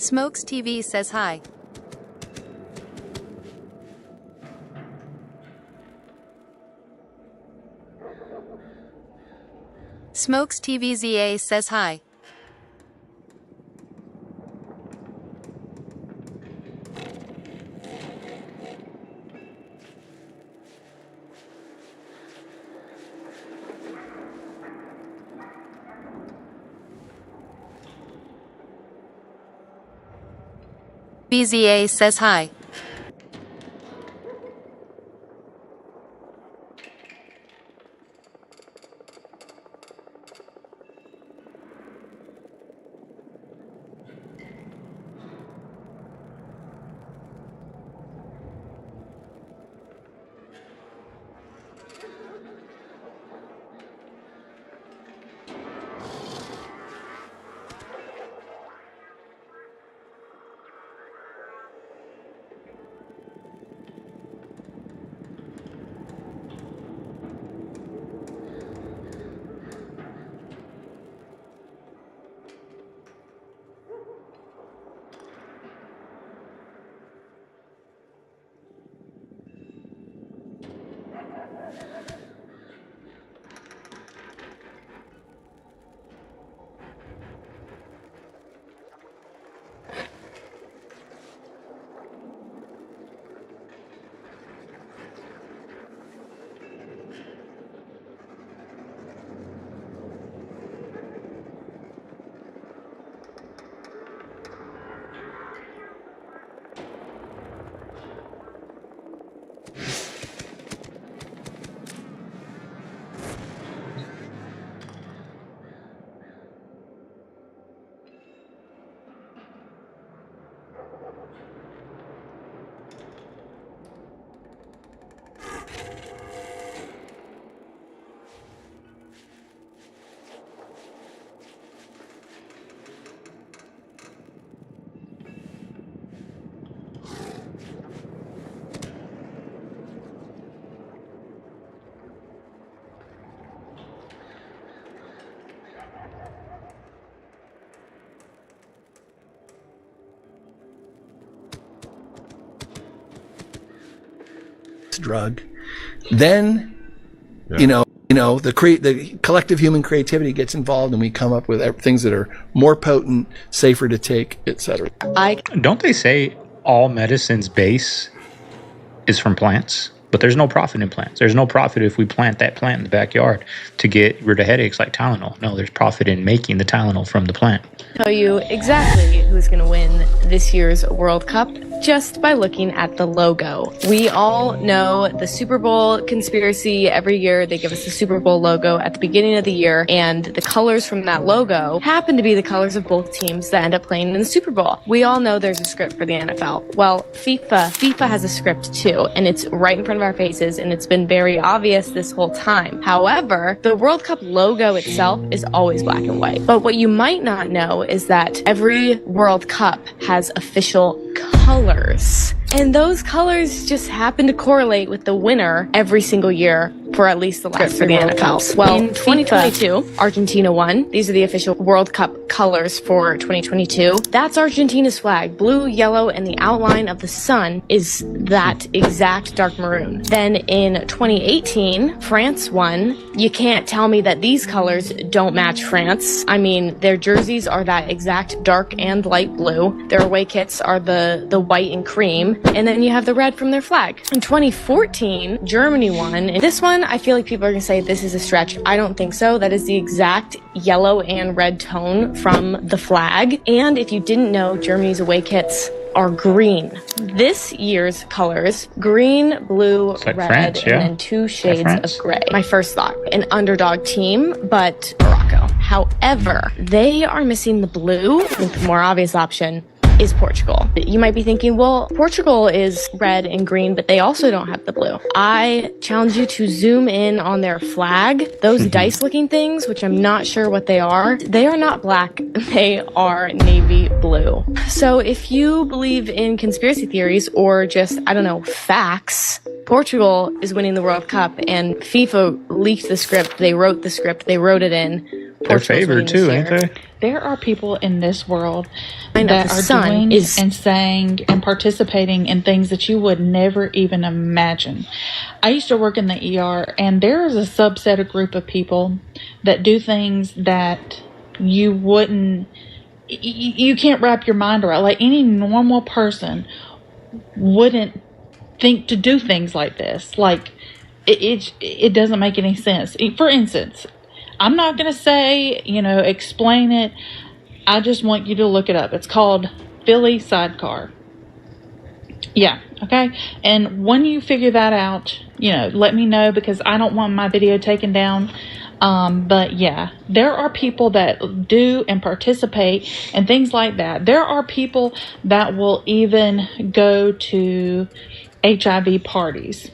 Smokes TV says hi. Smokes TVZA says hi. BZA says hi. Drug, then the collective human creativity gets involved, and we come up with things that are more potent, safer to take, etc. Don't they say all medicine's base is from plants? But there's no profit in plants. There's no profit if we plant that plant in the backyard to get rid of headaches like Tylenol. No, there's profit in making the Tylenol from the plant. Tell you exactly who's going to win this year's World Cup just by looking at the logo. We all know the Super Bowl conspiracy. Every year they give us the Super Bowl logo at the beginning of the year, and the colors from that logo happen to be the colors of both teams that end up playing in the Super Bowl. We all know there's a script for the NFL. Well, FIFA has a script too, and it's right in front of our faces, and it's been very obvious this whole time. However, the World Cup logo itself is always black and white. But what you might not know is that every World Cup has official colors. And those colors just happen to correlate with the winner every single year for at least the last three World Cups. Well, in 2022, Argentina won. These are the official World Cup colors for 2022. That's Argentina's flag. Blue, yellow, and the outline of the sun is that exact dark maroon. Then in 2018, France won. You can't tell me that these colors don't match France. I mean, their jerseys are that exact dark and light blue. Their away kits are the white and cream. And then you have the red from their flag. In 2014, Germany won. And this one, I feel like people are going to say this is a stretch. I don't think so. That is the exact yellow and red tone from the flag. And if you didn't know, Germany's away kits are green. This year's colors, green, blue, like red, France, yeah. and then two shades of gray. My first thought, an underdog team, but Morocco. However, they are missing the blue. I think the more obvious option is Portugal. You might be thinking, well, Portugal is red and green, but they also don't have the blue. I challenge you to zoom in on their flag. Those dice-looking things, which I'm not sure what they are not black. They are navy blue. So if you believe in conspiracy theories or just, I don't know, facts, Portugal is winning the World Cup, and FIFA leaked the script. They wrote the script. They wrote it in They're favored too, ain't they? There are people in this world And that the are sun doing is- and saying and participating in things that you would never even imagine. I used to work in the ER, and there is a subset, a group of people that do things that you wouldn't, you can't wrap your mind around. Like any normal person wouldn't think to do things like this. Like it doesn't make any sense. For instance, I'm not going to say, explain it. I just want you to look it up. It's called Philly Sidecar. Yeah, okay? And when you figure that out, let me know, because I don't want my video taken down. But yeah, there are people that do and participate and things like that. There are people that will even go to HIV parties,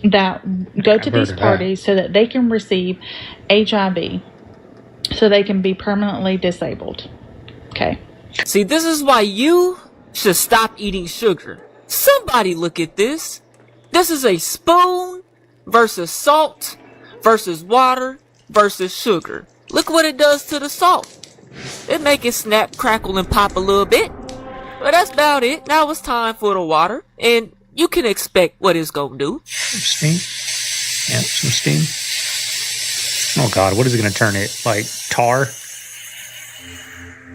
that go to these parties so that they can receive HIV, so they can be permanently disabled. Okay. See, this is why you should stop eating sugar. Somebody look at this. This is a spoon versus salt versus water versus sugar. Look what it does to the salt. It make it snap, crackle, and pop a little bit. But that's about it. Now it's time for the water, and you can expect what it's gonna do. Steam. Yeah, some steam. Oh God, what is it gonna turn it? Like tar?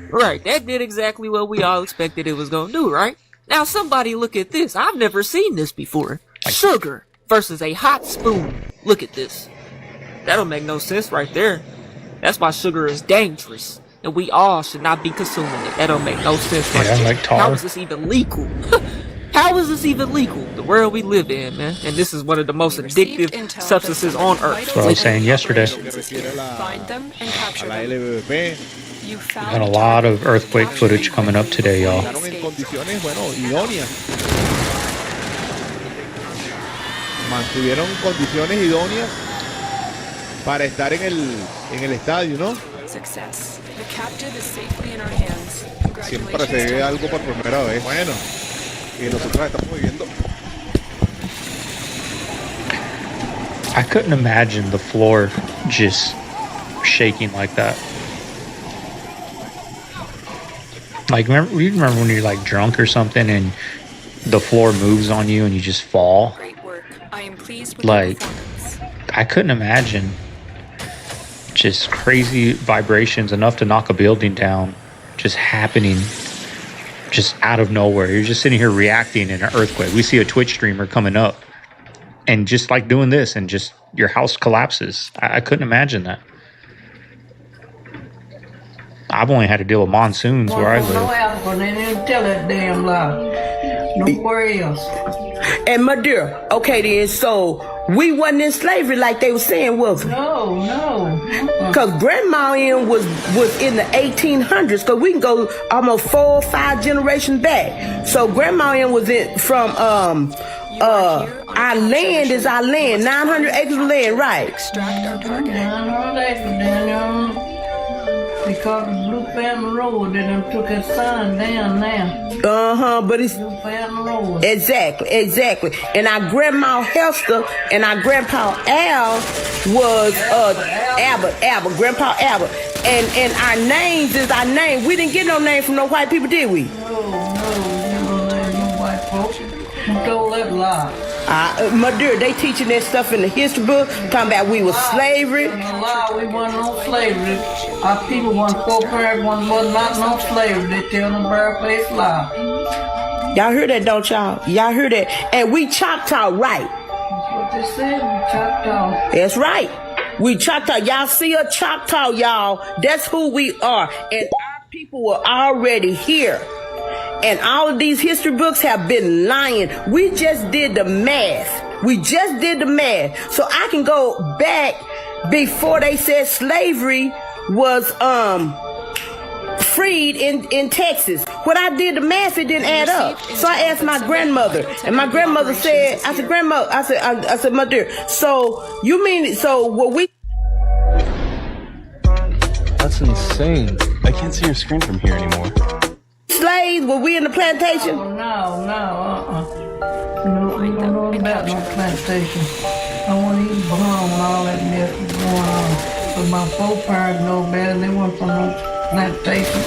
Right, that did exactly what we all expected it was gonna do, right? Now somebody look at this. I've never seen this before. Sugar versus a hot spoon. Look at this. That don't make no sense right there. That's why sugar is dangerous, and we all should not be consuming it. That don't make no sense right there. Like tar. How is this even legal? How is this even legal? The world we live in, man. And this is one of the most addictive substances on earth. That's what I was saying yesterday. Find them and capture them. You We got a lot of earthquake footage coming up today, y'all. Mantuvieron condiciones idóneas para estar en el estadio, ¿no? Success. The captive is safely in our hands. Siempre se ve algo por primera vez. Bueno, y nosotros estamos viviendo. I couldn't imagine the floor just shaking like that. Like, you remember when you're like drunk or something and the floor moves on you and you just fall? Great work. I am pleased with Like, your performance. I couldn't imagine just crazy vibrations enough to knock a building down just happening just out of nowhere. You're just sitting here reacting in an earthquake. We see a Twitch streamer coming up and just like doing this and just your house collapses. I couldn't imagine that. I've only had to deal with monsoons where I live. Africa, they didn't tell that damn lie. Nowhere else. And my dear, okay then, so we wasn't in slavery like they were saying, was it? No. Because Grandma was in the 1800s, because we can go almost 4 or 5 generations back. So Grandma was from our land is our land, 900 acres of land, right? Extract our target. 900 acres, Daniel. Because the Blue Family Road, they done took that sign down now. But it's Blue Family Road. exactly. And our Grandma Hester and our Grandpa Al was Albert, Grandpa Albert. And our names is our name. We didn't get no name from no white people, did we? No, white folks. Who told that lie? My dear, they teaching that stuff in the history book, talking about we was slavery. And a lie, we wasn't on slavery. Our people wasn't foreparents, was not on slavery. They tell them barefaced lie. Y'all hear that, don't y'all? Y'all hear that? And we Choctaw, right? That's what they said, we Choctaw. That's right. We Choctaw. Y'all see a Choctaw, y'all. That's who we are. And our people were already here. And all of these history books have been lying. We just did the math. So I can go back before they said slavery was freed in Texas. When I did the math, it didn't add up. So I asked my grandmother, and my grandmother said, I said, my dear, so you mean, so what we... That's insane. I can't see your screen from here anymore. Slaves, were we in the plantation? No, we don't know about no plantation. I want to eat bomb and all that mess was going on. but my foreparents know better. They weren't from no plantation.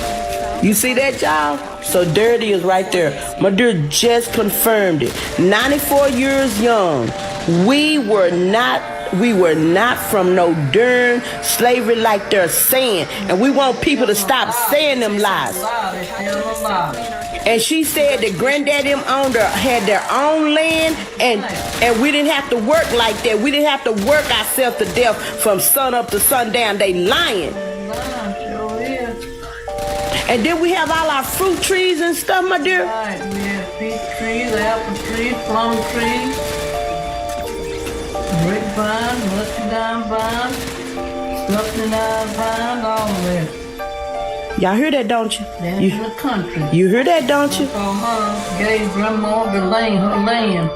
You see that, y'all? So Dirty is right there. My dear just confirmed it. 94 years young. We were not from no darn slavery like they're saying. And we want people to stop saying them lies. And she said that granddaddy had their own land and we didn't have to work like that. We didn't have to work ourselves to death from sun up to sundown. They lying. And then we have all our fruit trees and stuff, my dear. Right, we have peach trees, apple trees, plum trees, grapevine, muscadine vine, stuffing-eye vine, all of that. Y'all hear that, don't you? That's in the country. You hear that, don't you? Gave Grandma the land, her land,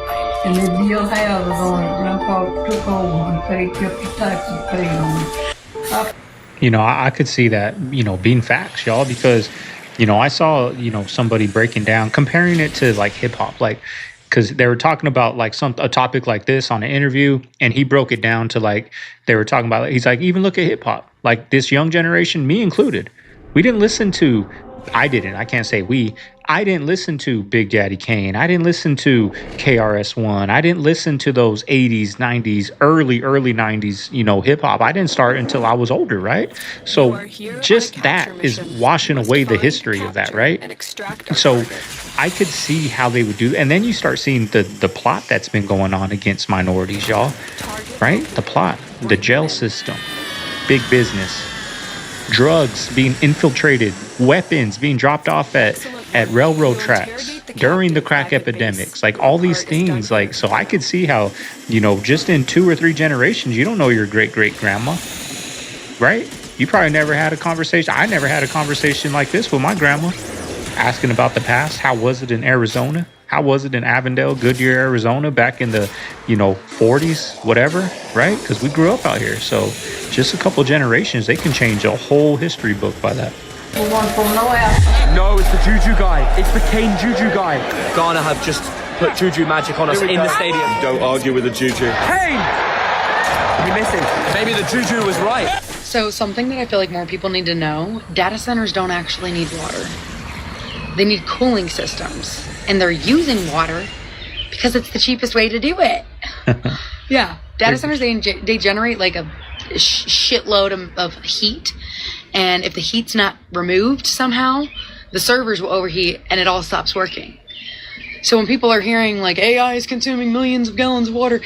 and they built houses on it. Grandpa took over and kept the taxes paid on it. You know, I could see that, being facts, y'all, because, I saw, somebody breaking down, comparing it to like hip hop, like, because they were talking about like a topic like this on an interview, and he broke it down to like, they were talking about, he's like, even look at hip hop, like this young generation, me included, we didn't listen to, I didn't listen to Big Daddy Kane. I didn't listen to KRS-One. I didn't listen to those 80s, 90s, early 90s, hip hop. I didn't start until I was older, right? So just that is washing away the history of that, right? So I could see how they would do. And then you start seeing the plot that's been going on against minorities, y'all, right? The plot, the jail system, big business, drugs being infiltrated, weapons being dropped off at railroad tracks during the crack epidemics, like all these things. Like, so I could see how, just in 2 or 3 generations, you don't know your great-great-grandma, right? You probably never had a conversation. I never had a conversation like this with my grandma, asking about the past. How was it in Arizona? How was it in Avondale, Goodyear, Arizona, back in the, 40s, whatever, right? Because we grew up out here. So just a couple generations, they can change a whole history book by that. No, it's the Juju guy. It's the Kane Juju guy. Ghana have just put Juju magic on us in the stadium. Don't argue with the Juju. Kane! You're missing. Maybe the Juju was right. So something that I feel like more people need to know, data centers don't actually need water. They need cooling systems. And they're using water because it's the cheapest way to do it. Yeah. Data centers, they generate like a shitload of heat. And if the heat's not removed somehow, the servers will overheat and it all stops working. So when people are hearing like AI is consuming millions of gallons of water,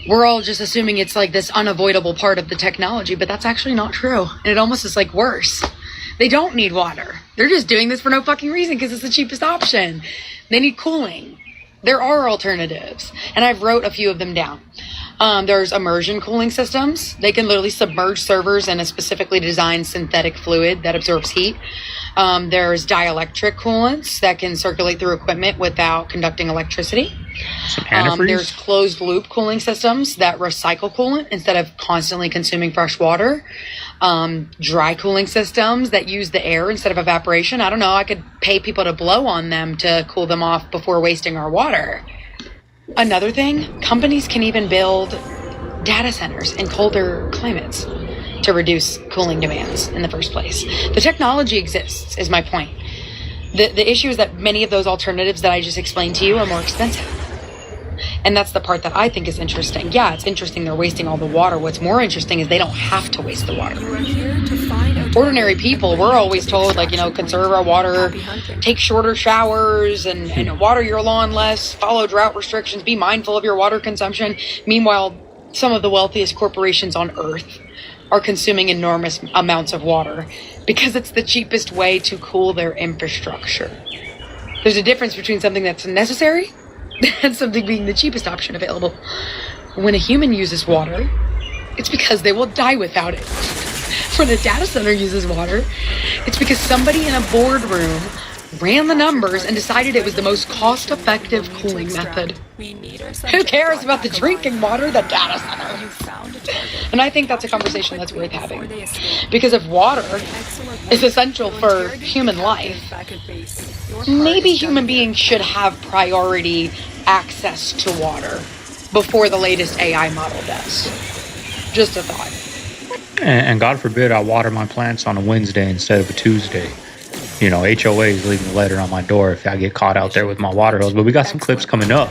we're all just assuming it's like this unavoidable part of the technology, but that's actually not true. And it almost is like worse. They don't need water. They're just doing this for no fucking reason because it's the cheapest option. They need cooling. There are alternatives. And I've wrote a few of them down. There's immersion cooling systems. They can literally submerge servers in a specifically designed synthetic fluid that absorbs heat. There's dielectric coolants that can circulate through equipment without conducting electricity. There's closed loop cooling systems that recycle coolant instead of constantly consuming fresh water. Dry cooling systems that use the air instead of evaporation. I don't know, I could pay people to blow on them to cool them off before wasting our water. Another thing, companies can even build data centers in colder climates to reduce cooling demands in the first place. The technology exists, is my point. The issue is that many of those alternatives that I just explained to you are more expensive. And that's the part that I think is interesting. Yeah, it's interesting they're wasting all the water. What's more interesting is they don't have to waste the water. Ordinary people, we're always told, like, conserve our water, take shorter showers, and water your lawn less, follow drought restrictions, be mindful of your water consumption. Meanwhile, some of the wealthiest corporations on earth are consuming enormous amounts of water because it's the cheapest way to cool their infrastructure. There's a difference between something that's necessary and something being the cheapest option available. When a human uses water, it's because they will die without it. When a data center uses water, it's because somebody in a boardroom ran the numbers and decided it was the most cost-effective cooling method. Who cares about the drinking water? The data center. And I think that's a conversation that's worth having. Because if water is essential for human life, maybe human beings should have priority access to water before the latest AI model does. Just a thought. And God forbid I water my plants on a Wednesday instead of a Tuesday. You know, HOA is leaving a letter on my door if I get caught out there with my water hose. But we got some clips coming up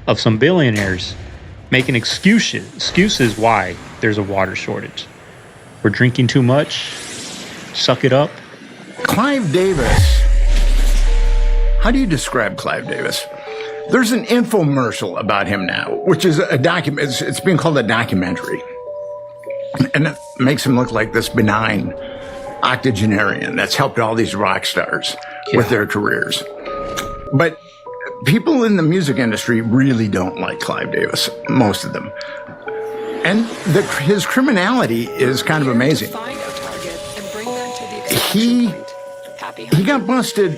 of some billionaires making excuses why there's a water shortage. We're drinking too much. Suck it up. Clive Davis. How do you describe Clive Davis? There's an infomercial about him now, which is a document. It's being called a documentary. And it makes him look like this benign octogenarian that's helped all these rock stars with their careers. But people in the music industry really don't like Clive Davis, most of them. And his criminality is kind of amazing. He got busted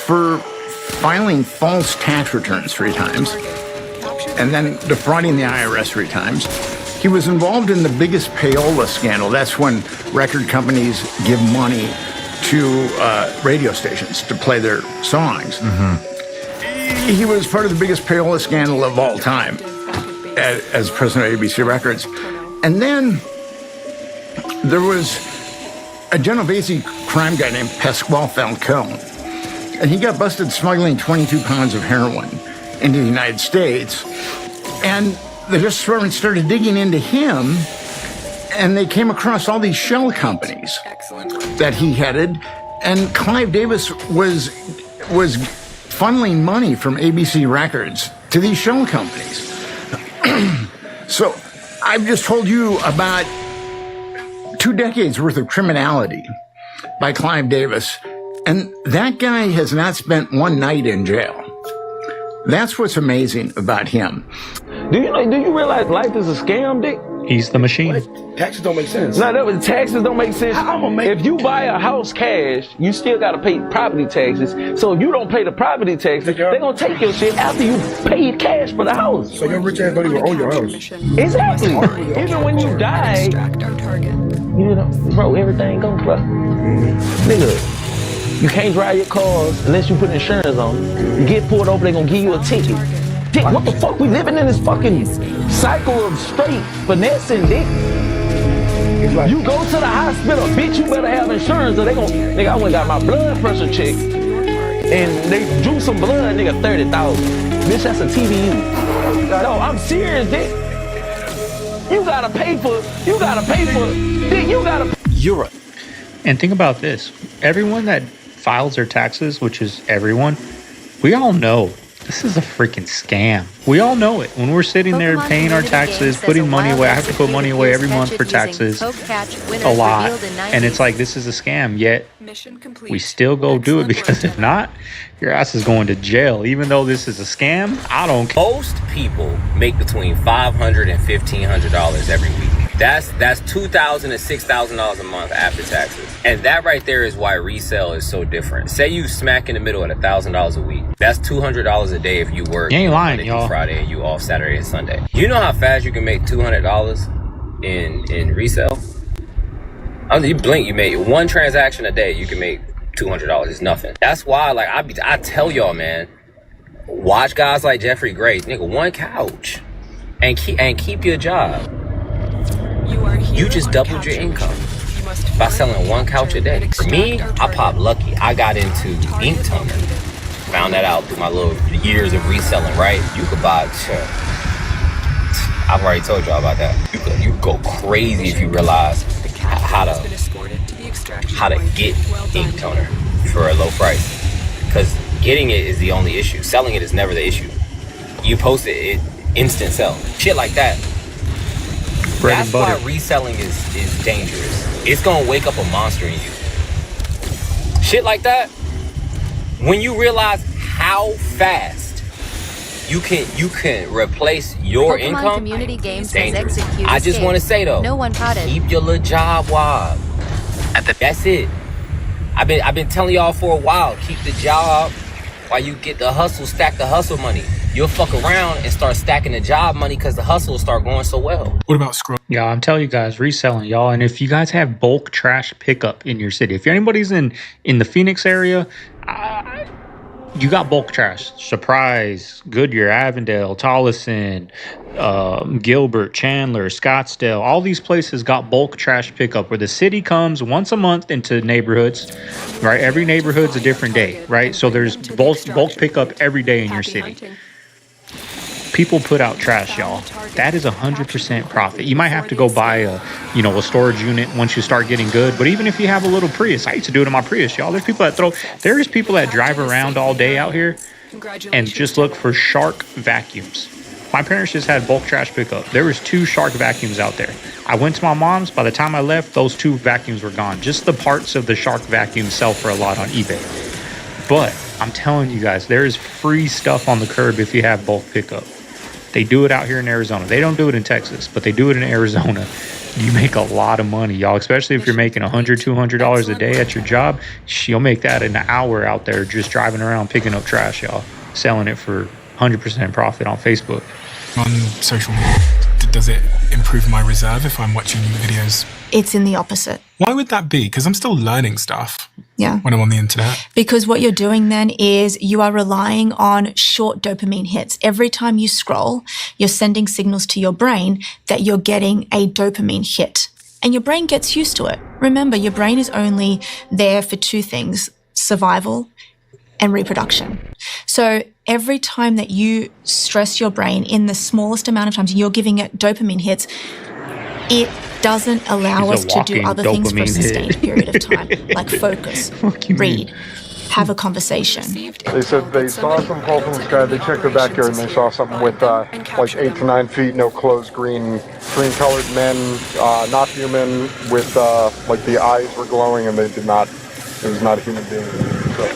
for filing false tax returns 3 times and then defrauding the IRS 3 times. He was involved in the biggest payola scandal. That's when record companies give money to radio stations to play their songs. He was part of the biggest payola scandal of all time as president of ABC Records. And then there was a Genovese crime guy named Pasquale Falcone. And he got busted smuggling 22 pounds of heroin into the United States. And they just started digging into him, and they came across all these shell companies that he headed. And Clive Davis was funneling money from ABC Records to these shell companies. So I've just told you about 2 decades worth of criminality by Clive Davis. And that guy has not spent one night in jail. That's what's amazing about him. Do you realize life is a scam, Dick? He's the machine. Taxes don't make sense. No, taxes don't make sense. If you buy a house cash, you still got to pay property taxes. So if you don't pay the property taxes, they're going to take your shit after you paid cash for the house. So your rich ass don't even own your house. Exactly. Even when you die, you know, bro, everything goes up. Nigga. You can't drive your cars unless you put insurance on it. You get pulled over, they're gonna give you a ticket. Dick, what the fuck? We living in this fucking cycle of straight finessing, Dick. You go to the hospital, bitch, you better have insurance or they gonna, nigga, I went and got my blood pressure checked and they drew some blood, nigga, 30,000. Bitch, that's a TBU. No, I'm serious, Dick. You gotta pay for, Dick, you gotta. You're right. And think about this. Everyone that files their taxes, which is everyone, we all know this is a freaking scam. We all know it. When we're sitting there paying our taxes, putting money away, I have to put money away every month for taxes, a lot. And it's like, this is a scam, yet we still go do it because if not, your ass is going to jail. Even though this is a scam, I don't care. Most people make between $500 and $1,500 every week. That's $2,000 to $6,000 a month after taxes. And that right there is why resale is so different. Say you smack in the middle at $1,000 a week. That's $200 a day if you work Monday through Friday and you off Saturday and Sunday. You know how fast you can make $200 in resale? You blink, you make one transaction a day, you can make $200. It's nothing. That's why, like, I tell y'all, man, watch guys like Jeffrey Grace, nigga, one couch and keep your job. You just doubled your income by selling one couch a day. For me, I popped lucky. I got into ink toner. Found that out through my little years of reselling, right? You could buy, I've already told y'all about that. You could go crazy if you realize how to get ink toner for a low price. Because getting it is the only issue. Selling it is never the issue. You post it, instant sell. Shit like that. That's why reselling is dangerous. It's gonna wake up a monster in you. Shit like that. When you realize how fast you can replace your Pokemon income, Community Games dangerous. says execute I just want to say though, no one caught it. Keep your little job wob. That's it. I've been telling y'all for a while. Keep the job while you get the hustle. Stack the hustle money. You'll fuck around and start stacking the job money because the hustle will start going so well. What about scroll? Yeah, I'm telling you guys, reselling, y'all. And if you guys have bulk trash pickup in your city, if anybody's in the Phoenix area, you got bulk trash. Surprise, Goodyear, Avondale, Tolleson, Gilbert, Chandler, Scottsdale. All these places got bulk trash pickup where the city comes once a month into neighborhoods, right? Every neighborhood's a different day, right? So there's bulk pickup every day in your city. People put out trash, y'all. That is 100% profit. You might have to go buy a storage unit once you start getting good. But even if you have a little Prius, I used to do it in my Prius, y'all. There's people that drive around all day out here and just look for Shark vacuums. My parents just had bulk trash pickup. There was 2 Shark vacuums out there. I went to my mom's. By the time I left, those 2 vacuums were gone. Just the parts of the Shark vacuum sell for a lot on eBay. But I'm telling you guys, there is free stuff on the curb if you have bulk pickup. They do it out here in Arizona. They don't do it in Texas, but they do it in Arizona. You make a lot of money, y'all, especially if you're making $100, $200 a day at your job. You'll make that in an hour out there just driving around picking up trash, y'all, selling it for 100% profit on Facebook. On social media, does it improve my reserve if I'm watching videos? It's in the opposite. Why would that be? Because I'm still learning stuff. Yeah. When I'm on the internet. Because what you're doing then is you are relying on short dopamine hits. Every time you scroll, you're sending signals to your brain that you're getting a dopamine hit. And your brain gets used to it. Remember, your brain is only there for 2 things, survival and reproduction. So every time that you stress your brain in the smallest amount of times, you're giving it dopamine hits, it doesn't allow us to do other things for a sustained period of time, like focus, read, have a conversation. They said they saw some fall from the sky. They checked their backyard and they saw something with like 8 to 9 feet, no clothes, green-colored men, not human, with like the eyes were glowing and it was not a human being. So.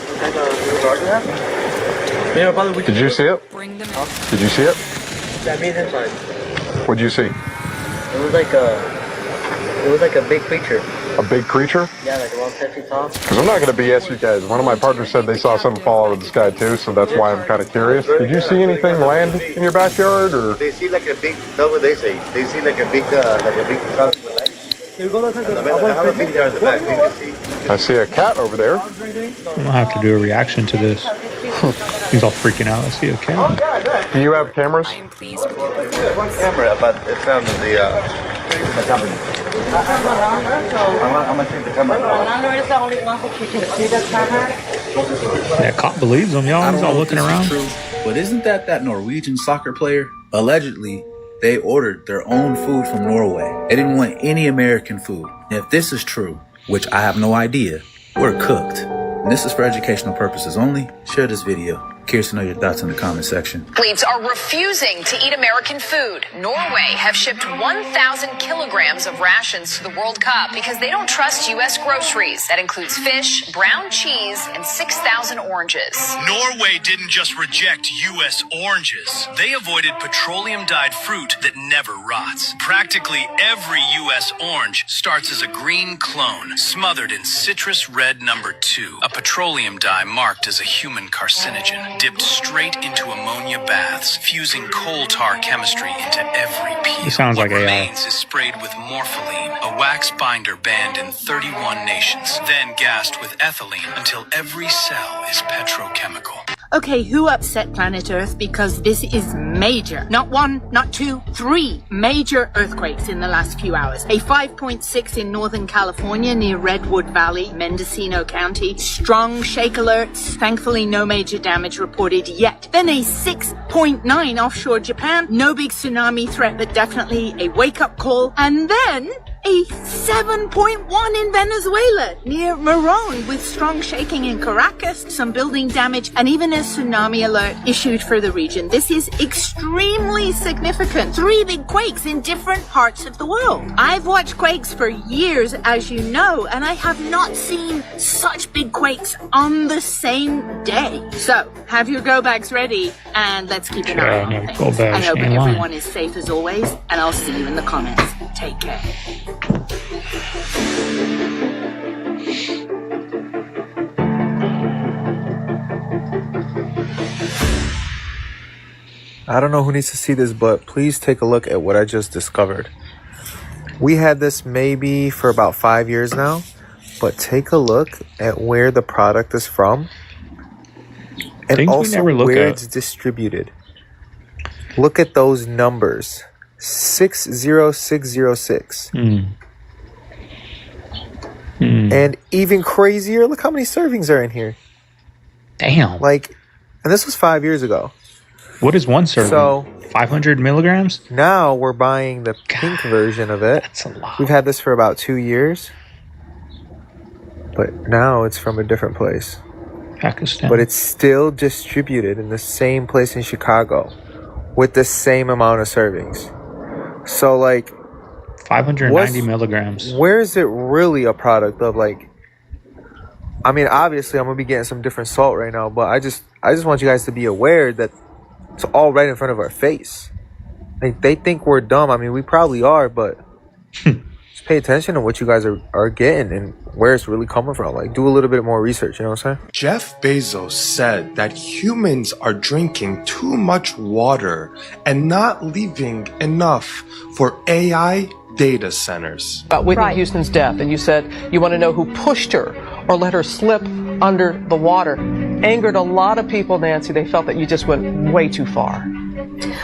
Did you see it? Did you see it? What'd you see? It was like a big creature. A big creature? Yeah, like around 10 feet tall. Because I'm not going to BS you guys. One of my partners said they saw something fall out of the sky too, so that's why I'm kind of curious. Did you see anything land in your backyard, or? They see like a big. That's what they say. They see like a big truck with legs. I see a cat over there. I'm gonna have to do a reaction to this. He's all freaking out. I see a cat. Do you have cameras? One camera, but it's found in the company. I'm gonna take the camera. That cop believes him, y'all. He's all looking around. True, but isn't that Norwegian soccer player? Allegedly, they ordered their own food from Norway. They didn't want any American food. And if this is true, which I have no idea, we're cooked. And this is for educational purposes only. Share this video. Curious to know your thoughts in the comment section. Athletes are refusing to eat American food. Norway have shipped 1,000 kilograms of rations to the World Cup because they don't trust U.S. groceries. That includes fish, brown cheese, and 6,000 oranges. Norway didn't just reject U.S. oranges. They avoided petroleum-dyed fruit that never rots. Practically every U.S. orange starts as a green clone, smothered in citrus red number 2, a petroleum dye marked as a human carcinogen. Dipped straight into ammonia baths, fusing coal tar chemistry into every peel. It sounds like what AI. remains is sprayed with morpholine, a wax binder banned in 31 nations, then gassed with ethylene until every cell is petrochemical. Okay, who upset planet Earth? Because this is major. Not 1, not 2, 3 major earthquakes in the last few hours. A 5.6 in Northern California near Redwood Valley, Mendocino County. Strong shake alerts. Thankfully, no major damage reported yet. Then a 6.9 offshore Japan. No big tsunami threat, but definitely a wake-up call. And then a 7.1 in Venezuela near Morón with strong shaking in Caracas, some building damage, and even a tsunami alert issued for the region. This is extremely significant. 3 big quakes in different parts of the world. I've watched quakes for years, as you know, and I have not seen such big quakes on the same day. So, have your go bags ready, and let's keep an eye on things. I hope everyone is safe as always, and I'll see you in the comments. Take care. I don't know who needs to see this, but please take a look at what I just discovered. We had this maybe for about 5 years now, but take a look at where the product is from. And Things we also never look where at. it's distributed. Look at those numbers. 60606. And even crazier, look how many servings are in here. Damn. Like, and this was 5 years ago. What is one serving? So 500 milligrams? now we're buying the pink version of it. That's a lot. We've had this for about 2 years. But now it's from a different place. Pakistan. But it's still distributed in the same place in Chicago with the same amount of servings. So, like, 590 milligrams. where is it really a product of, like, I mean, obviously I'm gonna be getting some different salt right now, but I just want you guys to be aware that it's all right in front of our face. Like, they think we're dumb. I mean, we probably are, but just pay attention to what you guys are getting and where it's really coming from. Like, do a little bit more research, you know what I'm saying? Jeff Bezos said that humans are drinking too much water and not leaving enough for AI data centers. About Whitney Houston's death, and you said you want to know who pushed her or let her slip under the water. Angered a lot of people, Nancy. They felt that you just went way too far.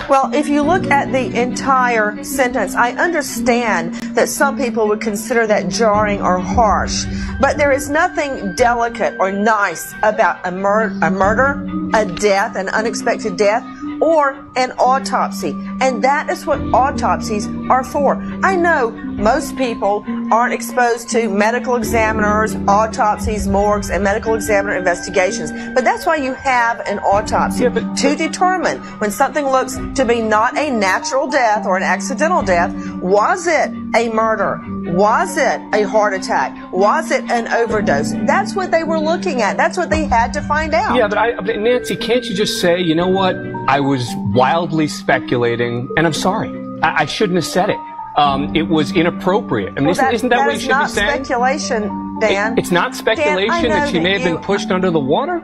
Well, if you look at the entire sentence, I understand that some people would consider that jarring or harsh, but there is nothing delicate or nice about a murder, a death, an unexpected death, or an autopsy. And that is what autopsies are for. I know most people aren't exposed to medical examiners, autopsies, morgues, and medical examiner investigations. But that's why you have an autopsy, to determine when something looks to be not a natural death or an accidental death. Was it a murder? Was it a heart attack? Was it an overdose? That's what they were looking at. That's what they had to find out. Yeah, but Nancy, can't you just say, you know what? I was wildly speculating, and I'm sorry. I shouldn't have said it. It was inappropriate. I mean, isn't that what you should be saying? That is not speculation, Dan. It's not speculation Dan, that she may have been pushed under the water?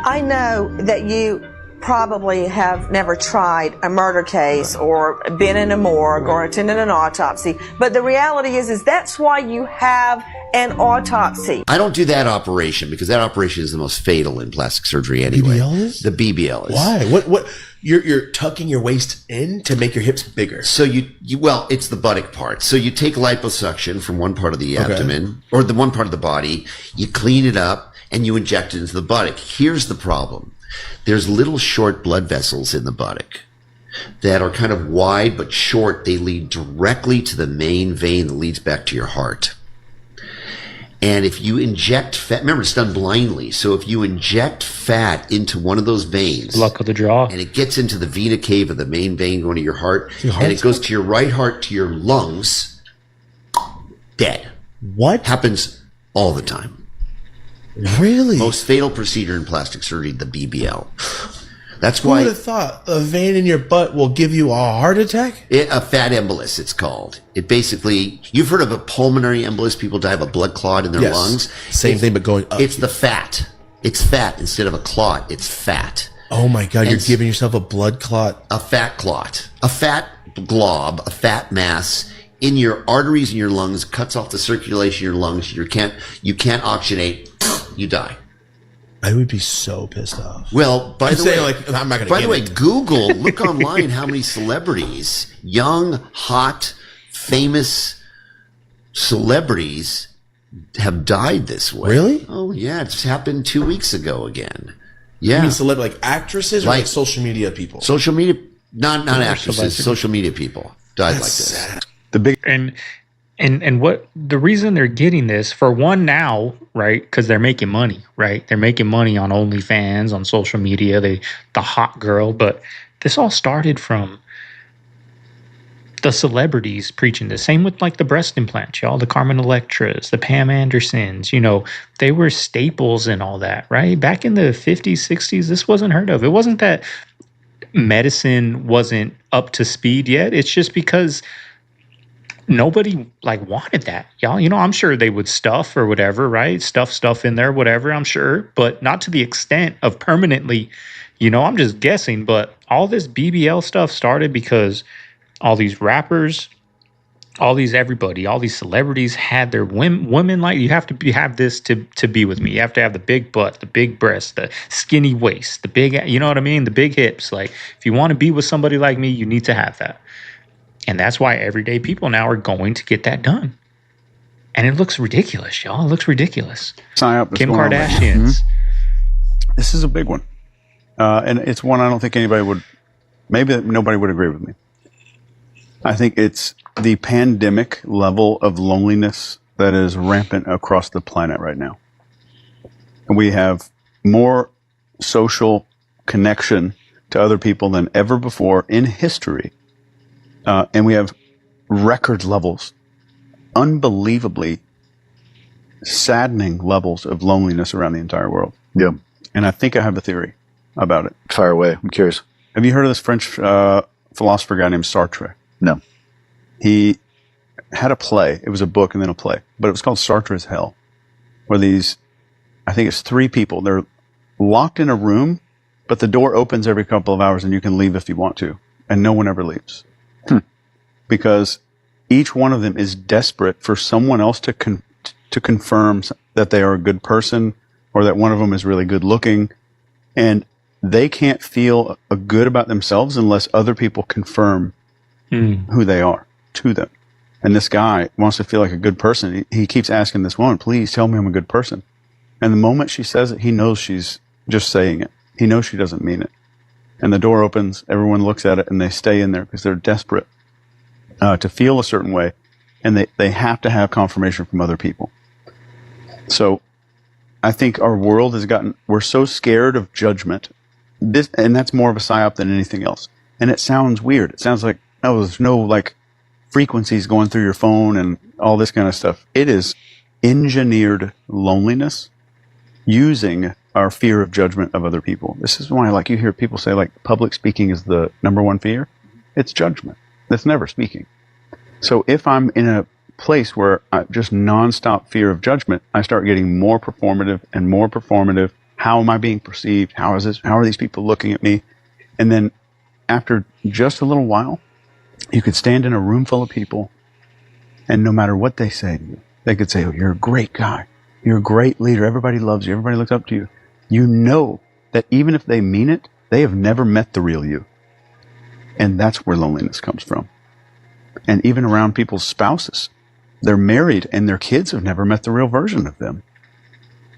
I know that you probably have never tried a murder case or been in a morgue or attended an autopsy, but the reality is that's why you have an autopsy. I don't do that operation because that operation is the most fatal in plastic surgery anyway. BBL is? The BBL is. Why? What? You're tucking your waist in to make your hips bigger. So well, it's the buttock part. So you take liposuction from one part of the abdomen or the one part of the body, you clean it up and you inject it into the buttock. Here's the problem. There's little short blood vessels in the buttock that are kind of wide but short. They lead directly to the main vein that leads back to your heart. And if you inject fat, remember it's done blindly. So if you inject fat into one of those veins, luck of the draw, and it gets into the vena cava, the main vein going to your heart, and it goes to your right heart to your lungs, dead. What? Happens all the time. Really? Most fatal procedure in plastic surgery, the BBL. That's Who why. would have thought a vein in your butt will give you a heart attack? A fat embolus, it's called. It basically, you've heard of a pulmonary embolus. People die of a blood clot in their lungs. Same thing, but going up. It's the fat. It's fat instead of a clot. It's fat. Oh my God, you're giving yourself a blood clot. A fat clot. A fat glob, a fat mass in your arteries in your lungs, cuts off the circulation in your lungs. You can't oxygenate. You die. I would be so pissed off. Well, by the way, I'm not gonna by the get way, it. Google, look online how many celebrities, young, hot, famous celebrities have died this way. Really? Oh yeah, it's happened 2 weeks ago again. Yeah. You mean like actresses or like social media people? Social media, not actresses, social media people died like this. Sad. The big and what the reason they're getting this for one now, right? Because they're making money, right? They're making money on OnlyFans, on social media. The hot girl, but this all started from the celebrities preaching the same with like the breast implants, y'all, the Carmen Electras, the Pam Andersons, they were staples and all that, right? Back in the 50s, 60s, this wasn't heard of. It wasn't that medicine wasn't up to speed yet. It's just because nobody wanted that, y'all. I'm sure they would stuff or whatever, right? Stuff in there, whatever, I'm sure, but not to the extent of permanently, I'm just guessing. But all this BBL stuff started because all these rappers all these celebrities had their women like, you have to have this to be with me. You have to have the big butt, the big breasts, the skinny waist, the big, you know what I mean? The big hips. Like, if you want to be with somebody like me, you need to have that. And that's why everyday people now are going to get that done. And it looks ridiculous, y'all. It looks ridiculous. Kim Kardashians. This is a big one. And it's one I don't think nobody would agree with me. I think it's the pandemic level of loneliness that is rampant across the planet right now. And we have more social connection to other people than ever before in history. And we have record levels, unbelievably saddening levels of loneliness around the entire world. Yeah. And I think I have a theory about it. Fire away. I'm curious. Have you heard of this French philosopher guy named Sartre? No. He had a play. It was a book and then a play, but it was called Sartre's Hell, where I think it's 3 people. They're locked in a room, but the door opens every couple of hours and you can leave if you want to, and no one ever leaves. Because each one of them is desperate for someone else to confirm that they are a good person, or that one of them is really good looking, and they can't feel good about themselves unless other people confirm who they are to them. And this guy wants to feel like a good person. He keeps asking this woman, please tell me I'm a good person. And the moment she says it, he knows she's just saying it. He knows she doesn't mean it. And the door opens, everyone looks at it, and they stay in there because they're desperate to feel a certain way. And they have to have confirmation from other people. So I think our world we're so scared of judgment. And that's more of a psyop than anything else. And it sounds weird. It sounds like, oh, there's no like frequencies going through your phone and all this kind of stuff. It is engineered loneliness using our fear of judgment of other people. This is why, like, you hear people say, like, public speaking is the number one fear. It's judgment. That's never speaking. So if I'm in a place where I just nonstop fear of judgment, I start getting more performative and more performative. How am I being perceived? How are these people looking at me? And then after just a little while, you could stand in a room full of people, and no matter what they say to you, they could say, oh, you're a great guy. You're a great leader. Everybody loves you. Everybody looks up to you. You know that even if they mean it, they have never met the real you. And that's where loneliness comes from. And even around people's spouses. They're married and their kids have never met the real version of them.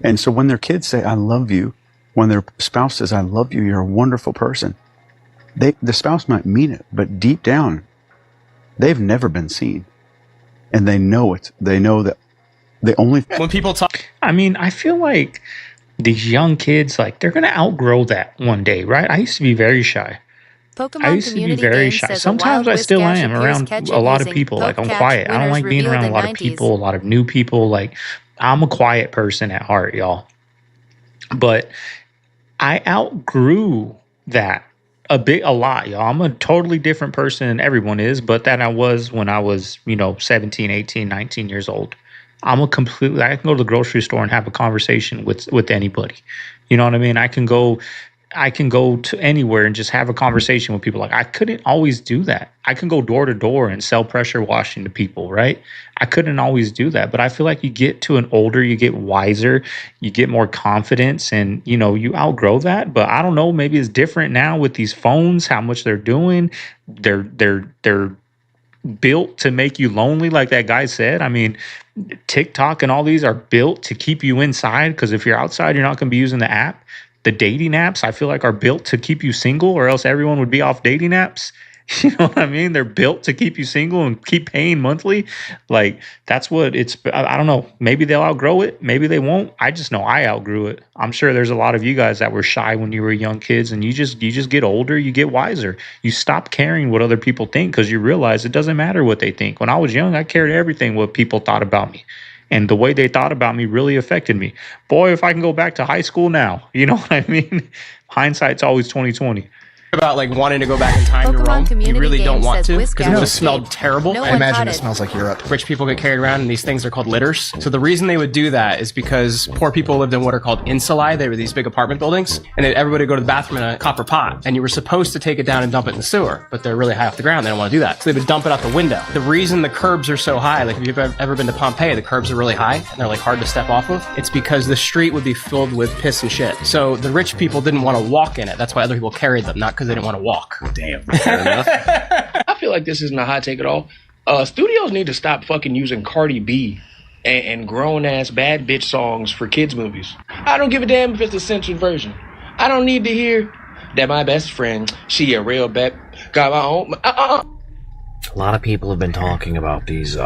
And so when their kids say, I love you, when their spouse says, I love you, you're a wonderful person, the spouse might mean it, but deep down, they've never been seen. And they know it. They know that when people talk, I mean, I feel like these young kids, like, they're going to outgrow that one day, right? I used to be very shy. I used to be very shy. Sometimes I still am around a lot of people. Like, I'm quiet. I don't like being around a lot of people, a lot of new people. Like, I'm a quiet person at heart, y'all. But I outgrew that a lot, y'all. I'm a totally different person than everyone is, but that I was when I was, 17, 18, 19 years old. I can go to the grocery store and have a conversation with anybody. You know what I mean? I can go to anywhere and just have a conversation with people. Like, I couldn't always do that. I can go door to door and sell pressure washing to people, right? I couldn't always do that. But I feel like you get to an older, you get wiser, you get more confidence, and, you outgrow that. But I don't know, maybe it's different now with these phones, how much they're doing. They're built to make you lonely, like that guy said. I mean, TikTok and all these are built to keep you inside, because if you're outside, you're not going to be using the app. The dating apps, I feel like, are built to keep you single, or else everyone would be off dating apps. You know what I mean? They're built to keep you single and keep paying monthly. Like, that's what it's, I don't know. Maybe they'll outgrow it. Maybe they won't. I just know I outgrew it. I'm sure there's a lot of you guys that were shy when you were young kids, and you just get older, you get wiser. You stop caring what other people think, because you realize it doesn't matter what they think. When I was young, I cared everything what people thought about me. And the way they thought about me really affected me. Boy, if I can go back to high school now, you know what I mean? Hindsight's always 20/20. about like wanting to go back in time to Rome. You really don't want to because it would have smelled terrible. No I one imagine caught it it. smells like Europe. Rich people get carried around in these things are called litters. So the reason they would do that is because poor people lived in what are called insulae. They were these big apartment buildings, and everybody would go to the bathroom in a copper pot, and you were supposed to take it down and dump it in the sewer, but they're really high off the ground. They don't want to do that, so they would dump it out the window. The reason the curbs are so high, like if you've ever been to Pompeii, the curbs are really high and they're like hard to step off of. It's because the street would be filled with piss and shit. So the rich people didn't want to walk in it. That's why other people carried them, not because they didn't want to walk. Damn. Fair enough. I feel like this isn't a hot take at all. Studios need to stop fucking using Cardi B and grown-ass bad bitch songs for kids' movies. I don't give a damn if it's a censored version. I don't need to hear that my best friend, she a real bet, got my own... A lot of people have been talking about these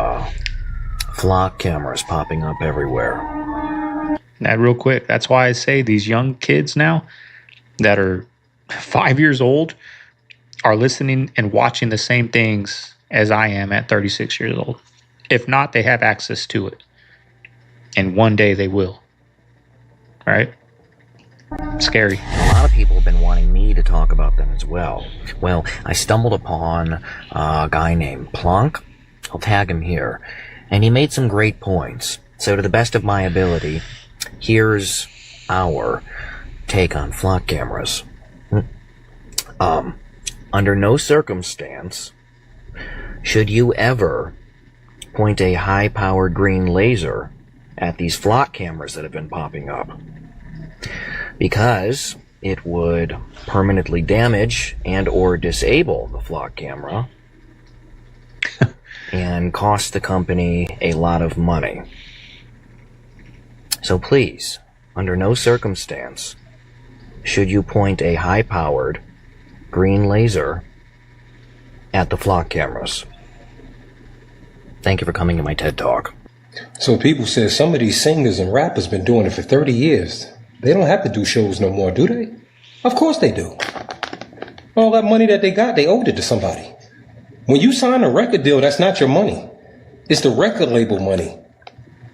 flock cameras popping up everywhere. Now, real quick, that's why I say these young kids now that are 5 years old are listening and watching the same things as I am at 36 years old. If not, they have access to it. And one day they will. Right? Scary. A lot of people have been wanting me to talk about them as well. Well, I stumbled upon a guy named Plonk. I'll tag him here. And he made some great points. So to the best of my ability, here's our take on flock cameras. Under no circumstance should you ever point a high-powered green laser at these flock cameras that have been popping up, because it would permanently damage and or disable the flock camera and cost the company a lot of money. So please, under no circumstance should you point a high-powered green laser at the flock cameras. Thank you for coming to my TED Talk. So people said some of these singers and rappers been doing it for 30 years. They don't have to do shows no more, do they? Of course they do. All that money that they got, they owed it to somebody. When you sign a record deal, that's not your money. It's the record label money.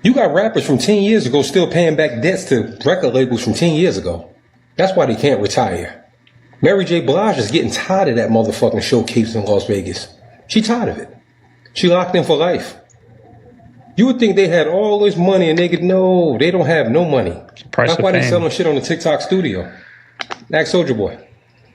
You got rappers from 10 years ago still paying back debts to record labels from 10 years ago. That's why they can't retire. Mary J. Blige is getting tired of that motherfucking showcase in Las Vegas. She tired of it. She locked in for life. You would think they had all this money and they could, no, they don't have no money. That's why they selling shit on the TikTok studio. Ask Soulja Boy.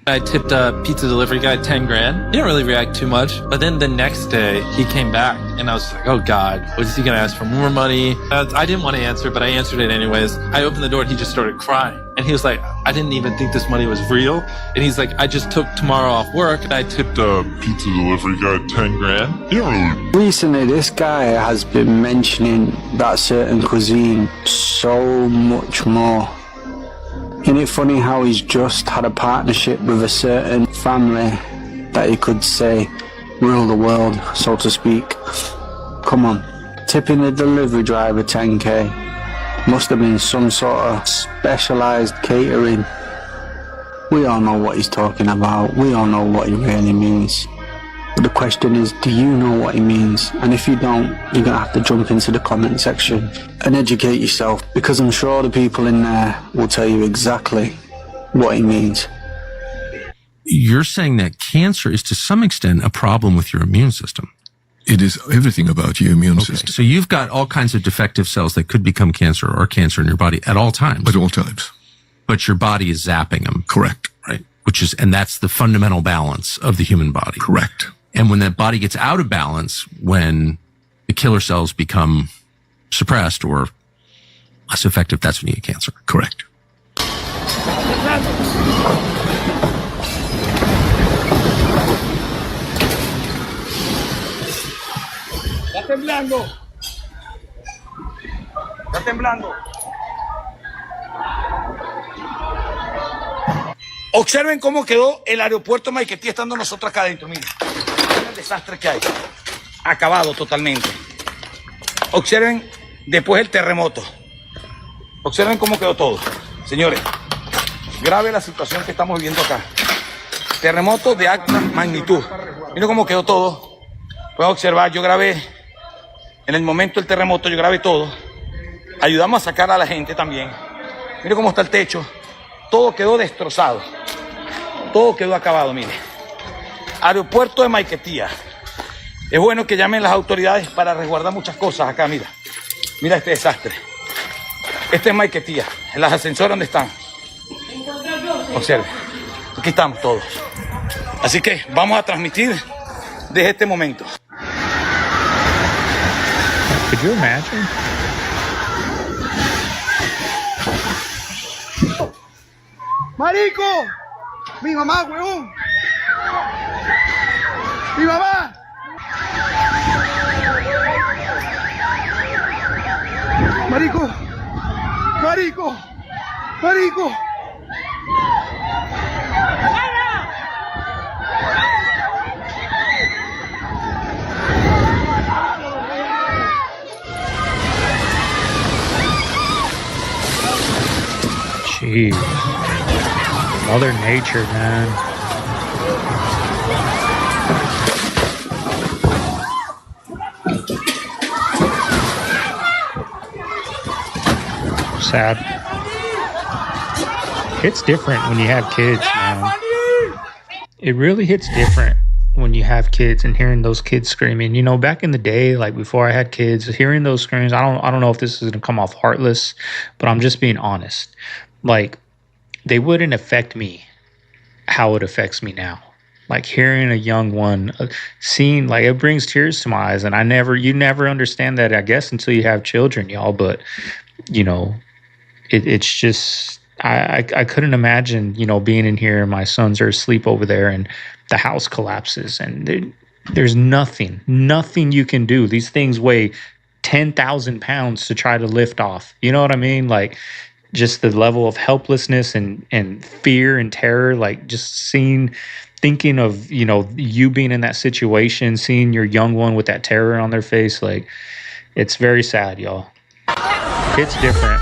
I tipped a pizza delivery guy 10 grand. He didn't really react too much. But then the next day, he came back and I was like, oh God, what is he going to ask for more money? I didn't want to answer, but I answered it anyways. I opened the door and he just started crying. And he was like, I didn't even think this money was real. And he's like, I just took tomorrow off work and I tipped a pizza delivery guy 10 grand. He didn't really... Recently, this guy has been mentioning that certain cuisine so much more. Isn't it funny how he's just had a partnership with a certain family that he could say rule the world, so to speak? Come on, tipping the delivery driver 10k must have been some sort of specialised catering. We all know what he's talking about. We all know what he really means. But the question is, do you know what he means? And if you don't, you're going to have to jump into the comment section and educate yourself, because I'm sure the people in there will tell you exactly what he means. You're saying that cancer is to some extent a problem with your immune system. It is everything about your immune system. So you've got all kinds of defective cells that could become cancer or cancer in your body at all times. At all times. But your body is zapping them. Correct. Right. And that's the fundamental balance of the human body. Correct. And when that body gets out of balance, when the killer cells become suppressed or less effective, that's when you get cancer. Correct. Está temblando. Está temblando. Observen cómo quedó el aeropuerto Maiquetía estando nosotros acá adentro. Miren, miren el desastre que hay. Acabado totalmente. Observen después el terremoto. Observen cómo quedó todo. Señores, grave la situación que estamos viviendo acá. Terremoto de alta magnitud. Miren cómo quedó todo. Pueden observar, yo grabé en el momento del terremoto, yo grabé todo. Ayudamos a sacar a la gente también. Miren cómo está el techo. Todo quedó destrozado. todo quedó acabado, mire. Aeropuerto de Maiquetía. Es bueno que llamen las autoridades para resguardar muchas cosas acá, mira. Mira este desastre. Este es Maiquetía, en las ascensores donde están. Observe, aquí estamos todos. Así que vamos a transmitir desde este momento. Could you imagine? ¡Marico! ¡Mi mamá, huevón! ¡Mi mamá! ¡Marico! ¡Marico! ¡Marico! Jeez. Mother Nature, man. Sad. It's different when you have kids, man. It really hits different when you have kids and hearing those kids screaming. You know, back in the day, like before I had kids, hearing those screams, I don't know if this is gonna come off heartless, but I'm just being honest. Like, they wouldn't affect me how it affects me now. Like hearing a young one, seeing, like, it brings tears to my eyes, and you never understand that, I guess, until you have children, y'all. But you know, it's just, I couldn't imagine, you know, being in here and my sons are asleep over there and the house collapses and there's nothing you can do. These things weigh 10,000 pounds to try to lift off. You know what I mean? Like, just the level of helplessness and fear and terror, like just thinking of, you know, you being in that situation, seeing your young one with that terror on their face, like, it's very sad, y'all. It's different.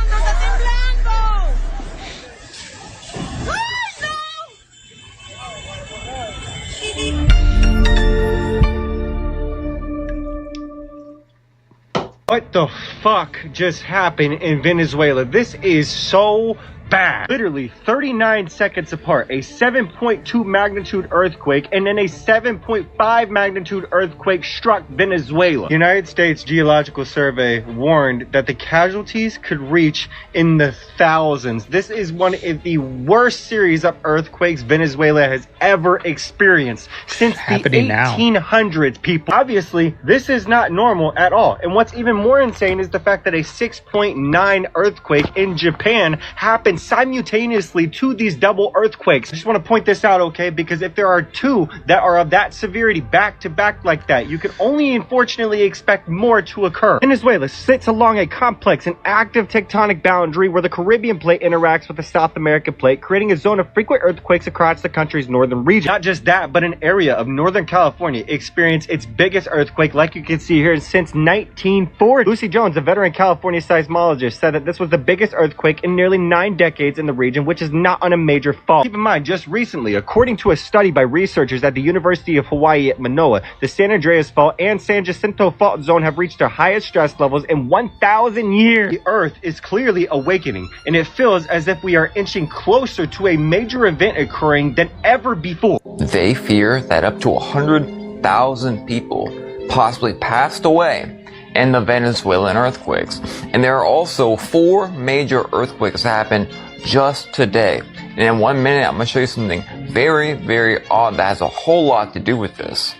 What the fuck just happened in Venezuela? This is so bad. Literally 39 seconds apart, a 7.2 magnitude earthquake and then a 7.5 magnitude earthquake struck Venezuela. The United States Geological Survey warned that the casualties could reach in the thousands. This is one of the worst series of earthquakes Venezuela has ever experienced since the 1800s, people. Obviously, this is not normal at all. And what's even more insane is the fact that a 6.9 earthquake in Japan happened simultaneously to these double earthquakes. I just want to point this out, okay? Because if there are two that are of that severity back to back like that, you can only unfortunately expect more to occur. Venezuela sits along a complex and active tectonic boundary where the Caribbean plate interacts with the South American plate, creating a zone of frequent earthquakes across the country's northern region. Not just that, but an area of Northern California experienced its biggest earthquake, like you can see here, since 1940. Lucy Jones, a veteran California seismologist, said that this was the biggest earthquake in nearly 9 decades in the region, which is not on a major fault. Keep in mind, just recently, according to a study by researchers at the University of Hawaii at Manoa, the San Andreas Fault and San Jacinto Fault Zone have reached their highest stress levels in 1,000 years. The Earth is clearly awakening, and it feels as if we are inching closer to a major event occurring than ever before. They fear that up to 100,000 people possibly passed away in the Venezuelan earthquakes. And there are also 4 major earthquakes that happened just today. And in 1 minute, I'm going to show you something very, very odd that has a whole lot to do with this.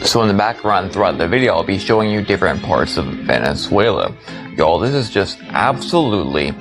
So in the background throughout the video, I'll be showing you different parts of Venezuela. Y'all, this is just absolutely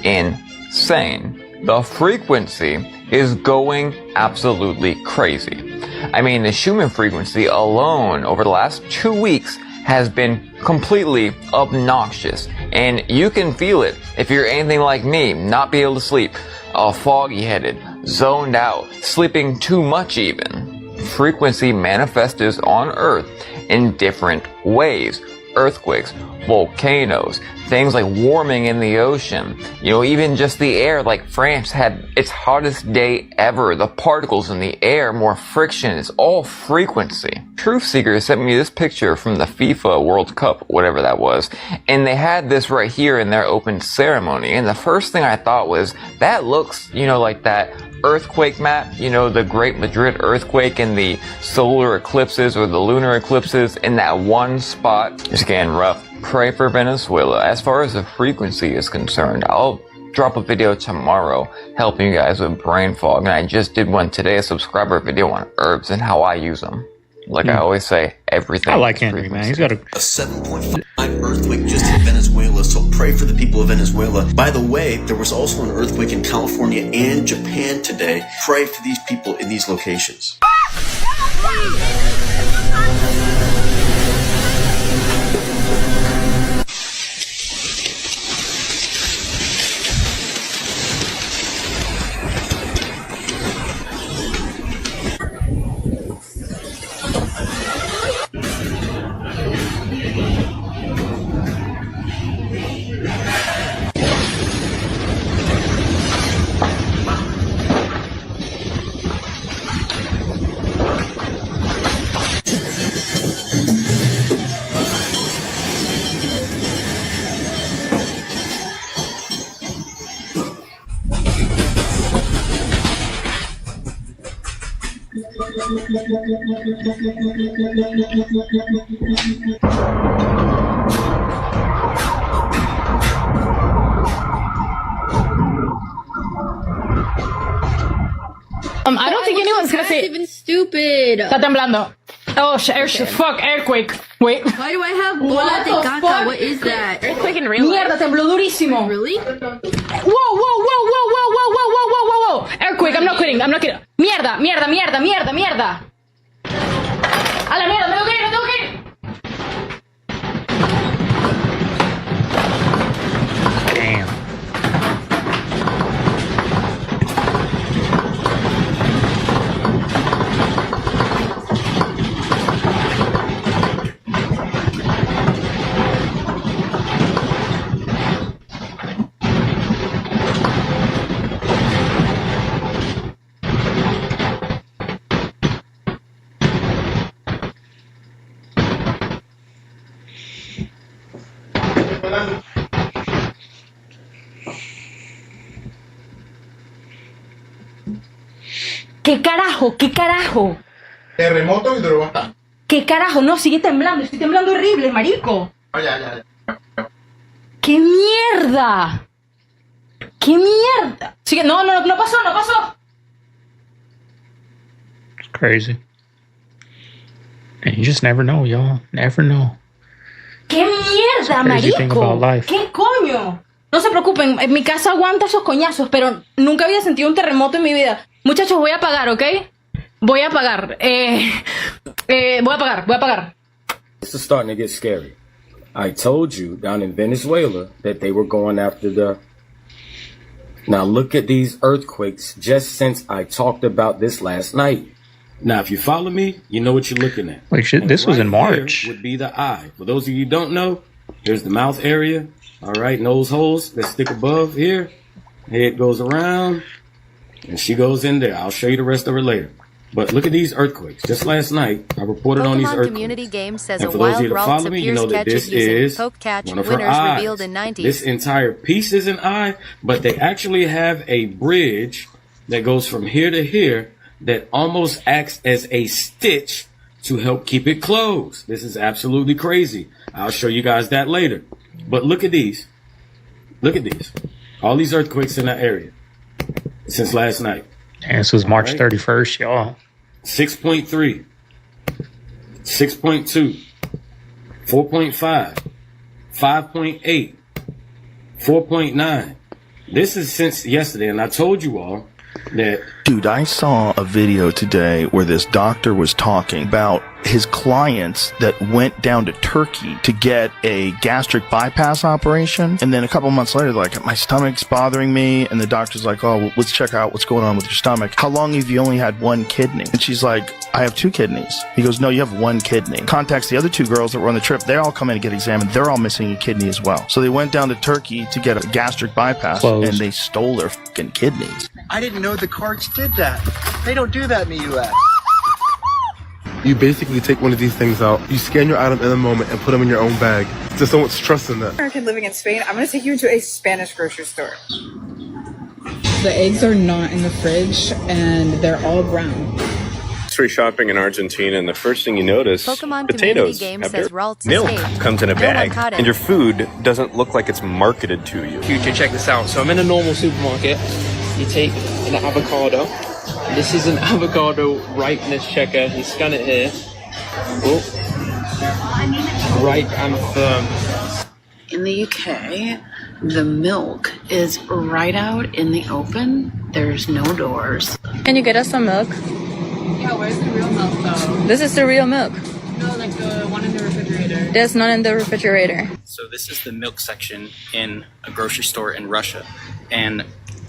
insane. The frequency is going absolutely crazy. I mean, the Schumann frequency alone over the last 2 weeks has been completely obnoxious, and you can feel it if you're anything like me, not be able to sleep, foggy-headed, zoned out, sleeping too much even. Frequency manifests on Earth in different ways. Earthquakes, volcanoes, things like warming in the ocean, you know, even just the air, like France had its hottest day ever. The particles in the air, more friction, it's all frequency. Truth Seeker sent me this picture from the FIFA World Cup, whatever that was, and they had this right here in their open ceremony, and the first thing I thought was, that looks, you know, like that earthquake map, you know, the Great Madrid earthquake and the solar eclipses or the lunar eclipses in that one spot is getting rough. Pray for Venezuela. As far as the frequency is concerned, I'll drop a video tomorrow helping you guys with brain fog, and I just did one today, a subscriber video on herbs and how I use them. Like I always say, everything. I like Henry, man. He's got a 7.5 earthquake just hit Venezuela, so pray for the people of Venezuela. By the way, there was also an earthquake in California and Japan today. Pray for these people in these locations. I don't think anyone's gonna say even stupid. Está temblando. Oh, fuck, earthquake. Wait. Why do I have bola de caca? What is that? Earthquake in real life? Mierda, tembló durísimo. Really? Whoa, whoa, whoa, whoa, whoa, whoa, whoa, whoa, whoa, whoa, whoa. Earthquake, I'm not kidding, I'm not kidding. Mierda, mierda, mierda, mierda, mierda. A la mierda, me tengo que ir, me tengo que ir. damn. ¿Qué carajo? ¿Qué carajo? Terremoto y droga. ¿Qué carajo? No, sigue temblando. Estoy temblando horrible, marico. Ya. ¡Qué mierda! ¡Qué mierda! Sigue, no pasó, no pasó. It's crazy. And you just never know, y'all. Never know. ¡Qué mierda, Crazy thing about marico! life. ¿Qué coño? No se preocupen, en mi casa aguanta esos coñazos, pero nunca había sentido un terremoto en mi vida. Muchachos, voy a pagar, ¿ok? Voy a pagar. Voy a pagar. This is starting to get scary. I told you down in Venezuela that they were going after the... Now look at these earthquakes just since I talked about this last night. Now, if you follow me, you know what you're looking at. Like shit, this was in March. Here would be the eye. For those of you who don't know, here's the mouth area. All right, nose holes that stick above here. Head goes around, and she goes in there. I'll show you the rest of her later. But look at these earthquakes. Just last night, I reported on these Pokemon earthquakes. Community Game says And a for those of wild you that Ralts follow me, you appears know that catches this using is Poke Catch, one of her winners eyes. revealed in 90s. This entire piece is an eye, but they actually have a bridge that goes from here to here that almost acts as a stitch to help keep it closed. This is absolutely crazy. I'll show you guys that later. But look at these. Look at these. All these earthquakes in that area since last night. And this was March 31st, y'all. 6.3, 6.2, 4.5, 5.8, 4.9. This is since yesterday, and I told you all that... Dude, I saw a video today where this doctor was talking about his clients that went down to Turkey to get a gastric bypass operation. And then a couple months later, like, my stomach's bothering me. And the doctor's like, oh, well, let's check out what's going on with your stomach. How long have you only had one kidney? And she's like, I have two kidneys. He goes, no, you have one kidney. Contacts the other two girls that were on the trip. They all come in and get examined. They're all missing a kidney as well. So they went down to Turkey to get a gastric bypass and they stole their fucking kidneys. I didn't know the carts did that. They don't do that in the U.S. You basically take one of these things out, you scan your item in the moment and put them in your own bag. There's so much trust in that. American living in Spain, I'm going to take you into a Spanish grocery store. The eggs are not in the fridge, and they're all brown. Grocery shopping in Argentina, and the first thing you notice, Pokemon potatoes Community Game have says dirt. Ralts Milk escaped. comes in a No bag, one caught it. and your food doesn't look like it's marketed to you. Future, check this out. So I'm in a normal supermarket. You take an avocado. This is an avocado ripeness checker. You scan it here. Oh. Ripe and firm. In the UK, the milk is right out in the open. There's no doors. Can you get us some milk? Yeah, where's the real milk though? This is the real milk. No, like the one in the refrigerator. There's none in the refrigerator. So this is the milk section in a grocery store in Russia. And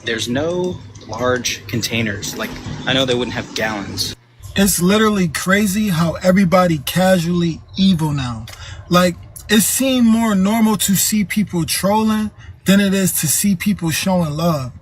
there's no large containers. Like, I know they wouldn't have gallons. It's literally crazy how everybody casually evil now. Like, it seemed more normal to see people trolling than it is to see people showing love.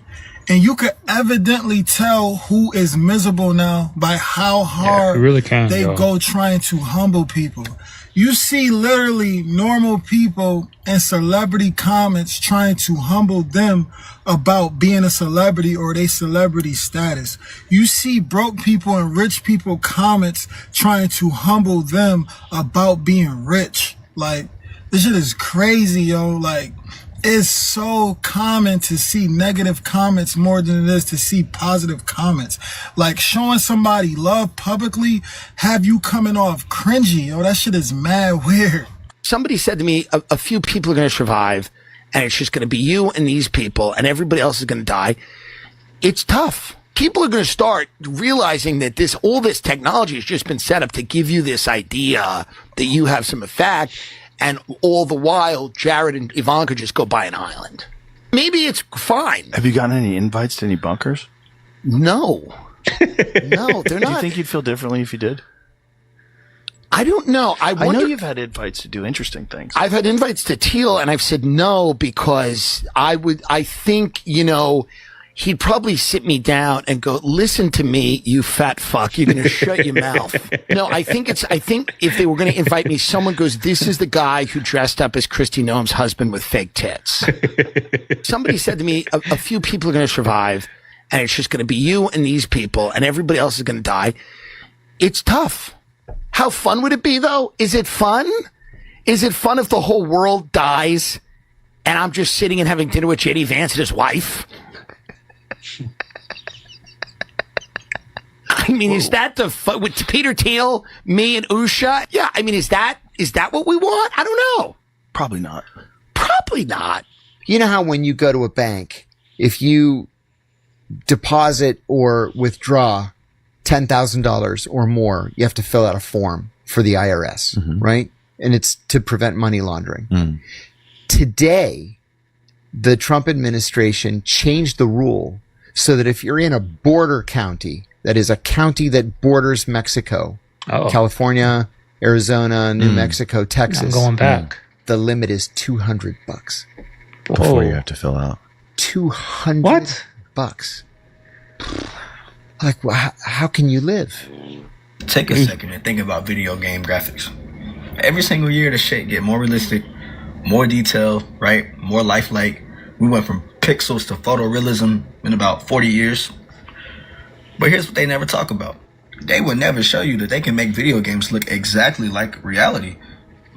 And you could evidently tell who is miserable now by how hard they go trying to humble people. You see literally normal people and celebrity comments trying to humble them about being a celebrity or their celebrity status. You see broke people and rich people comments trying to humble them about being rich. Like, this shit is crazy, yo. Like, it's so common to see negative comments more than it is to see positive comments. Like, showing somebody love publicly have you coming off cringy, yo. That shit is mad weird. Somebody said to me, a few people are going to survive, and it's just going to be you and these people, and everybody else is going to die. It's tough. People are going to start realizing that all this technology has just been set up to give you this idea that you have some effect. And all the while, Jared and Ivanka just go buy an island. Maybe it's fine. Have you gotten any invites to any bunkers? No. No, they're not. Do you think you'd feel differently if you did? I don't know. I know you've had invites to do interesting things. I've had invites to Teal, and I've said no because I think, he'd probably sit me down and go, listen to me, you fat fuck. You're going to shut your mouth. No, I think if they were going to invite me, someone goes, this is the guy who dressed up as Kristi Noem's husband with fake tits. Somebody said to me, a few people are going to survive, and it's just going to be you and these people, and everybody else is going to die. It's tough. How fun would it be, though? Is it fun? Is it fun if the whole world dies, and I'm just sitting and having dinner with J.D. Vance and his wife? I mean, is that with Peter Thiel, me and Usha? Yeah, I mean, is that what we want? I don't know. Probably not. Probably not. You know how when you go to a bank, if you deposit or withdraw $10,000 or more, you have to fill out a form for the IRS, right? And it's to prevent money laundering. Today, the Trump administration changed the rule so that if you're in a border county, that is a county that borders Mexico, California, Arizona, New Mexico, Texas. I'm going back. The limit is $200 before you have to fill out. $200 Like, how can you live? Take a second and think about video game graphics. Every single year, the shit get more realistic, more detailed, right? More lifelike. We went from pixels to photorealism in about 40 years. But here's what they never talk about. They would never show you that they can make video games look exactly like reality.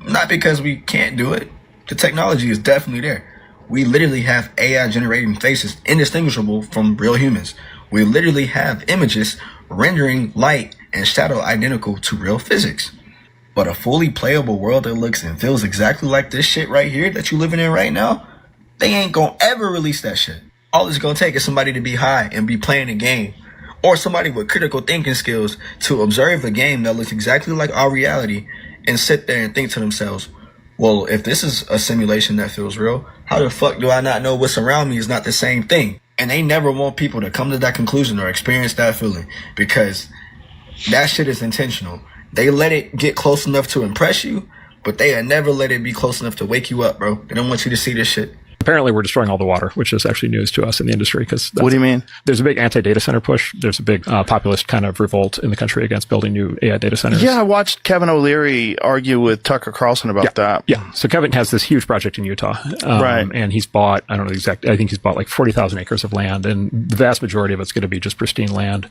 Not because we can't do it. The technology is definitely there. We literally have AI generating faces indistinguishable from real humans. We literally have images rendering light and shadow identical to real physics. But a fully playable world that looks and feels exactly like this shit right here that you living in right now, they ain't gonna ever release that shit. All it's gonna take is somebody to be high and be playing a game, or somebody with critical thinking skills to observe a game that looks exactly like our reality and sit there and think to themselves, well, if this is a simulation that feels real, how the fuck do I not know what's around me is not the same thing? And they never want people to come to that conclusion or experience that feeling, because that shit is intentional. They let it get close enough to impress you, but they never let it be close enough to wake you up, bro. They don't want you to see this shit. Apparently, we're destroying all the water, which is actually news to us in the industry. Because what do you mean? There's a big anti-data center push. There's a big populist kind of revolt in the country against building new AI data centers. Yeah, I watched Kevin O'Leary argue with Tucker Carlson about that. Yeah. So Kevin has this huge project in Utah. Right. And he's bought, I don't know the exact, I think he's bought like 40,000 acres of land, and the vast majority of it's going to be just pristine land.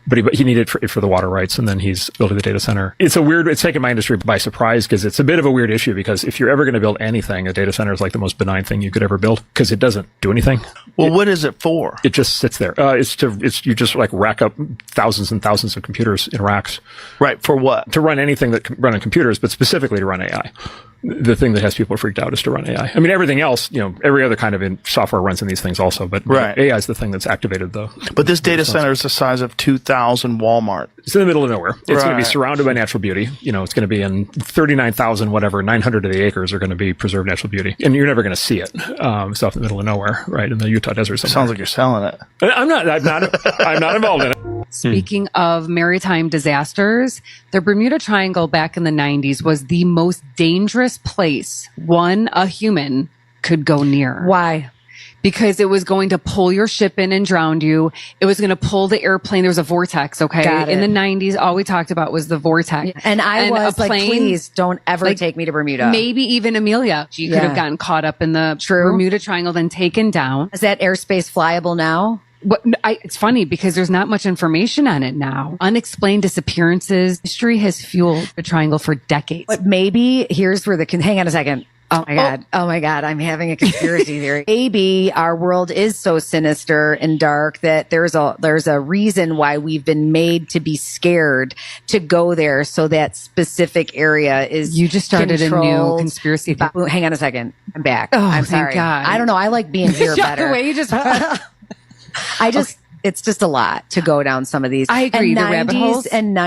But he needed it for the water rights, and then he's building the data center. It's taken my industry by surprise, because it's a bit of a weird issue, because if you're ever going to build anything, a data center is like the most benign thing you could ever build, because it doesn't do anything. Well, what is it for? It just sits there. You just like rack up thousands and thousands of computers in racks. Right. For what? To run anything that can run on computers, but specifically to run AI. The thing that has people freaked out is to run AI. I mean, everything else, every other kind of software runs in these things also, but AI is the thing that's activated, though. But this data center is the size of 2,000 Walmart. It's in the middle of nowhere. It's going to be surrounded by natural beauty. It's going to be in 39,000, 900 of the acres are going to be preserved natural beauty. And you're never going to see it. It's off in the middle of nowhere, right? In the Utah desert somewhere. Sounds like you're selling it. I'm not involved in it. Speaking of maritime disasters, the Bermuda Triangle back in the 90s was the most dangerous place a human could go near. Why? Because it was going to pull your ship in and drown you. It was going to pull the airplane. There was a vortex, okay? Got it. In the 90s, all we talked about was the vortex. Yeah. And I was like, please don't ever take me to Bermuda. Maybe even Amelia. She could have gotten caught up in the Bermuda Triangle, then taken down. Is that airspace flyable now? It's funny because there's not much information on it now. Unexplained disappearances. History has fueled the triangle for decades. But maybe here's where hang on a second. Oh my God. Oh my God. I'm having a conspiracy theory. Maybe our world is so sinister and dark that there's a reason why we've been made to be scared to go there. So that specific area is You just started a new conspiracy theory. Hang on a second. I'm back. Oh, I'm thank sorry. God. I don't know. I like being here better. The way you just it's just a lot to go down some of these. I agree. And the rabbit holes. And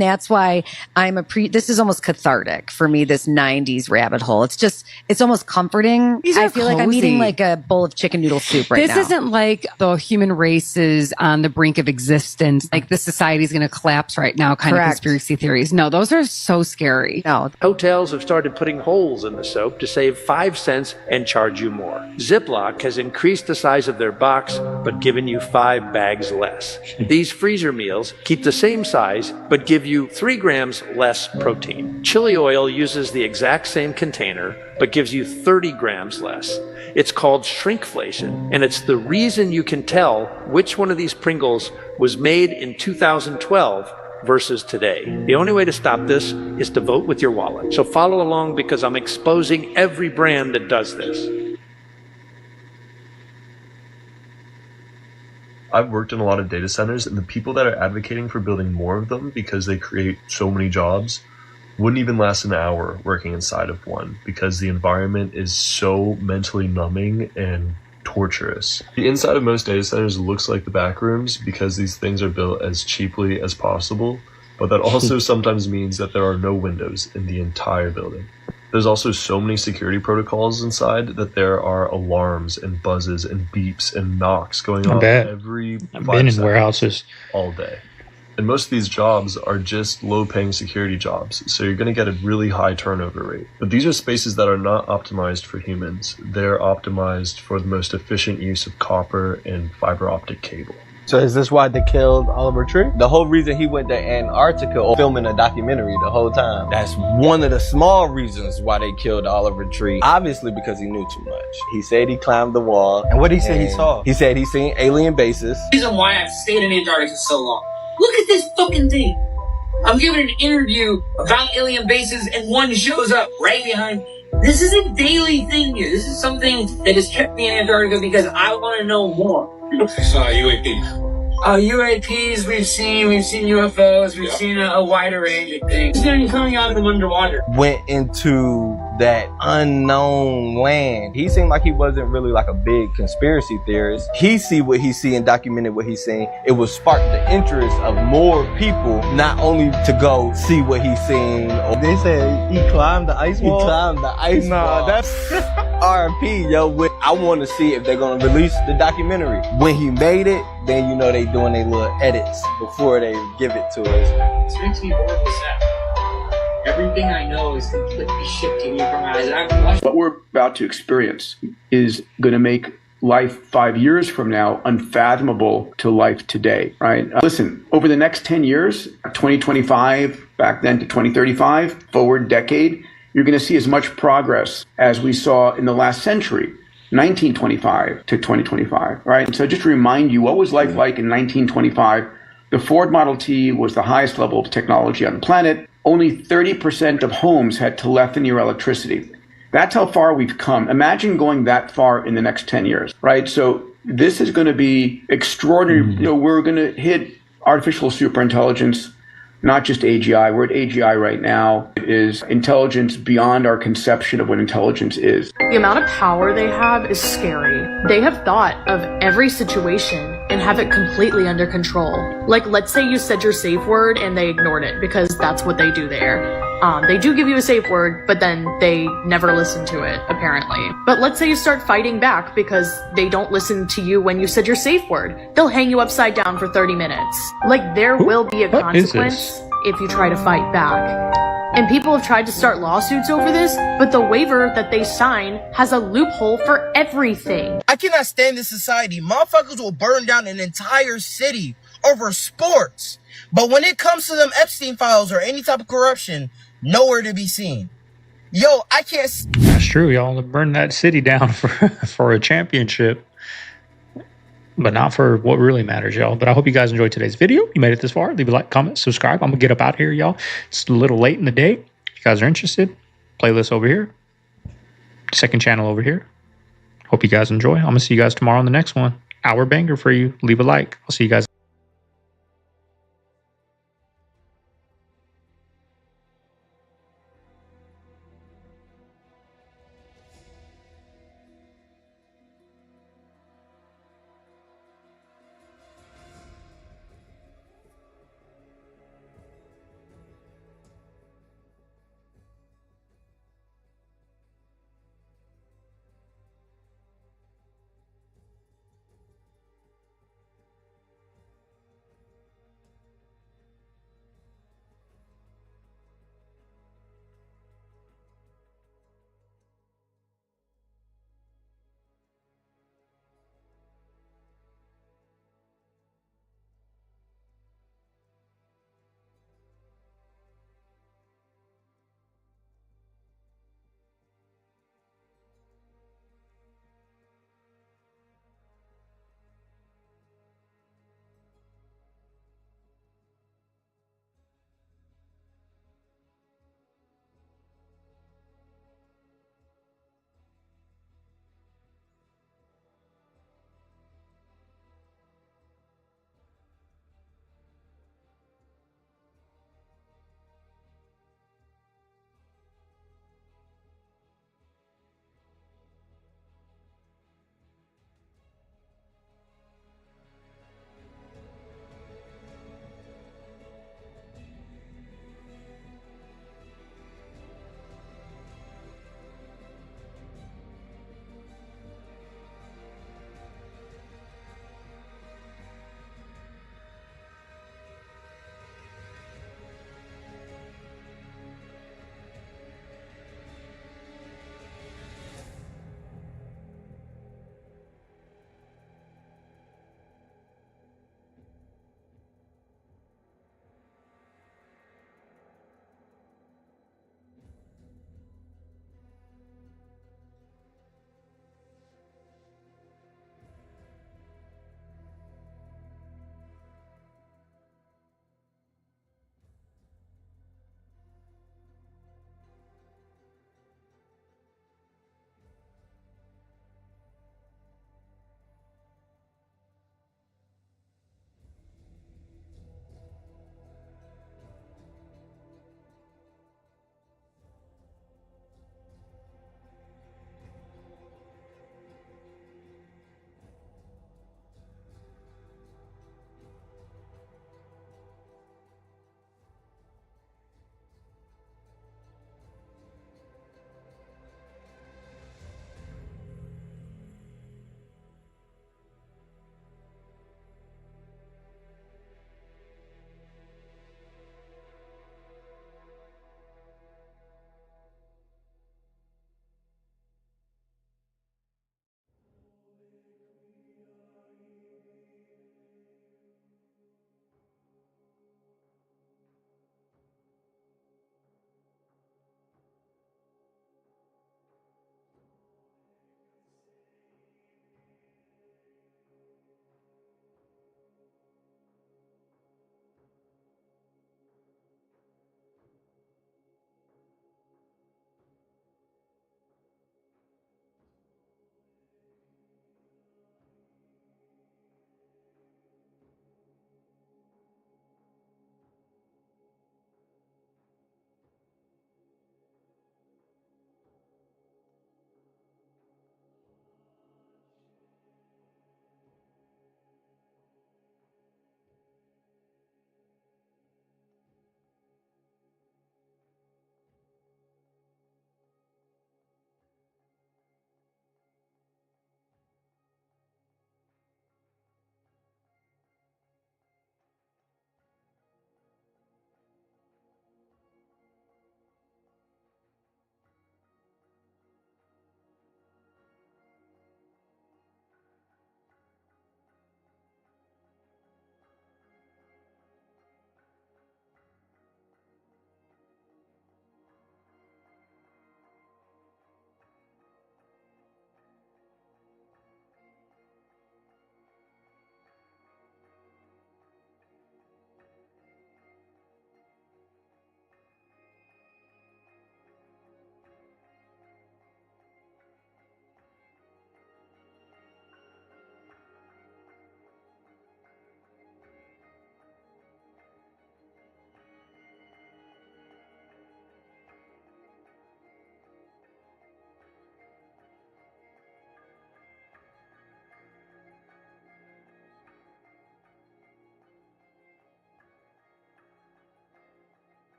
that's why this is almost cathartic for me, this 90s rabbit hole. It's almost comforting. I feel like I'm eating like a bowl of chicken noodle soup right now. This isn't like the human race is on the brink of existence. Like the society is going to collapse right now kind of conspiracy theories. No, those are so scary. No. Hotels have started putting holes in the soap to save 5 cents and charge you more. Ziploc has increased the size of their box, but given you 5 bags less. These freezer meals keep the same size, but give you 3 grams less protein. Chili oil uses the exact same container, but gives you 30 grams less. It's called shrinkflation, and it's the reason you can tell which one of these Pringles was made in 2012 versus today. The only way to stop this is to vote with your wallet. So follow along, because I'm exposing every brand that does this. I've worked in a lot of data centers, and the people that are advocating for building more of them because they create so many jobs wouldn't even last an hour working inside of one, because the environment is so mentally numbing and torturous. The inside of most data centers looks like the back rooms because these things are built as cheaply as possible, but that also sometimes means that there are no windows in the entire building. There's also so many security protocols inside that there are alarms and buzzes and beeps and knocks going on every 5 I've been in seconds warehouses all day. And most of these jobs are just low-paying security jobs, so you're going to get a really high turnover rate. But these are spaces that are not optimized for humans. They're optimized for the most efficient use of copper and fiber optic cable. So is this why they killed Oliver Tree? The whole reason he went to Antarctica filming a documentary the whole time. That's one of the small reasons why they killed Oliver Tree. Obviously because he knew too much. He said he climbed the wall. And what did he say he saw? He said he seen alien bases. The reason why I've stayed in Antarctica so long. Look at this fucking thing. I'm giving an interview about alien bases and one shows up right behind me. This is a daily thing here. This is something that has kept me in Antarctica because I want to know more. Saw UAPs. UAPs, we've seen UFOs, we've seen a wider range of things. It's coming out from underwater. Went into that unknown land. He seemed like he wasn't really like a big conspiracy theorist. He see what he see and documented what he's seen. It would spark the interest of more people, not only to go see what he's seen. They said he climbed the ice wall? He climbed the ice wall. Nah, that's RP, yo. I want to see if they're going to release the documentary. When he made it, then you know they doing their little edits before they give it to us. This makes me horribly sad. Everything I know is completely shifting in front of my eyes. And I've watched what we're about to experience is going to make life 5 years from now unfathomable to life today, right? Listen, over the next 10 years, 2025, back then to 2035, forward decade, you're going to see as much progress as we saw in the last century, 1925 to 2025, right? And so just to remind you, what was life like in 1925? The Ford Model T was the highest level of technology on the planet. Only 30% of homes had telephony or electricity. That's how far we've come. Imagine going that far in the next 10 years, right? So this is going to be extraordinary. You know, we're going to hit artificial superintelligence, not just AGI. We're at AGI right now. It is intelligence beyond our conception of what intelligence is. The amount of power they have is scary. They have thought of every situation and have it completely under control. Like, let's say you said your safe word and they ignored it because that's what they do there. They do give you a safe word, but then they never listen to it, apparently. But let's say you start fighting back because they don't listen to you when you said your safe word. They'll hang you upside down for 30 minutes. Like, there will be a consequence if you try to fight back. And people have tried to start lawsuits over this, but the waiver that they sign has a loophole for everything. I cannot stand this society. Motherfuckers will burn down an entire city over sports. But when it comes to them Epstein files or any type of corruption, nowhere to be seen. Yo, I can't... That's true, y'all. Burn that city down for a championship. But not for what really matters, y'all. But I hope you guys enjoyed today's video. You made it this far. Leave a like, comment, subscribe. I'm going to get up out here, y'all. It's a little late in the day. If you guys are interested, playlist over here. Second channel over here. Hope you guys enjoy. I'm going to see you guys tomorrow on the next one. Hour banger for you. Leave a like. I'll see you guys.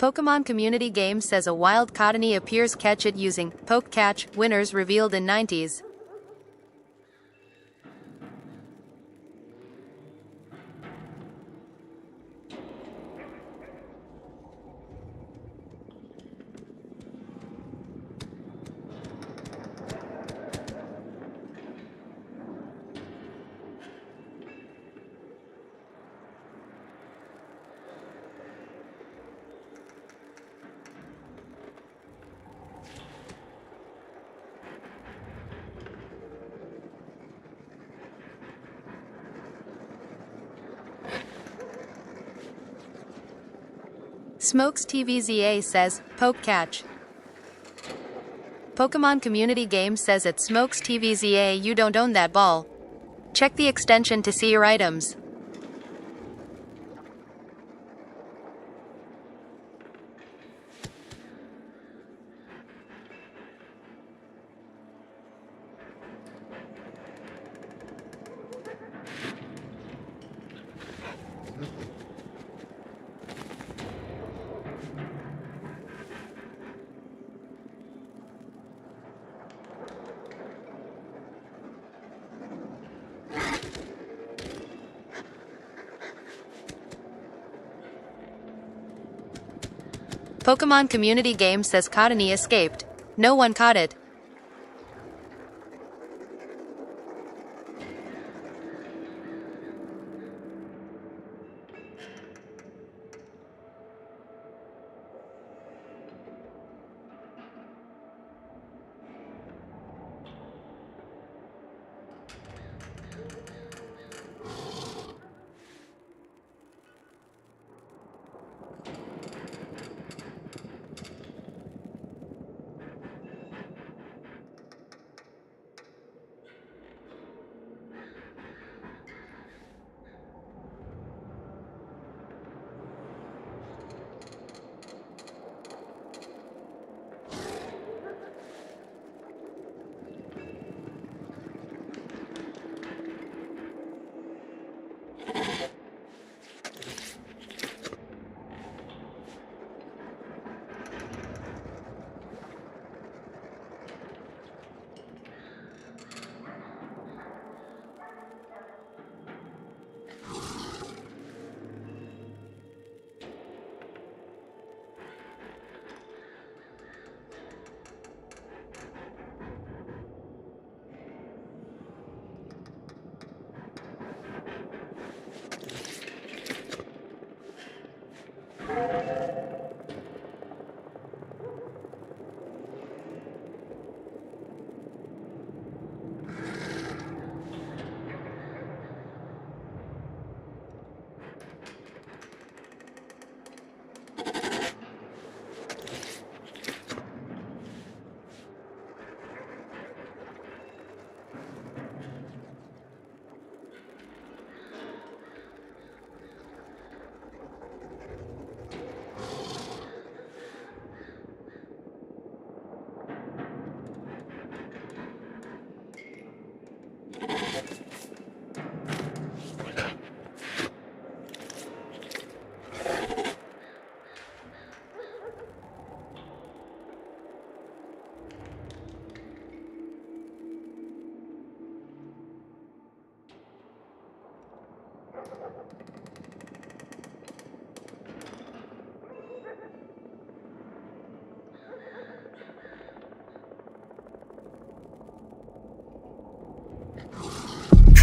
Pokemon Community Games says a wild Cottonee appears. Catch it using Poke Catch. Winners revealed in 90s. Smokes TVZA says, Poke Catch. Pokemon Community Games says at Smokes TVZA you don't own that ball. Check the extension to see your items. Pokemon Community Games says Cottonee escaped. No one caught it.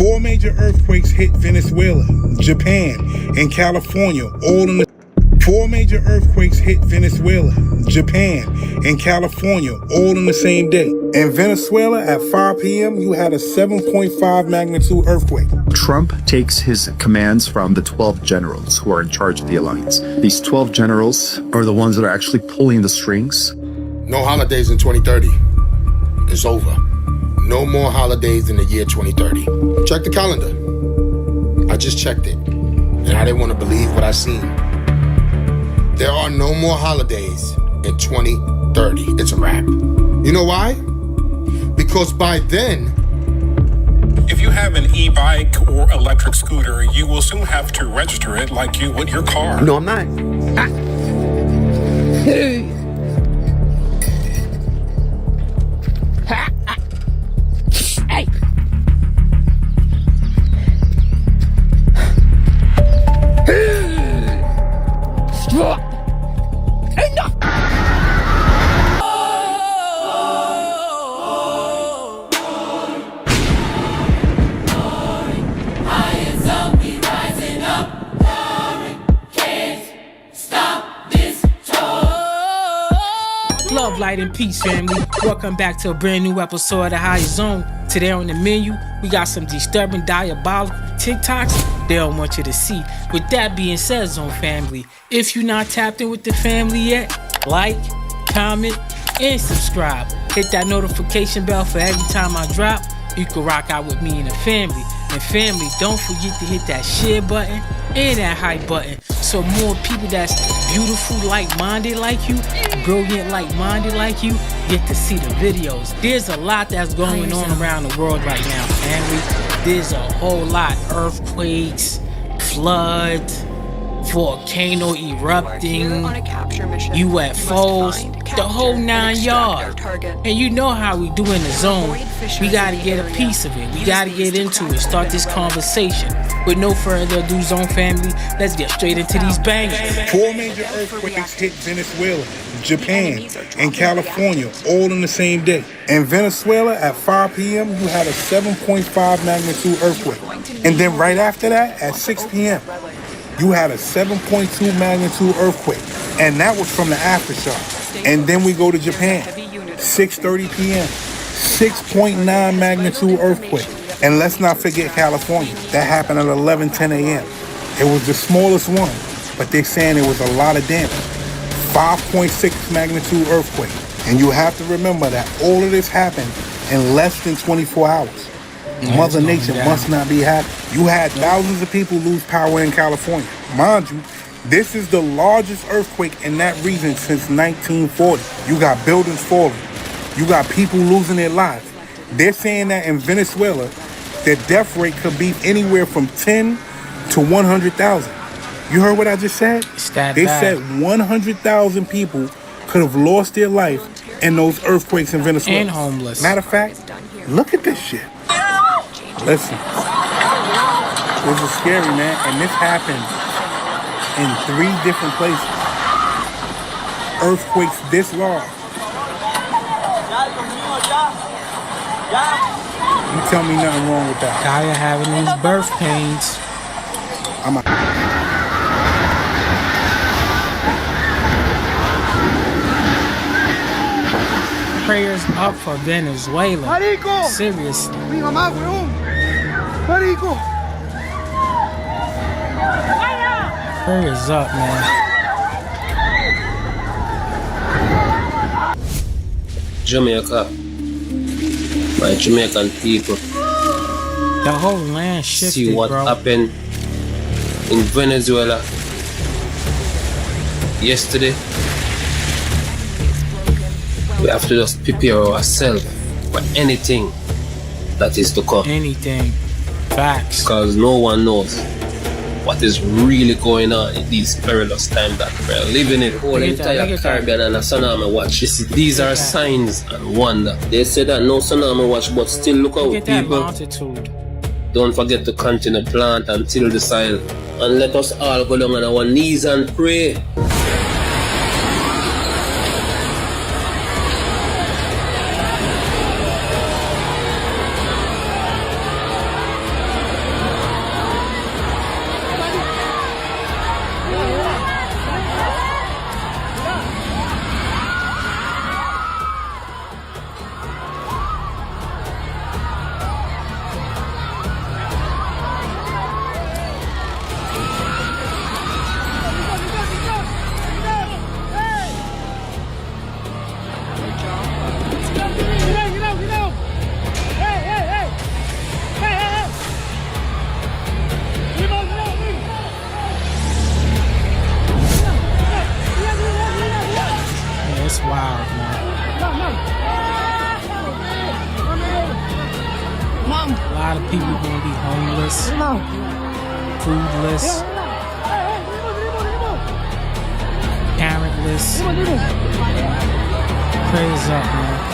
Four major earthquakes hit Venezuela, Japan, and California, all in the... Four major earthquakes hit Venezuela, Japan, and California, all in the same day. In Venezuela, at 5 p.m., you had a 7.5 magnitude earthquake. Trump takes his commands from the 12 generals who are in charge of the alliance. These 12 generals are the ones that are actually pulling the strings. No holidays in 2030. It's over. No more holidays in the year 2030. Check the calendar. I just checked it, and I didn't want to believe what I seen. There are no more holidays in 2030. It's a wrap. You know why? Because by then... If you have an e-bike or electric scooter, you will soon have to register it like you would your car. No, I'm not. Love, light, and peace, family. Welcome back to a brand new episode of The High Zone. Today on the menu, we got some disturbing, diabolical TikToks they don't want you to see. With that being said, Zone family, if you're not tapped in with the family yet, like, comment, and subscribe. Hit that notification bell for every time I drop. You can rock out with me and the family. And family, don't forget to hit that share button and that hype button so more people that's beautiful, like-minded like you, brilliant, like-minded like you, get to see the videos. There's a lot that's going on around the world right now, family. There's a whole lot. Earthquakes, floods, volcano erupting, UFOs, the whole 9 yards. And you know how we do in the zone. We gotta get a piece of it. We gotta get into it. Start this conversation. With no further ado, Zone family, let's get straight into these bangers. 4 major earthquakes hit Venezuela, Japan, and California all in the same day. In Venezuela, at 5 p.m., you had a 7.5 magnitude earthquake. And then right after that, at 6 p.m., you had a 7.2 magnitude earthquake. And that was from the aftershock. And then we go to Japan, 6:30 p.m., 6.9 magnitude earthquake. And let's not forget California. That happened at 11:10 a.m. It was the smallest one, but they're saying it was a lot of damage. 5.6 magnitude earthquake. And you have to remember that all of this happened in less than 24 hours. Mother Nature must not be happy. You had thousands of people lose power in California. Mind you, this is the largest earthquake in that region since 1940. You got buildings falling. You got people losing their lives. They're saying that in Venezuela, their death rate could be anywhere from 10 to 100,000. You heard what I just said? They said 100,000 people could have lost their life in those earthquakes in Venezuela. And homeless. Matter of fact, look at this shit. Listen, this is scary, man. And this happened in 3 different places. Earthquakes this large. You tell me nothing wrong with that. Kaya having these birth pains. Prayers up for Venezuela. Marico. Seriously. Mi mamá, weón. Marico. Prayers up, man. Jamaica. My Jamaican people. The whole land shifted, see what happened in Venezuela yesterday. We have to just prepare ourselves for anything that is to come. Anything. Facts. Because no one knows what is really going on in these perilous times that we're living in. Whole entire Caribbean and a tsunami watch. These are signs and wonder. They say that no tsunami watch, but still look out, people. Don't forget to continue to plant and till the soil. And let us all go down on our knees and pray. It's wild, man. A lot of people gonna be homeless, foodless, parentless. this. Praise up, man.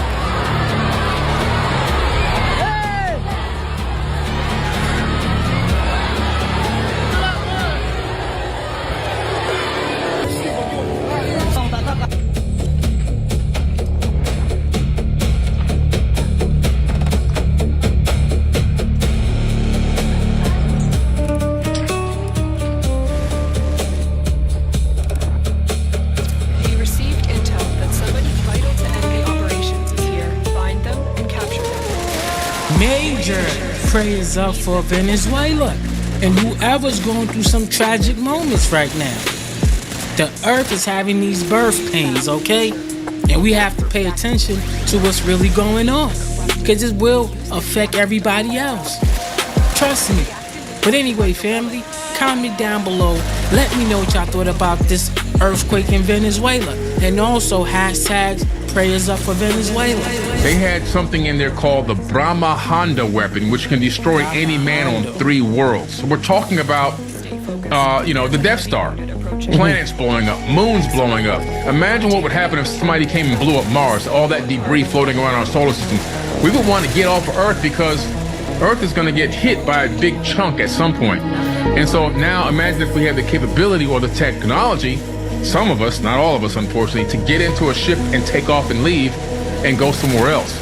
Major prayers up for Venezuela and whoever's going through some tragic moments right now. The earth is having these birth pains, okay? And we have to pay attention to what's really going on, because it will affect everybody else. Trust me. But anyway, family, comment down below. Let me know what y'all thought about this earthquake in Venezuela. And also hashtags prayers up for Venezuela. They had something in there called the Brahma Honda weapon, which can destroy any man on 3 worlds. So we're talking about, the Death Star. Planets blowing up, moons blowing up. Imagine what would happen if somebody came and blew up Mars, all that debris floating around our solar system. We would want to get off of Earth because Earth is going to get hit by a big chunk at some point. And so now imagine if we had the capability or the technology, some of us, not all of us unfortunately, to get into a ship and take off and leave and go somewhere else.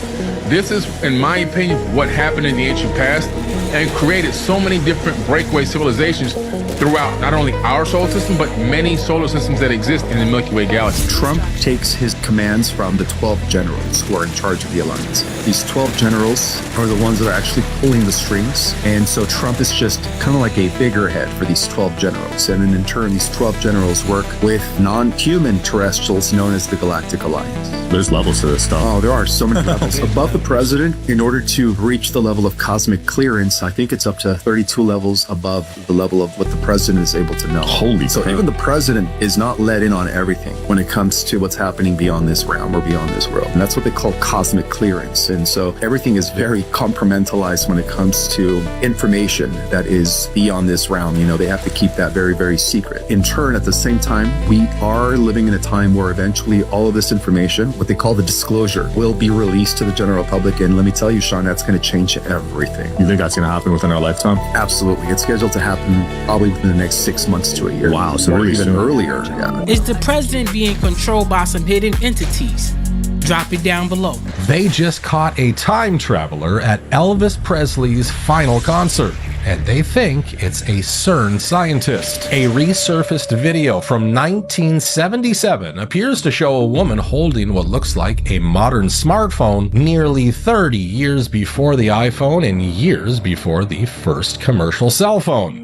This is, in my opinion, what happened in the ancient past and created so many different breakaway civilizations throughout not only our solar system, but many solar systems that exist in the Milky Way galaxy. Trump takes his commands from the 12 generals who are in charge of the alliance. These 12 generals are the ones that are actually pulling the strings. And so Trump is just kind of like a figurehead for these 12 generals. And then in turn, these 12 generals work with non-human terrestrials known as the Galactic Alliance. There's levels to this stuff. Oh, there are so many levels. Above the president, in order to reach the level of cosmic clearance, I think it's up to 32 levels above the level of what the president is able to know. Holy So crap. even the president is not let in on everything when it comes to what's happening beyond this realm or beyond this world. And that's what they call cosmic clearance. And so everything is very compartmentalized when it comes to information that is beyond this realm. They have to keep that very, very secret. In turn, at the same time, we are living in a time where eventually all of this information, what they call the disclosure, will be released to the general public. And let me tell you, Sean, that's going to change everything. You think that's going to happen within our lifetime? Absolutely. It's scheduled to happen probably within the next 6 months to a year. Wow, so or really even soon. earlier. Yeah. Is the president being controlled by some hidden entities? Drop it down below. They just caught a time traveler at Elvis Presley's final concert, and they think it's a CERN scientist. A resurfaced video from 1977 appears to show a woman holding what looks like a modern smartphone nearly 30 years before the iPhone and years before the first commercial cell phone.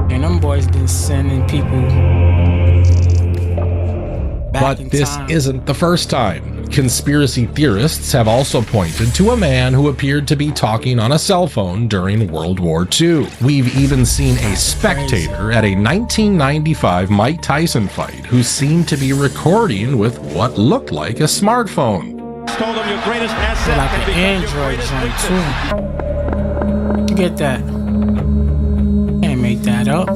And them boys been sending people back But in this time. isn't the first time. Conspiracy theorists have also pointed to a man who appeared to be talking on a cell phone during World War II. We've even seen a spectator at a 1995 Mike Tyson fight who seemed to be recording with what looked like a smartphone. Like an Android joint too. Get that. Can't make that up.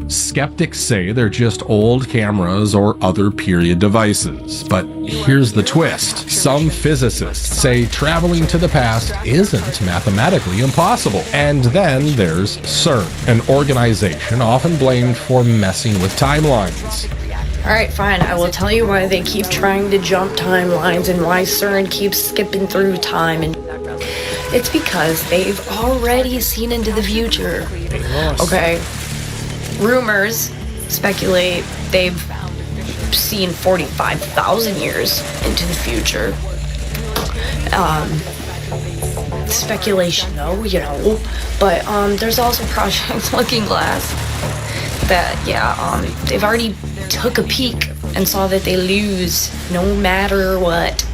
Skeptics say they're just old cameras or other period devices. But here's the twist. Some physicists say traveling to the past isn't mathematically impossible. And then there's CERN, an organization often blamed for messing with timelines. Alright, fine. I will tell you why they keep trying to jump timelines and why CERN keeps skipping through time. And it's because they've already seen into the future. Okay. Rumors speculate they've seen 45,000 years into the future. Speculation though, but there's also Project Looking Glass that, they've already took a peek and saw that they lose no matter what.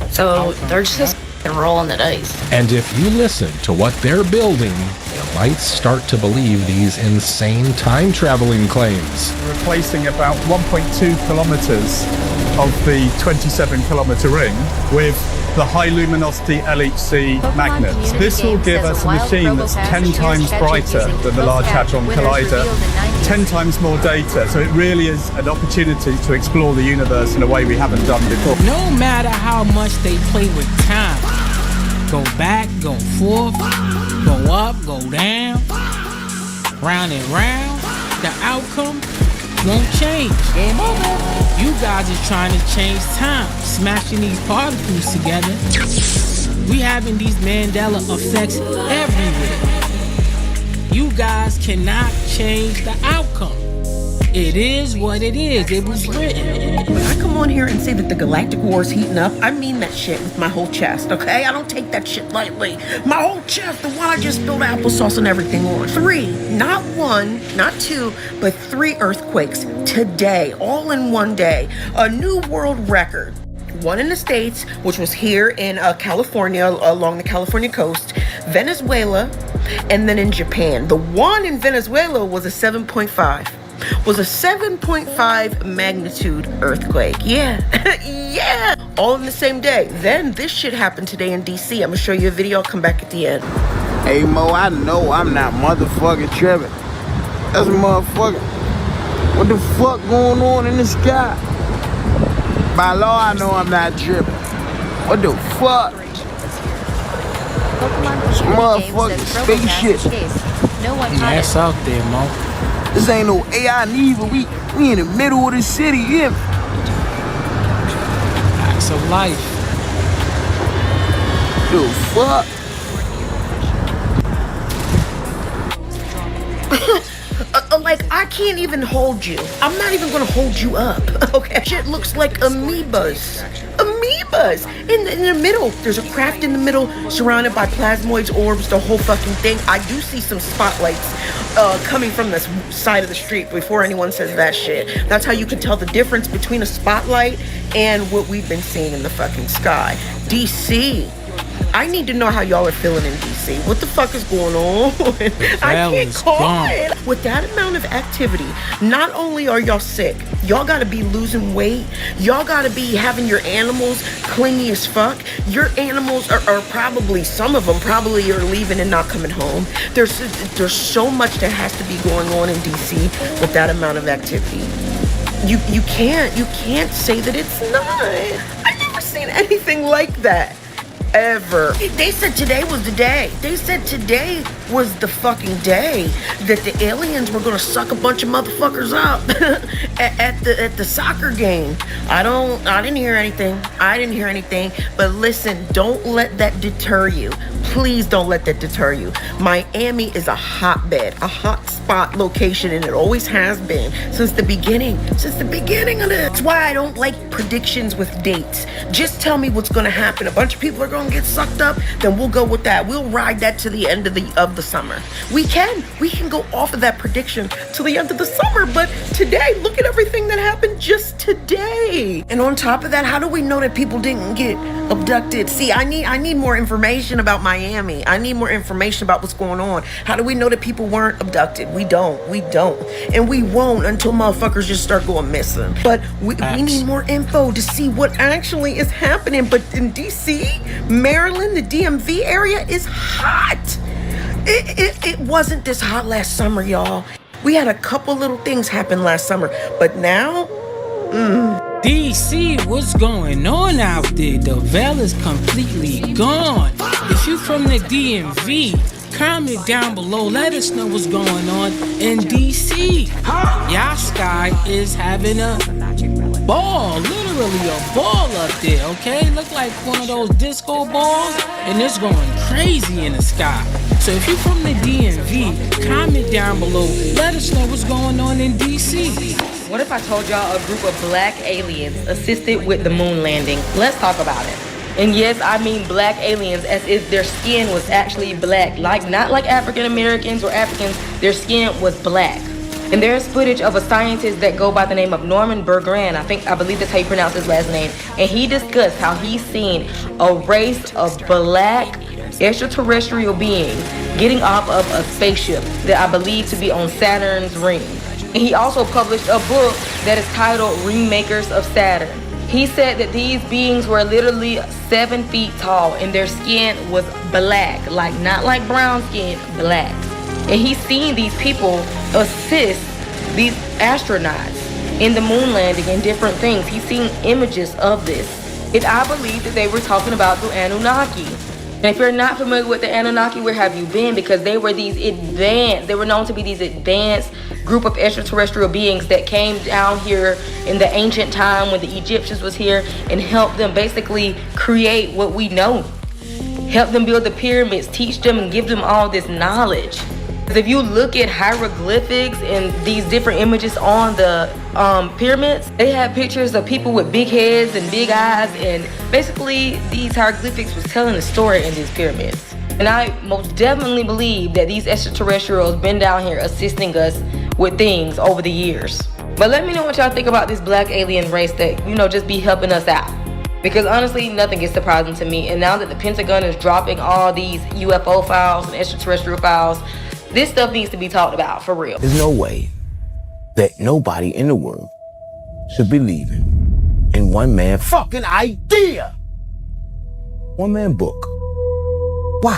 So they're just rolling the dice. And if you listen to what they're building, you might start to believe these insane time-traveling claims. Replacing about 1.2 kilometers of the 27-kilometer ring with the high luminosity LHC magnets. This will give us a machine that's 10 times brighter than the Large Hadron Collider, 10 times more data. So it really is an opportunity to explore the universe in a way we haven't done before. No matter how much they play with time, go back, go forth, go up, go down, round and round, the outcome won't change. Game over. You guys are trying to change time, smashing these particles together. We having these Mandela effects everywhere. You guys cannot change the outcome. It is what it is. It was written. When I come on here and say that the galactic war is heating up, I mean that shit with my whole chest, okay? I don't take that shit lightly. My whole chest, the one I just spilled applesauce and everything on. 3, not 1, not 2, but 3 earthquakes today, all in one day. A new world record. One in the States, which was here in California, along the California coast, Venezuela, and then in Japan. The one in Venezuela was a 7.5. Was a 7.5 magnitude earthquake. Yeah. Yeah. All in the same day. Then this shit happened today in DC. I'm gonna show you a video. I'll come back at the end. Hey Mo, I know I'm not motherfucking tripping. That's a motherfucker. What the fuck going on in the sky? By law, I know I'm not tripping. What the fuck? Motherfucking spaceship. That's out there, Mo. This ain't no AI neither. We in the middle of the city, yeah. Acts of life. The fuck? Like, I can't even hold you. I'm not even gonna hold you up, okay? Shit looks like amoebas. Amoebas! In the middle, there's a craft in the middle surrounded by plasmoids, orbs, the whole fucking thing. I do see some spotlights coming from this side of the street before anyone says that shit. That's how you can tell the difference between a spotlight and what we've been seeing in the fucking sky. DC. I need to know how y'all are feeling in DC. What the fuck is going on? I can't call it. With that amount of activity, not only are y'all sick, y'all gotta be losing weight. Y'all gotta be having your animals clingy as fuck. Your animals are probably, some of them probably are leaving and not coming home. There's so much that has to be going on in DC with that amount of activity. You can't say that it's not. I've never seen anything like that. Ever. They said today was the day. They said today was the fucking day that the aliens were gonna suck a bunch of motherfuckers up at the soccer game. I didn't hear anything. But listen, don't let that deter you. Please don't let that deter you. Miami is a hotbed, a hot spot location, and it always has been since the beginning. Since the beginning of this. That's why I don't like predictions with dates. Just tell me what's gonna happen. A bunch of people are gonna get sucked up, then we'll go with that. We'll ride that to the end of the summer. We can go off of that prediction to the end of the summer, but today, look at everything that happened just today. And on top of that, how do we know that people didn't get abducted? See, I need more information about Miami. I need more information about what's going on. How do we know that people weren't abducted? We don't. And we won't until motherfuckers just start going missing. But we need more info to see what actually is happening. But in DC, Maryland, the DMV area is hot. It wasn't this hot last summer, y'all. We had a couple little things happen last summer, but now, DC, what's going on out there? The veil is completely gone. If you from the DMV, comment down below. Let us know what's going on in DC. Y'all sky is having a ball, literally a ball up there, okay? Look like one of those disco balls, and it's going crazy in the sky. So if you're from the DMV, comment down below. Let us know what's going on in DC. What if I told y'all a group of black aliens assisted with the moon landing? Let's talk about it. And yes, I mean black aliens as if their skin was actually black. Not like African Americans or Africans, their skin was black. And there's footage of a scientist that go by the name of Norman Bergrand. I believe that's how you pronounce his last name. And he discussed how he's seen a race of black extraterrestrial beings getting off of a spaceship that I believe to be on Saturn's ring. And he also published a book that is titled Ringmakers of Saturn. He said that these beings were literally 7 feet tall and their skin was black, like not like brown skin, black. And he's seen these people assist these astronauts in the moon landing and different things. He's seen images of this. And I believe that they were talking about the Anunnaki. And if you're not familiar with the Anunnaki, where have you been? Because they were known to be these advanced group of extraterrestrial beings that came down here in the ancient time when the Egyptians was here and helped them basically create what we know. Help them build the pyramids, teach them and give them all this knowledge. If you look at hieroglyphics and these different images on the pyramids, they have pictures of people with big heads and big eyes, and basically these hieroglyphics was telling a story in these pyramids. And I most definitely believe that these extraterrestrials been down here assisting us with things over the years. But let me know what y'all think about this black alien race that, just be helping us out. Because honestly, nothing is surprising to me. And now that the Pentagon is dropping all these UFO files and extraterrestrial files, this stuff needs to be talked about for real. There's no way that nobody in the world should be leaving in one man fucking idea. One man book. Why?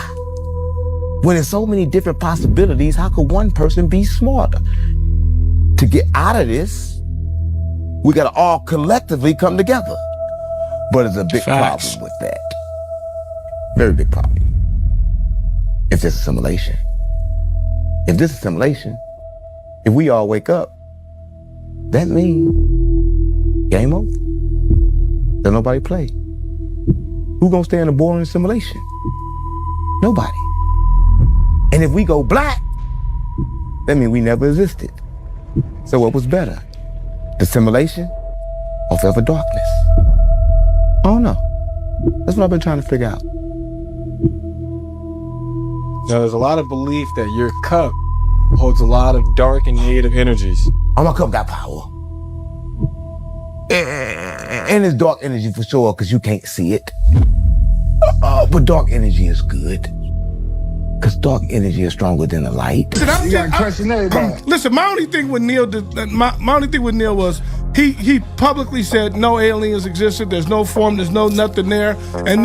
When there's so many different possibilities, how could one person be smarter? To get out of this, we gotta all collectively come together. But there's a big problem with that. Very big problem. If there's assimilation. If this is simulation, if we all wake up, that means game over. There's nobody play. Who gonna stay in a boring simulation? Nobody. And if we go black, that means we never existed. So what was better? The simulation or forever darkness? I don't know. That's what I've been trying to figure out. Now, there's a lot of belief that your cup holds a lot of dark and negative energies. Oh, my cup got power. And it's dark energy for sure, because you can't see it. But dark energy is good. Because dark energy is stronger than the light. Listen, my only thing with Neil was he publicly said no aliens existed, there's no form, there's no nothing there. And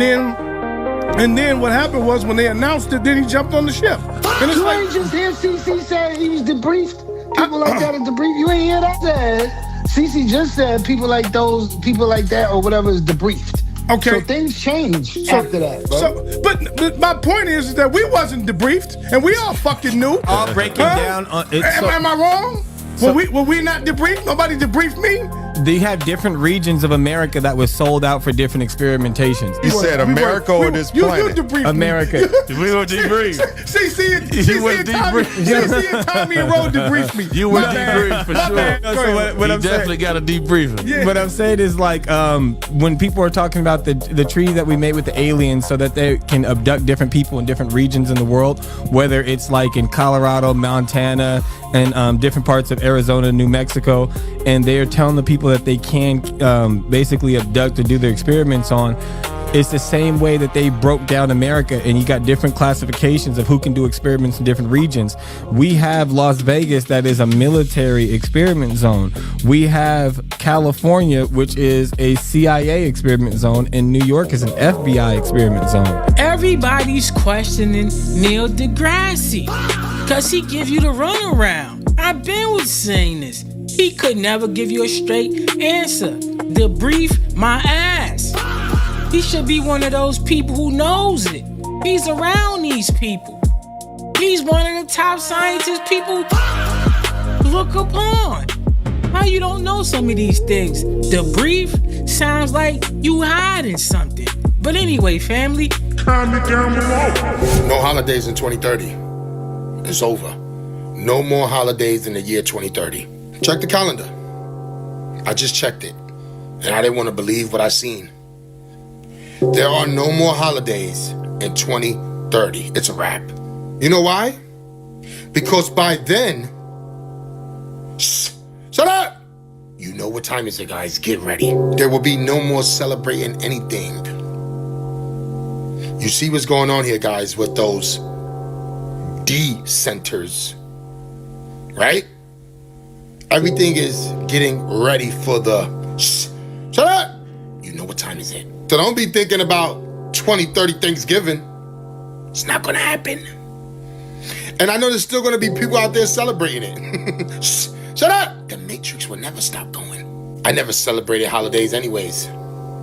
then what happened was when they announced it, then he jumped on the ship. And it's you ain't just hear CC say he was debriefed? People like that are debriefed. You ain't hear that said. CC just said people like that or whatever is debriefed. Okay. So things change after that, bro. But my point is that we wasn't debriefed, and we all fucking knew. All breaking down. Am I wrong? Were we not debriefed? Nobody debriefed me? They have different regions of America that was sold out for different experimentations. You said America or this planet? You debriefed America. We were debriefed. CC and Tommy and Roe debriefed me. You were debriefed for sure. So what I'm definitely got a debriefing. Yeah. What I'm saying is like when people are talking about the treaty that we made with the aliens so that they can abduct different people in different regions in the world, whether it's like in Colorado, Montana, and different parts of Arizona, New Mexico, and they're telling the people that they can basically abduct or do their experiments on. It's the same way that they broke down America, and you got different classifications of who can do experiments in different regions. We have Las Vegas, that is a military experiment zone. We have California, which is a CIA experiment zone, and New York is an FBI experiment zone. Everybody's questioning Neil deGrasse because he gives you the runaround. I've been saying this. He could never give you a straight answer. Debrief my ass. He should be one of those people who knows it. He's around these people. He's one of the top scientists people look upon. How you don't know some of these things? Debrief sounds like you hiding something. But anyway, family, comment down below. No holidays in 2030. It's over. No more holidays in the year 2030. Check the calendar. I just checked it, and I didn't want to believe what I seen. There are no more holidays in 2030. It's a wrap. You know why? Because by then, shut up! You know what time is it, guys. Get ready. There will be no more celebrating anything. You see what's going on here, guys, with those D centers, right? Everything is getting ready for the shut up! So don't be thinking about 2030 Thanksgiving. It's not gonna happen. And I know there's still gonna be people out there celebrating it. Shut up! The Matrix will never stop going. I never celebrated holidays anyways.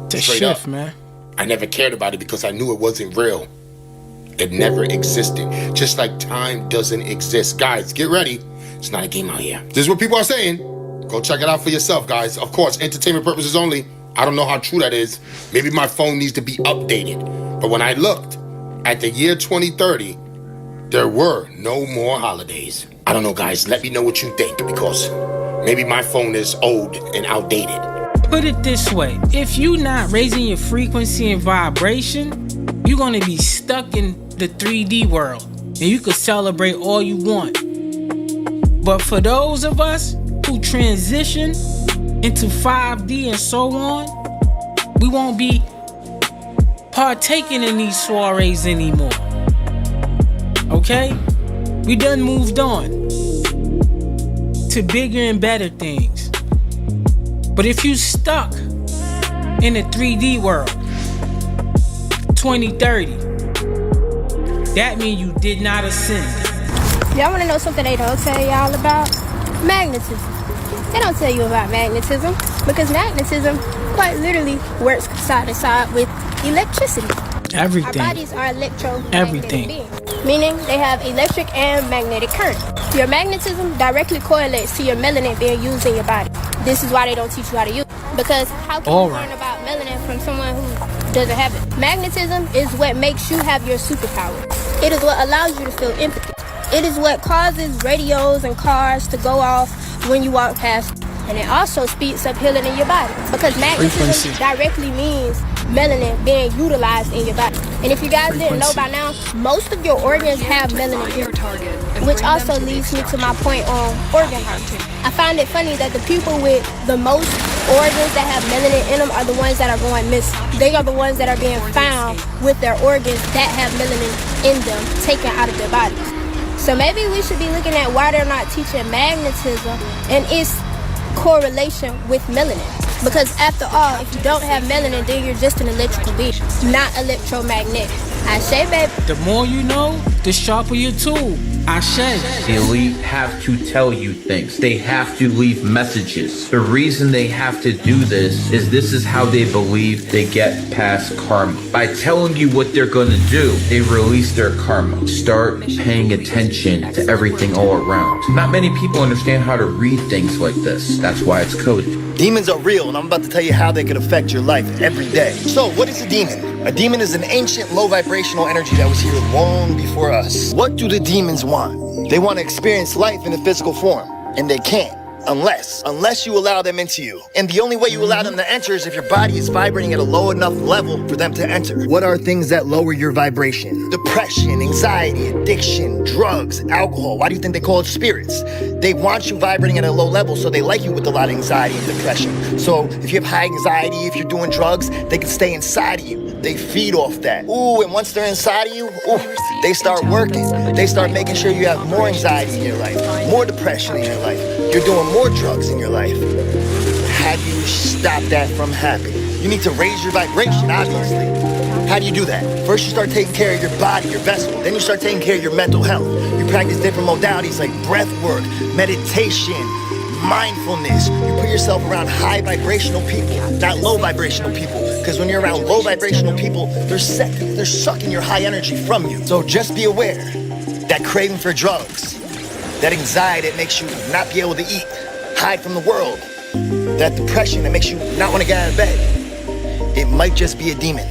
It's a Straight shift, up. man. I never cared about it because I knew it wasn't real. It never existed. Just like time doesn't exist. Guys, get ready. It's not a game out here. This is what people are saying. Go check it out for yourself, guys. Of course, entertainment purposes only. I don't know how true that is. Maybe my phone needs to be updated. But when I looked at the year 2030, there were no more holidays. I don't know, guys. Let me know what you think because maybe my phone is old and outdated. Put it this way. If you're not raising your frequency and vibration, you're going to be stuck in the 3D world. And you can celebrate all you want. But for those of us who transition into 5D and so on, we won't be partaking in these soirees anymore. Okay? We done moved on to bigger and better things. But if you stuck in the 3D world, 2030, that means you did not ascend. Y'all want to know something they don't tell y'all about? Magnetism. They don't tell you about magnetism because magnetism quite literally works side to side with electricity. Everything. Our bodies are electromagnetic Everything. beings, meaning they have electric and magnetic current. Your magnetism directly correlates to your melanin being used in your body. This is why they don't teach you how to use it. Because how can you learn about melanin from someone who doesn't have it? Magnetism is what makes you have your superpower. It is what allows you to feel empathy. It is what causes radios and cars to go off when you walk past. And it also speeds up healing in your body. Because magnetism directly means melanin being utilized in your body. And if you guys didn't know by now, most of your organs have melanin in it. Which also leads me to my point on organ harvesting. I find it funny that the people with the most organs that have melanin in them are the ones that are going missing. They are the ones that are being found with their organs that have melanin in them taken out of their bodies. So maybe we should be looking at why they're not teaching magnetism and its correlation with melanin. Because after all, if you don't have melanin, then you're just an electrical being, not electromagnetic. Ashe, baby. The more you know, the sharper your tool. Ashe. The elite have to tell you things. They have to leave messages. The reason they have to do this is how they believe they get past karma. By telling you what they're gonna do, they release their karma. Start paying attention to everything all around. Not many people understand how to read things like this. That's why it's coded. Demons are real, and I'm about to tell you how they can affect your life every day. So, what is a demon? A demon is an ancient, low vibrational energy that was here long before us. What do the demons want? They want to experience life in a physical form, and they can't. Unless you allow them into you. And the only way you allow them to enter is if your body is vibrating at a low enough level for them to enter. What are things that lower your vibration? Depression, anxiety, addiction, drugs, alcohol. Why do you think they call it spirits? They want you vibrating at a low level, so they like you with a lot of anxiety and depression. So if you have high anxiety, if you're doing drugs, they can stay inside of you. They feed off that. Ooh, and once they're inside of you, they start working. They start making sure you have more anxiety in your life, more depression in your life. You're doing more drugs in your life. How do you stop that from happening? You need to raise your vibration, obviously. How do you do that? First, you start taking care of your body, your vessel. Then you start taking care of your mental health. You practice different modalities like breath work, meditation, mindfulness. You put yourself around high vibrational people, not low vibrational people. Because when you're around low vibrational people, they're sucking your high energy from you. So just be aware that craving for drugs, that anxiety that makes you not be able to eat, hide from the world, that depression that makes you not want to get out of bed, it might just be a demon.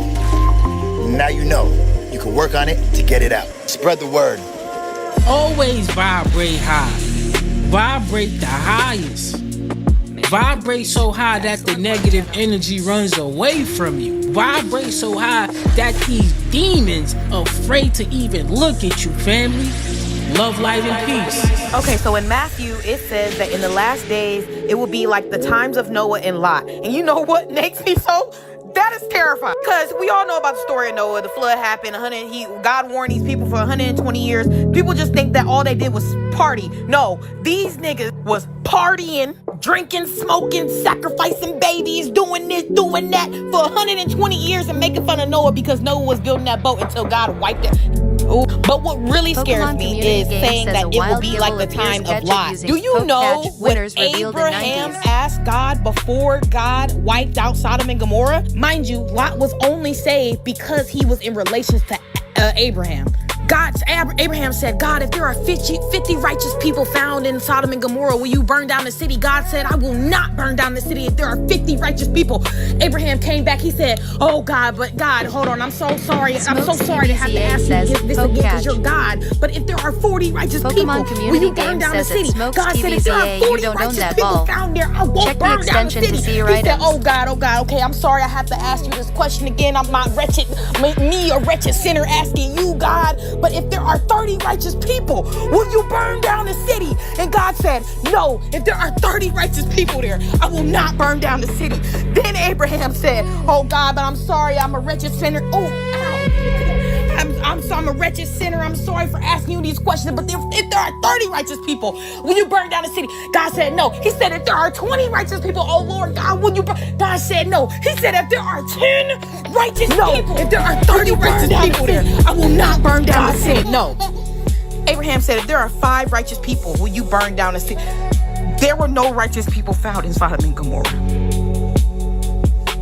Now you know. You can work on it to get it out. Spread the word. Always vibrate high. Vibrate the highest. Vibrate so high that the negative energy runs away from you. Vibrate so high that these demons are afraid to even look at you, family. Love, light, and peace. Okay, so in Matthew, it says that in the last days, it will be like the times of Noah and Lot. And you know what makes me so That is terrifying. Because we all know about the story of Noah. The flood happened. God warned these people for 120 years. People just think that all they did was party. No, these niggas was partying, drinking, smoking, sacrificing babies, doing this, doing that for 120 years and making fun of Noah because Noah was building that boat until God wiped it. Ooh. But what really scares me is saying that it will be like the time of Lot. Do you know when Abraham asked God before God wiped out Sodom and Gomorrah? Mind you, Lot was only saved because he was in relations to Abraham. Abraham said, God, if there are 50 righteous people found in Sodom and Gomorrah, will you burn down the city? God said, I will not burn down the city if there are 50 righteous people. Abraham came back. He said, oh God, but God, hold on. I'm so sorry. I'm so sorry to have to ask you this again because you're God. But if there are 40 righteous people, will you burn down the city? God said, if there are 40 righteous people found there, I won't burn down the city. He said, oh God, okay, I'm sorry I have to ask you this question again. I'm not wretched, me a wretched sinner asking you, God. But if there are 30 righteous people, will you burn down the city? And God said, no, if there are 30 righteous people there, I will not burn down the city. Then Abraham said, oh God, but I'm sorry, I'm a wretched sinner. I'm a wretched sinner. I'm sorry for asking you these questions, but if there are 30 righteous people, will you burn down the city? God said no. He said, if there are 20 righteous people, oh Lord God, will you burn? God said no. He said, if there are 10 righteous people, if there are 30 righteous people there, I will not burn down the city. No. Abraham said, if there are 5 righteous people, will you burn down the city? There were no righteous people found in Sodom and Gomorrah.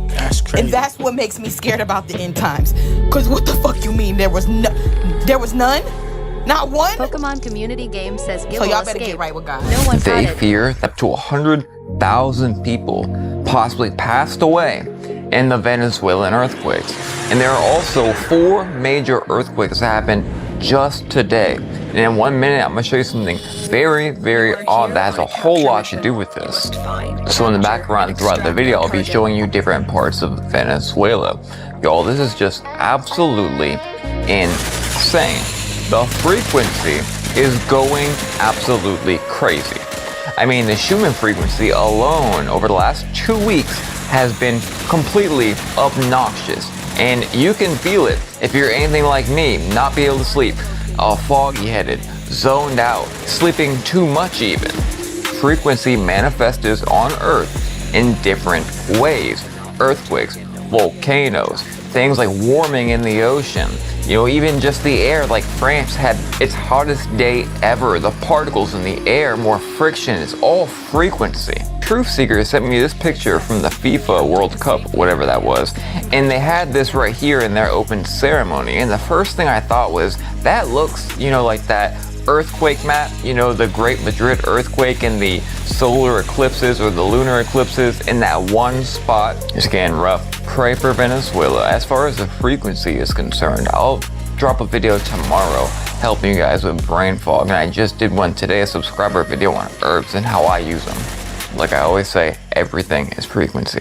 That's crazy. And that's what makes me scared about the end times. Cause what the fuck you mean? There was none? Not one? Pokemon Community Game says so y'all better get right with God. No one they fear that up to 100,000 people possibly passed away in the Venezuelan earthquakes. And there are also 4 major earthquakes that happened just today. And in 1 minute, I'm gonna show you something very, very odd that has a whole lot to do with this. So in the background throughout the video, I'll be showing you different parts of Venezuela. Y'all, this is just absolutely insane. The frequency is going absolutely crazy. I mean, the Schumann frequency alone over the last 2 weeks has been completely obnoxious. And you can feel it if you're anything like me, not be able to sleep, all foggy-headed, zoned out, sleeping too much even. Frequency manifests on Earth in different ways. Earthquakes, volcanoes, things like warming in the ocean, you know, even just the air, like France had its hottest day ever. The particles in the air, more friction, it's all frequency. Truth Seekers sent me this picture from the FIFA World Cup, whatever that was, and they had this right here in their open ceremony. And the first thing I thought was, that looks, you know, like that earthquake map, you know, the Great Madrid earthquake and the solar eclipses or the lunar eclipses in that one spot. It's getting rough. Pray for Venezuela. As far as the frequency is concerned, I'll drop a video tomorrow helping you guys with brain fog, and I just did one today, a subscriber video on herbs and how I use them. Like I always say, everything is frequency.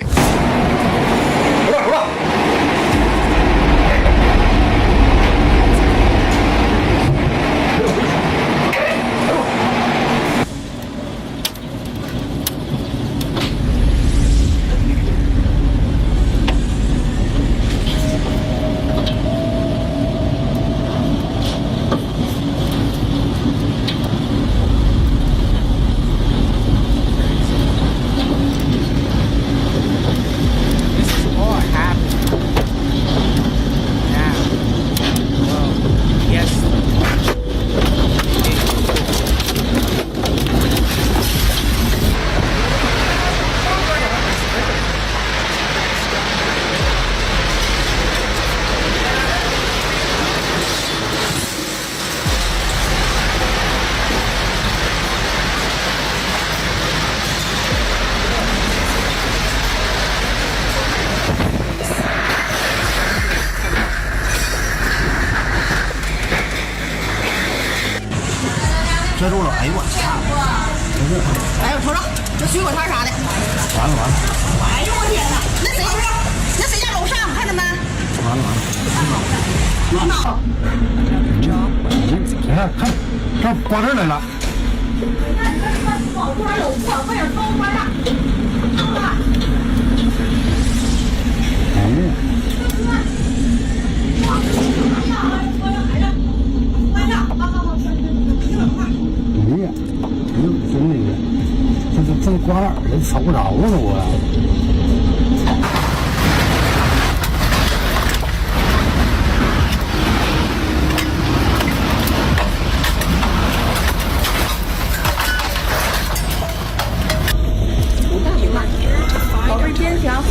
抓哪儿了？瞅不着了我。宝贝坚强。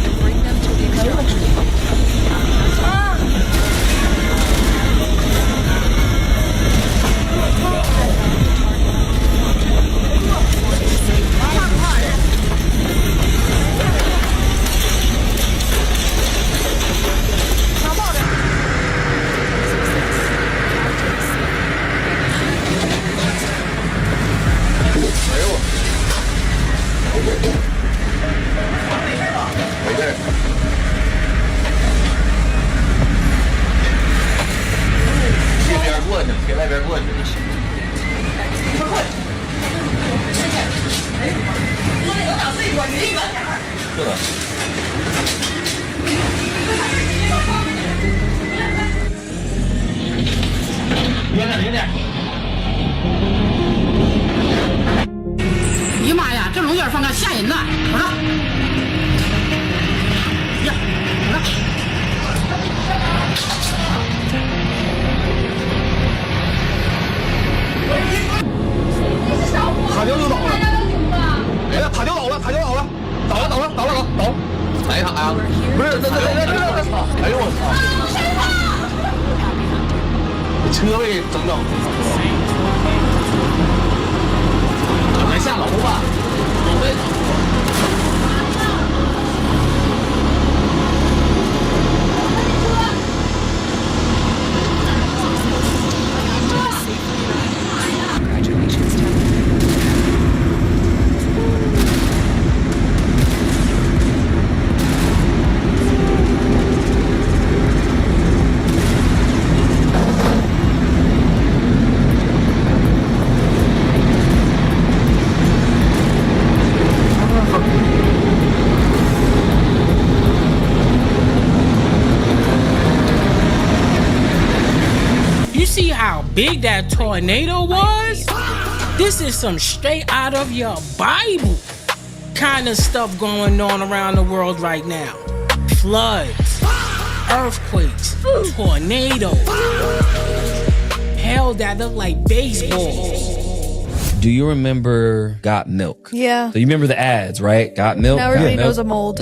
给外边过去。是的。远点。哎呀妈呀，这龙眼饭干吓人呐！瞅着，呀，瞅着。塔吊就倒了，哎呀，塔吊倒了，倒了，哪一塔呀？不是，这，哎呦我操！这车被整了，没下楼吧？See how big that tornado was? This is some straight out of your Bible kind of stuff going on around the world right now. Floods, earthquakes, tornadoes. Hell, that look like baseballs. Do you remember Got Milk? Yeah. So you remember the ads, right? Got Milk. Now everybody Got knows milk. I'm old.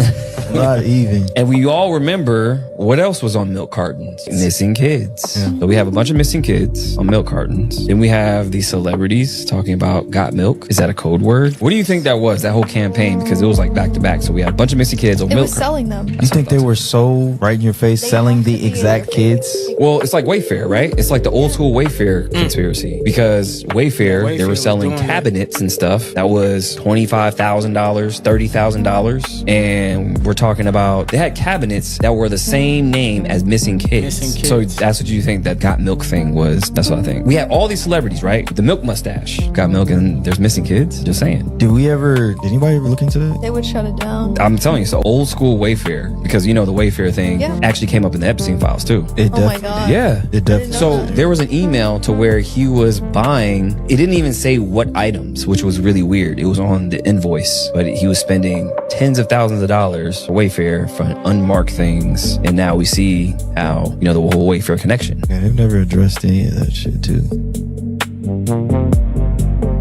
Not even. And we all remember what else was on milk cartons? Missing kids. Yeah. So we have a bunch of missing kids on milk cartons. Then we have these celebrities talking about Got Milk. Is that a code word? What do you think that was, that whole campaign? Because it was like back to back. So we had a bunch of missing kids on It milk was selling them. You think they were so right in your face selling the exact kids? Well, it's like Wayfair, right? It's like the old school Wayfair conspiracy. Because Wayfair, they were selling cabinets and stuff that was $25,000, $30,000. And we're talking about, they had cabinets that were the same name as Missing Kids. So that's what you think that Got Milk thing was. That's what I think. We had all these celebrities, right? The milk mustache. Got Milk and there's Missing Kids. Just saying. Did anybody ever look into that? They would shut it down. I'm telling you, so old school Wayfair. Because you know the Wayfair thing actually came up in the Epstein files too. It Oh my God. Yeah. It definitely. So there was an email to where he was buying, it didn't even say what items, which was really weird. It was on the invoice, but he was spending tens of thousands of dollars for Wayfair for unmarked things. And now we see how, you know, the whole Wayfair connection. Yeah, they've never addressed any of that shit too.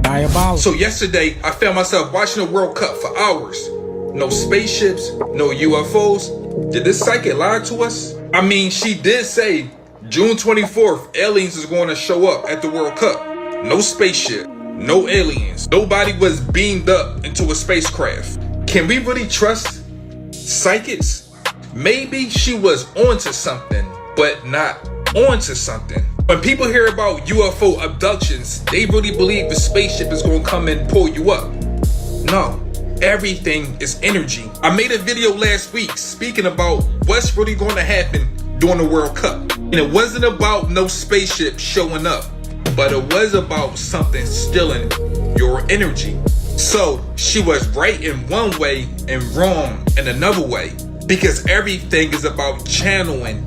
Diabolical. So yesterday, I found myself watching the World Cup for hours. No spaceships, no UFOs. Did this psychic lie to us? I mean, she did say June 24th, aliens is going to show up at the World Cup. No spaceship, no aliens. Nobody was beamed up into a spacecraft. Can we really trust psychics? Maybe she was onto something, but not onto something. When people hear about UFO abductions, they really believe the spaceship is going to come and pull you up. No, everything is energy. I made a video last week speaking about what's really going to happen during the World Cup. And it wasn't about no spaceship showing up, but it was about something stealing your energy. So she was right in one way and wrong in another way, because everything is about channeling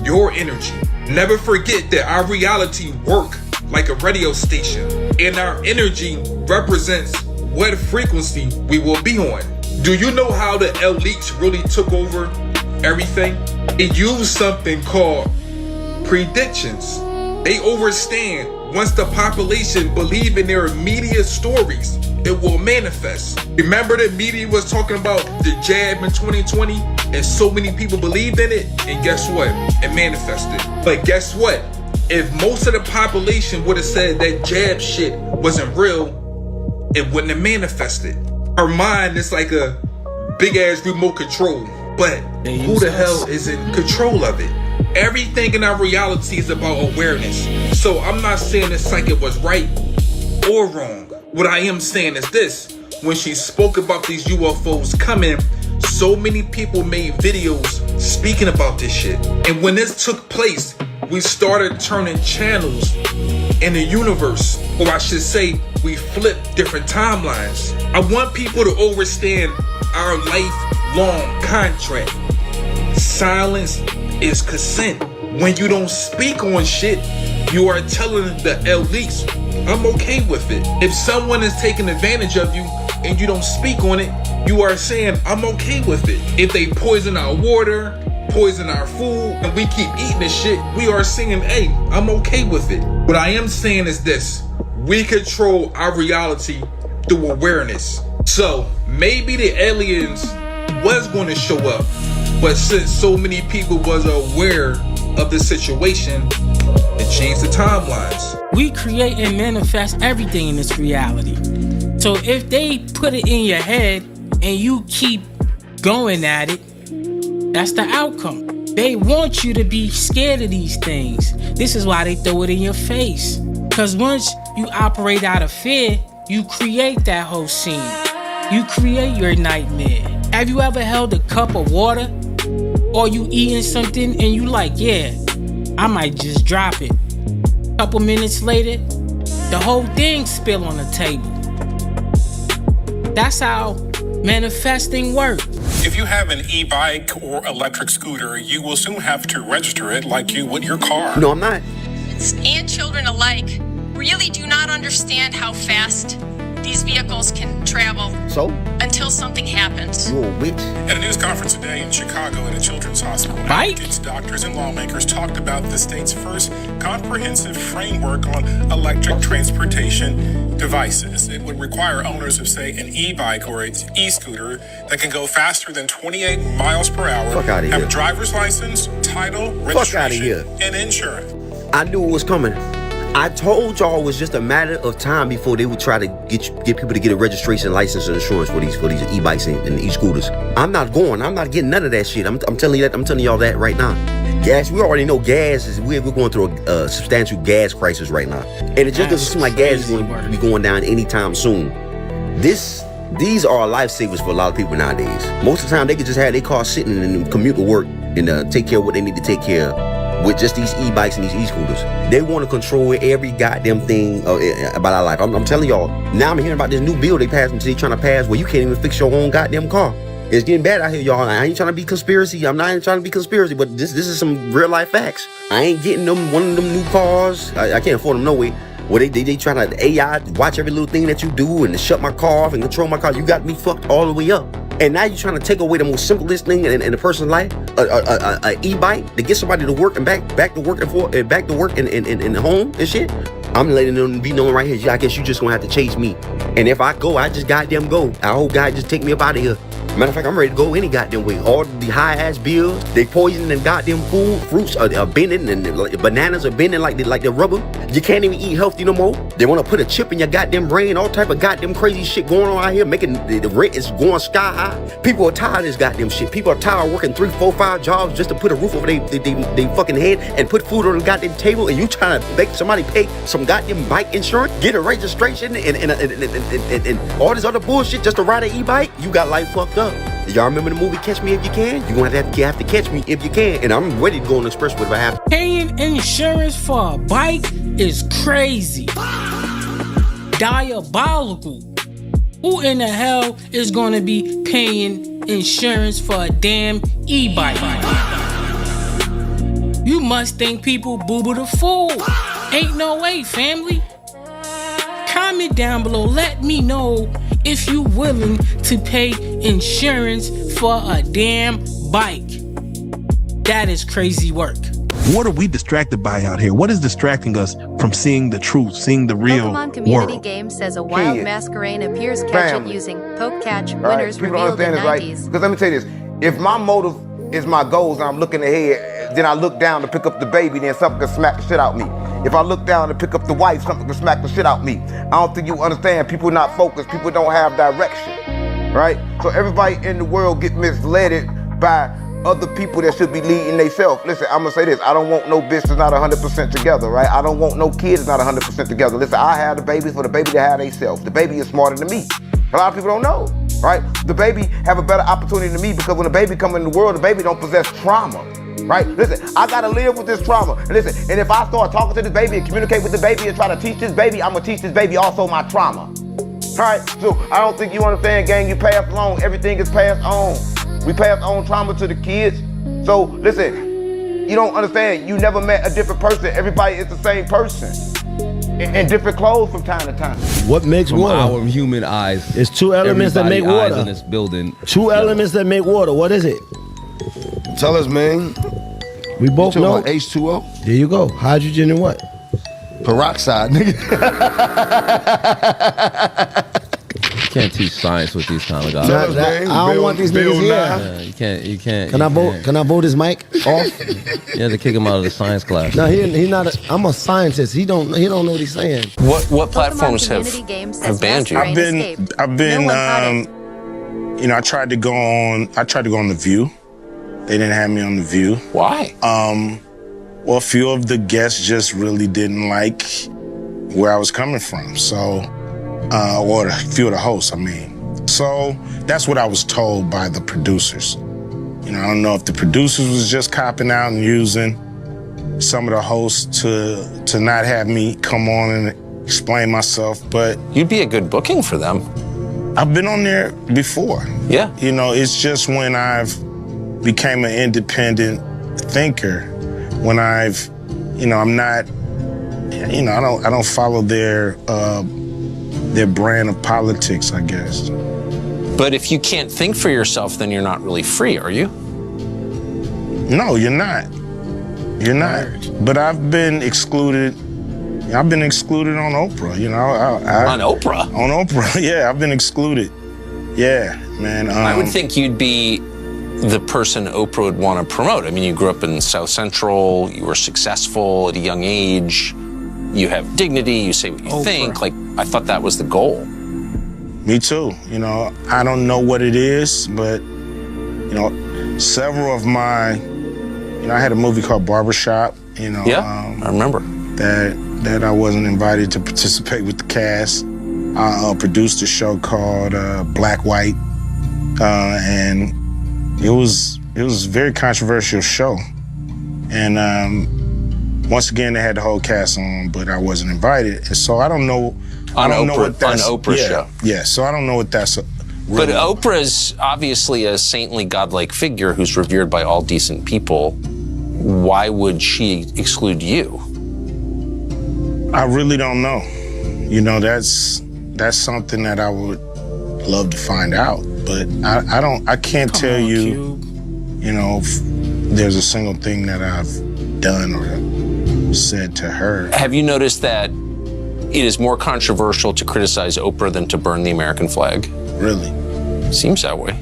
your energy. Never forget that our reality works like a radio station, and our energy represents what frequency we will be on. Do you know how the elites really took over everything? They used something called predictions. They understand once the population believe in their media stories, it will manifest. Remember the media was talking about the jab in 2020 and so many people believed in it, and guess what? It manifested. But guess what? If most of the population would have said that jab shit wasn't real, it wouldn't have manifested. Our mind is like a big ass remote control, but who the hell is in control of it? Everything in our reality is about awareness. So I'm not saying the psychic was right or wrong. What I am saying is this: when she spoke about these UFOs coming, so many people made videos speaking about this shit. And when this took place, we started turning channels in the universe, or I should say, we flipped different timelines. I want people to understand our lifelong contract. Silence is consent. When you don't speak on shit, you are telling the elites, I'm okay with it. If someone is taking advantage of you and you don't speak on it, you are saying, I'm okay with it. If they poison our water, poison our food, and we keep eating this shit, we are saying, hey, I'm okay with it. What I am saying is this: we control our reality through awareness. So maybe the aliens was going to show up, but since so many people was aware of the situation, it changed the timelines. We create and manifest everything in this reality. So if they put it in your head and you keep going at it, that's the outcome. They want you to be scared of these things. This is why they throw it in your face. Because once you operate out of fear, you create that whole scene. You create your nightmare. Have you ever held a cup of water? Or you eating something and you like, yeah, I might just drop it. Couple minutes later, the whole thing spill on the table. That's how manifesting works. If you have an e-bike or electric scooter, you will soon have to register it like you would your car. No, I'm not. And children alike really do not understand how fast these vehicles can travel. So? Until something happens. You're a witch. At a news conference today in Chicago at a children's hospital, advocates, doctors, and lawmakers talked about the state's first comprehensive framework on electric transportation devices. It would require owners of, say, an e-bike or an e-scooter that can go faster than 28 miles per hour, have a driver's license, title, registration, and insurance. I knew it was coming. I told y'all it was just a matter of time before they would try to get people to get a registration, license, and insurance for these e-bikes and e-scooters. I'm not getting none of that shit. I'm telling you that. I'm telling y'all that right now. Gas, we already know gas is we're going through a substantial gas crisis right now, and it just doesn't seem like gas is going to be going down anytime soon. These are lifesavers for a lot of people nowadays. Most of the time, they could just have their car sitting and commute to work and take care of what they need to take care of. With just these e-bikes and these e-scooters, they want to control every goddamn thing about our life. I'm telling y'all, now I'm hearing about this new bill they trying to pass where you can't even fix your own goddamn car. It's getting bad out here, y'all. I ain't trying to be conspiracy. I'm not even trying to be conspiracy, but this is some real life facts. I ain't getting them one of them new cars. I can't afford them no way. Where they trying to AI watch every little thing that you do and to shut my car off and control my car. You got me fucked all the way up. And now you're trying to take away the most simplest thing in a person's life, a e-bike to get somebody to work and back to work and back to work in home and shit. I'm letting them be known right here. I guess you just gonna have to chase me. And if I go, I just goddamn go. I hope God just take me up out of here. Matter of fact, I'm ready to go any goddamn way. All the high ass bills, they poisoning and goddamn food, fruits are bending and bananas are bending like the rubber. You can't even eat healthy no more. They want to put a chip in your goddamn brain. All type of goddamn crazy shit going on out here, making the rent is going sky high. People are tired of this goddamn shit. People are tired of working 3, 4, 5 jobs just to put a roof over their fucking head and put food on the goddamn table. And you trying to make somebody pay some goddamn bike insurance, get a registration, and all this other bullshit just to ride an e-bike? You got life fucked up. Y'all remember the movie Catch Me If You Can? You're gonna have to catch me if you can. And I'm ready to go on the expressway if I have to. Paying insurance for a bike is crazy. Diabolical. Who in the hell is gonna be paying insurance for a damn e-bike? You must think people boo-boo the fool. Ain't no way, family. Comment down below. Let me know if you willing to pay insurance for a damn bike. That is crazy work. What are we distracted by out here? What is distracting us from seeing the truth, seeing the real Pokemon Community world? Game says a wild masquerade appears catch it using poke catch winners People revealed in understand 90s. this, right? Because let me tell you this. If my motive is my goals and I'm looking ahead, then I look down to pick up the baby, then something can smack the shit out me. If I look down to pick up the wife, something can smack the shit out me. I don't think you understand. People not focused. People don't have direction, right? So everybody in the world get misled by other people that should be leading themselves. Listen, I'm gonna say this. I don't want no bitch that's not 100% together, right? I don't want no kids that's not 100% together. Listen, I have the baby for the baby to have themselves. The baby is smarter than me. A lot of people don't know, right? The baby have a better opportunity than me because when the baby come in the world, the baby don't possess trauma, right? Listen, I gotta live with this trauma. And listen, and if I start talking to this baby and communicate with the baby and try to teach this baby, I'm gonna teach this baby also my trauma. All right, so I don't think you understand, gang. You pass along, everything is passed on. We pass on trauma to the kids. So listen, you don't understand. You never met a different person. Everybody is the same person. In different clothes from time to time. What makes from water? Our human eyes. It's two elements that make water. In this building. Two elements that make water. What is it? Tell us, man. We both know. H2O? There you go. Hydrogen and what? Peroxide, nigga. You can't teach science with these kind of guys. I don't want these niggas here. Yeah, you can't. Can I vote? Can I vote his mic off? You have to kick him out of the science class. No, he not. I'm a scientist. He don't know what he's saying. What platforms have banned you? I've been you know, I tried to go on The View. They didn't have me on The View. Why? Well, a few of the guests just really didn't like where I was coming from. So, or a few of the hosts, I mean. So that's what I was told by the producers. You know, I don't know if the producers was just copping out and using some of the hosts to not have me come on and explain myself, but... You'd be a good booking for them. I've been on there before. Yeah. You know, it's just when I've became an independent thinker, when I've, you know, I'm not, you know, I don't follow their brand of politics, I guess. But if you can't think for yourself, then you're not really free, are you? No, you're not. You're not. But I've been excluded. I've been excluded on Oprah, you know. On Oprah? On Oprah, yeah, I've been excluded. Yeah, man. I would think you'd be the person Oprah would want to promote. I mean, you grew up in South Central, you were successful at a young age, you have dignity, you say what you think. Like, I thought that was the goal. Me too. You know, I don't know what it is, but, you know, several of my, you know, I had a movie called Barbershop, you know. Yeah, I remember. That I wasn't invited to participate with the cast. I produced a show called Black White, and it was a very controversial show. And once again, they had the whole cast on, but I wasn't invited. And so I don't know. I don't know what that's on Oprah's show. Yeah, so I don't know what that's. But Oprah's obviously a saintly, godlike figure who's revered by all decent people. Why would she exclude you? I really don't know. You know, that's something that I would love to find out. But I can't tell you, you know, if there's a single thing that I've done or said to her. Have you noticed that it is more controversial to criticize Oprah than to burn the American flag? Really? Seems that way.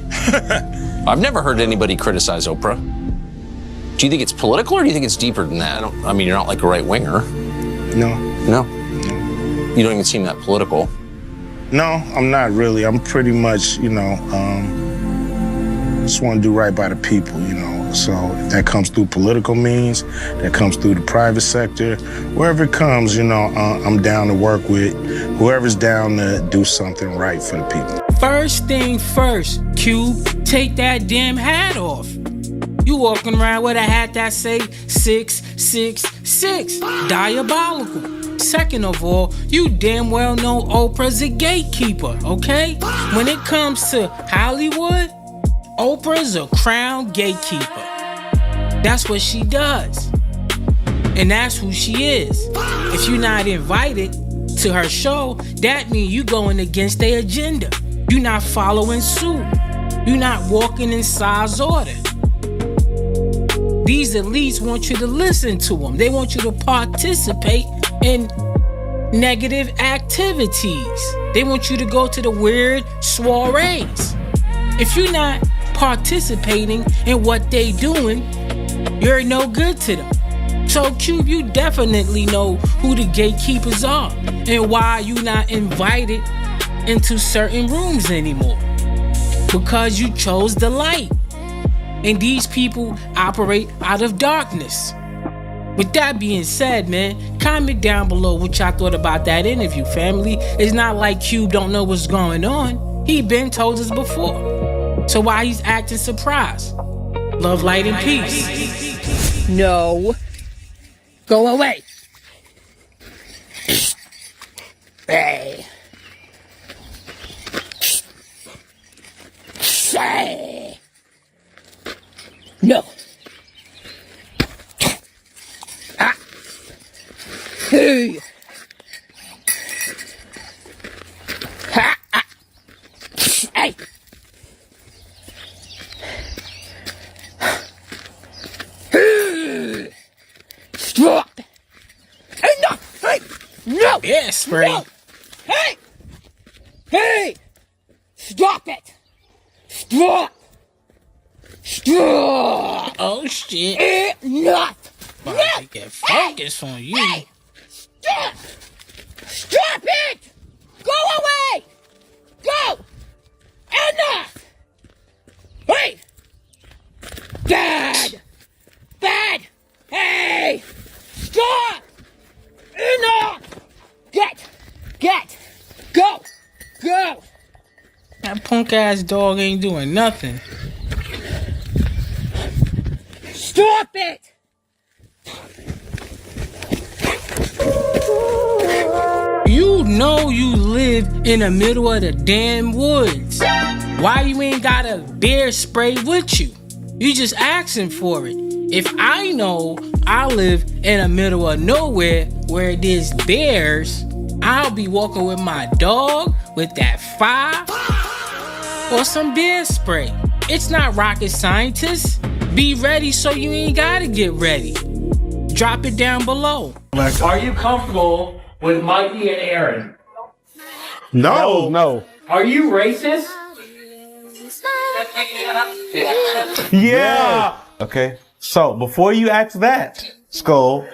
I've never heard anybody criticize Oprah. Do you think it's political or do you think it's deeper than that? I mean, you're not like a right winger. No. No? You don't even seem that political. No, I'm not really. I'm pretty much, you know, just want to do right by the people, you know. So if that comes through political means, that comes through the private sector, wherever it comes, you know, I'm down to work with whoever's down to do something right for the people. First thing first, Cube, take that damn hat off. You walking around with a hat that say 666, diabolical. Second of all, you damn well know Oprah's a gatekeeper, okay? When it comes to Hollywood, Oprah's a crown gatekeeper. That's what she does. And that's who she is. If you're not invited to her show, that means you going against their agenda. You're not following suit. You're not walking in size order. These elites want you to listen to them. They want you to participate in negative activities. They want you to go to the weird soirees. If you're not participating in what they doing, you're no good to them. So Cube, you definitely know who the gatekeepers are and why you not invited into certain rooms anymore. Because you chose the light. And these people operate out of darkness. With that being said, man, comment down below what y'all thought about that interview, family. It's not like Cube don't know what's going on. He been told us before. So why he's acting surprised? Love, light, and peace. No. Go away. Hey. Hey. No. Ah. Hey. Ha. Ah. Hey. Stop. Enough. Hey. No. Yeah, spray. No. Hey. Hey. Stop it. Stop. Stop. Oh shit. Enough. About to get focus on you. Hey. Stop. Stop it. Go away. Go. Enough. Hey. Bad. Bad. Hey. Stop. Enough. Get. Go. Go. That punk ass dog ain't doing nothing. Stop it. You know you live in the middle of the damn woods. Why you ain't got a bear spray with you? You just asking for it. If I know I live in the middle of nowhere where there's bears, I'll be walking with my dog with that fire or some bear spray. It's not rocket scientists. Be ready so you ain't gotta get ready. Drop it down below. Are you comfortable with Mikey and Aaron? No. Are you racist? Yeah. Okay. So before you ask that, Skull,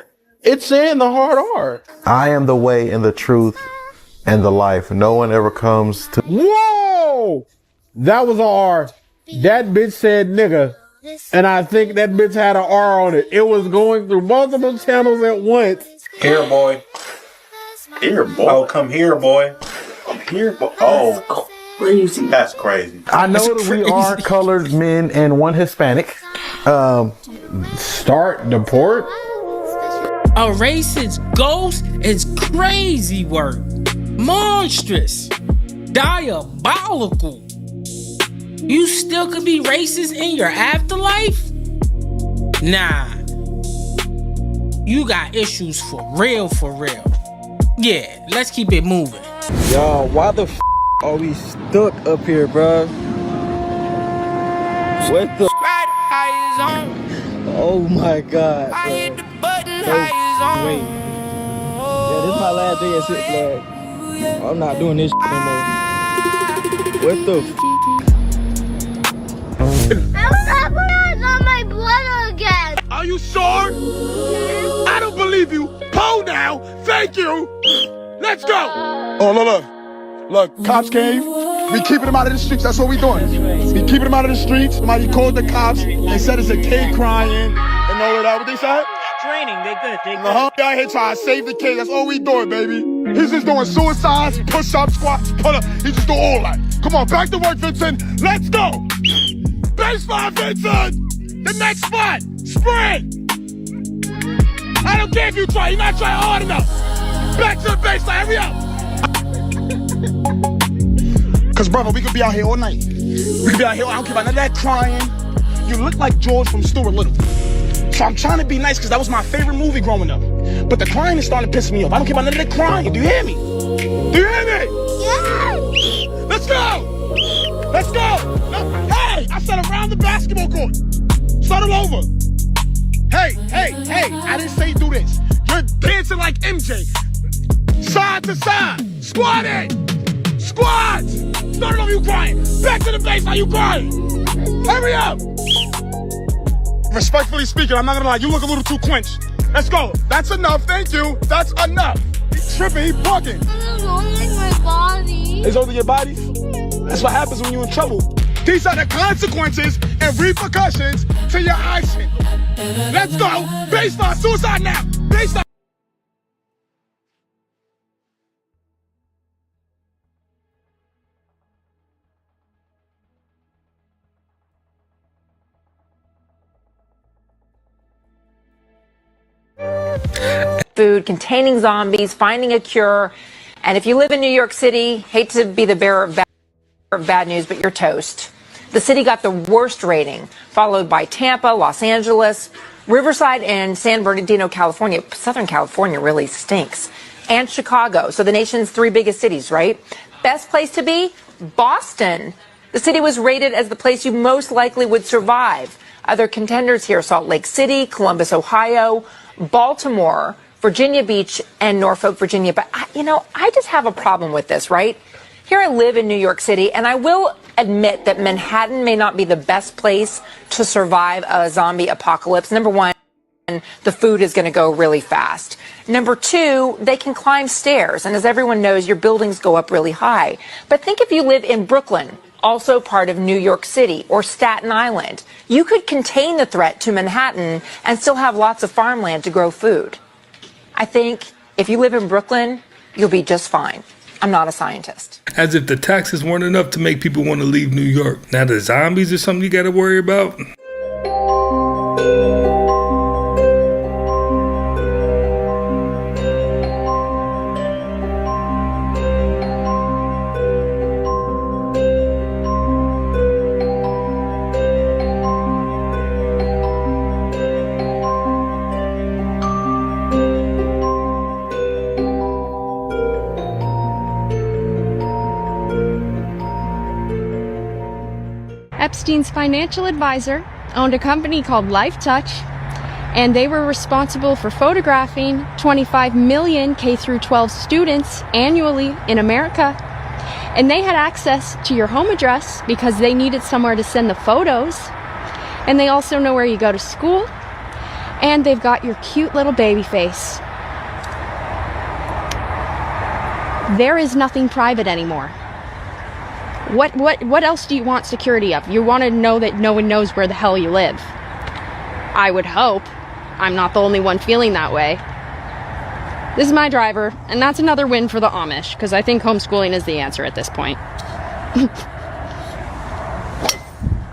it's saying the hard R. I am the way and the truth and the life. No one ever comes to. Whoa! That was an R. That bitch said nigga. And I think that bitch had an R on it. It was going through multiple channels at once. Here, boy. Here, boy. Oh, come here, boy. Come here, boy. Oh, crazy. That's crazy. I know that we are colored men and one Hispanic. Start deport? A racist ghost is crazy work. Monstrous. Diabolical. You still could be racist in your afterlife? Nah. You got issues for real, for real. Yeah, let's keep it moving. Yo, why the f are we stuck up here, bro? What the Oh my god, bro. Wait. Yeah, this is my last day at Six Flags. I'm not doing this no more. What the f on my brother again. Are you sure? I don't believe you. Pull now. Thank you. Let's go. Oh, look, cops came. We keeping them out of the streets. That's what we doing. We keeping them out of the streets. Somebody called the cops. They said it's a kid crying and all of that. What they said? Training, they good. Y'all here trying to save the kid. That's all we doing, baby. He's just doing suicides, push-ups, squats, pull-ups. He's just doing all that. Come on, back to work, Vincent. Let's go. Baseline, Vincent. The next spot. Sprint. I don't care if you try. You're not trying hard enough. Back to the baseline. Hurry up. Cause brother, we could be out here all night. We could be out here. I don't care about none of that crying. You look like George from Stuart Little. So I'm trying to be nice because that was my favorite movie growing up. But the crying is starting to piss me off. I don't care about none of that crying. Do you hear me? Do you hear me? Yeah. Let's go. Let's go. Hey, I said around the basketball court. Start them over. Hey, I didn't say do this. You're dancing like MJ. Side to side. Squat it. Squats. Start it over, you crying. Back to the base, are you crying? Hurry up. Respectfully speaking, I'm not gonna lie, you look a little too quenched. Let's go. That's enough, thank you. That's enough. He's tripping, he's bugging. It's only my body. It's only your body? That's what happens when you're in trouble. These are the consequences and repercussions to your action. Let's go. Baseline, suicide now. Baseline. Food containing zombies, finding a cure. And if you live in New York City, hate to be the bearer of bad news, but you're toast. The city got the worst rating, followed by Tampa, Los Angeles, Riverside, and San Bernardino, California. Southern California really stinks. And Chicago. So the nation's 3 biggest cities, right? Best place to be? Boston. The city was rated as the place you most likely would survive. Other contenders here: Salt Lake City, Columbus, Ohio, Baltimore, Virginia Beach, and Norfolk, Virginia. But, I just have a problem with this, right? Here I live in New York City, and I will admit that Manhattan may not be the best place to survive a zombie apocalypse. Number one, the food is going to go really fast. Number two, they can climb stairs. And as everyone knows, your buildings go up really high. But think if you live in Brooklyn, also part of New York City, or Staten Island. You could contain the threat to Manhattan and still have lots of farmland to grow food. I think if you live in Brooklyn, you'll be just fine. I'm not a scientist. As if the taxes weren't enough to make people want to leave New York. Now the zombies are something you got to worry about. Epstein's financial advisor owned a company called LifeTouch, and they were responsible for photographing 25 million K-12 students annually in America. And they had access to your home address because they needed somewhere to send the photos. And they also know where you go to school. And they've got your cute little baby face. There is nothing private anymore. What else do you want security of? You want to know that no one knows where the hell you live. I would hope. I'm not the only one feeling that way. This is my driver, and that's another win for the Amish, because I think homeschooling is the answer at this point.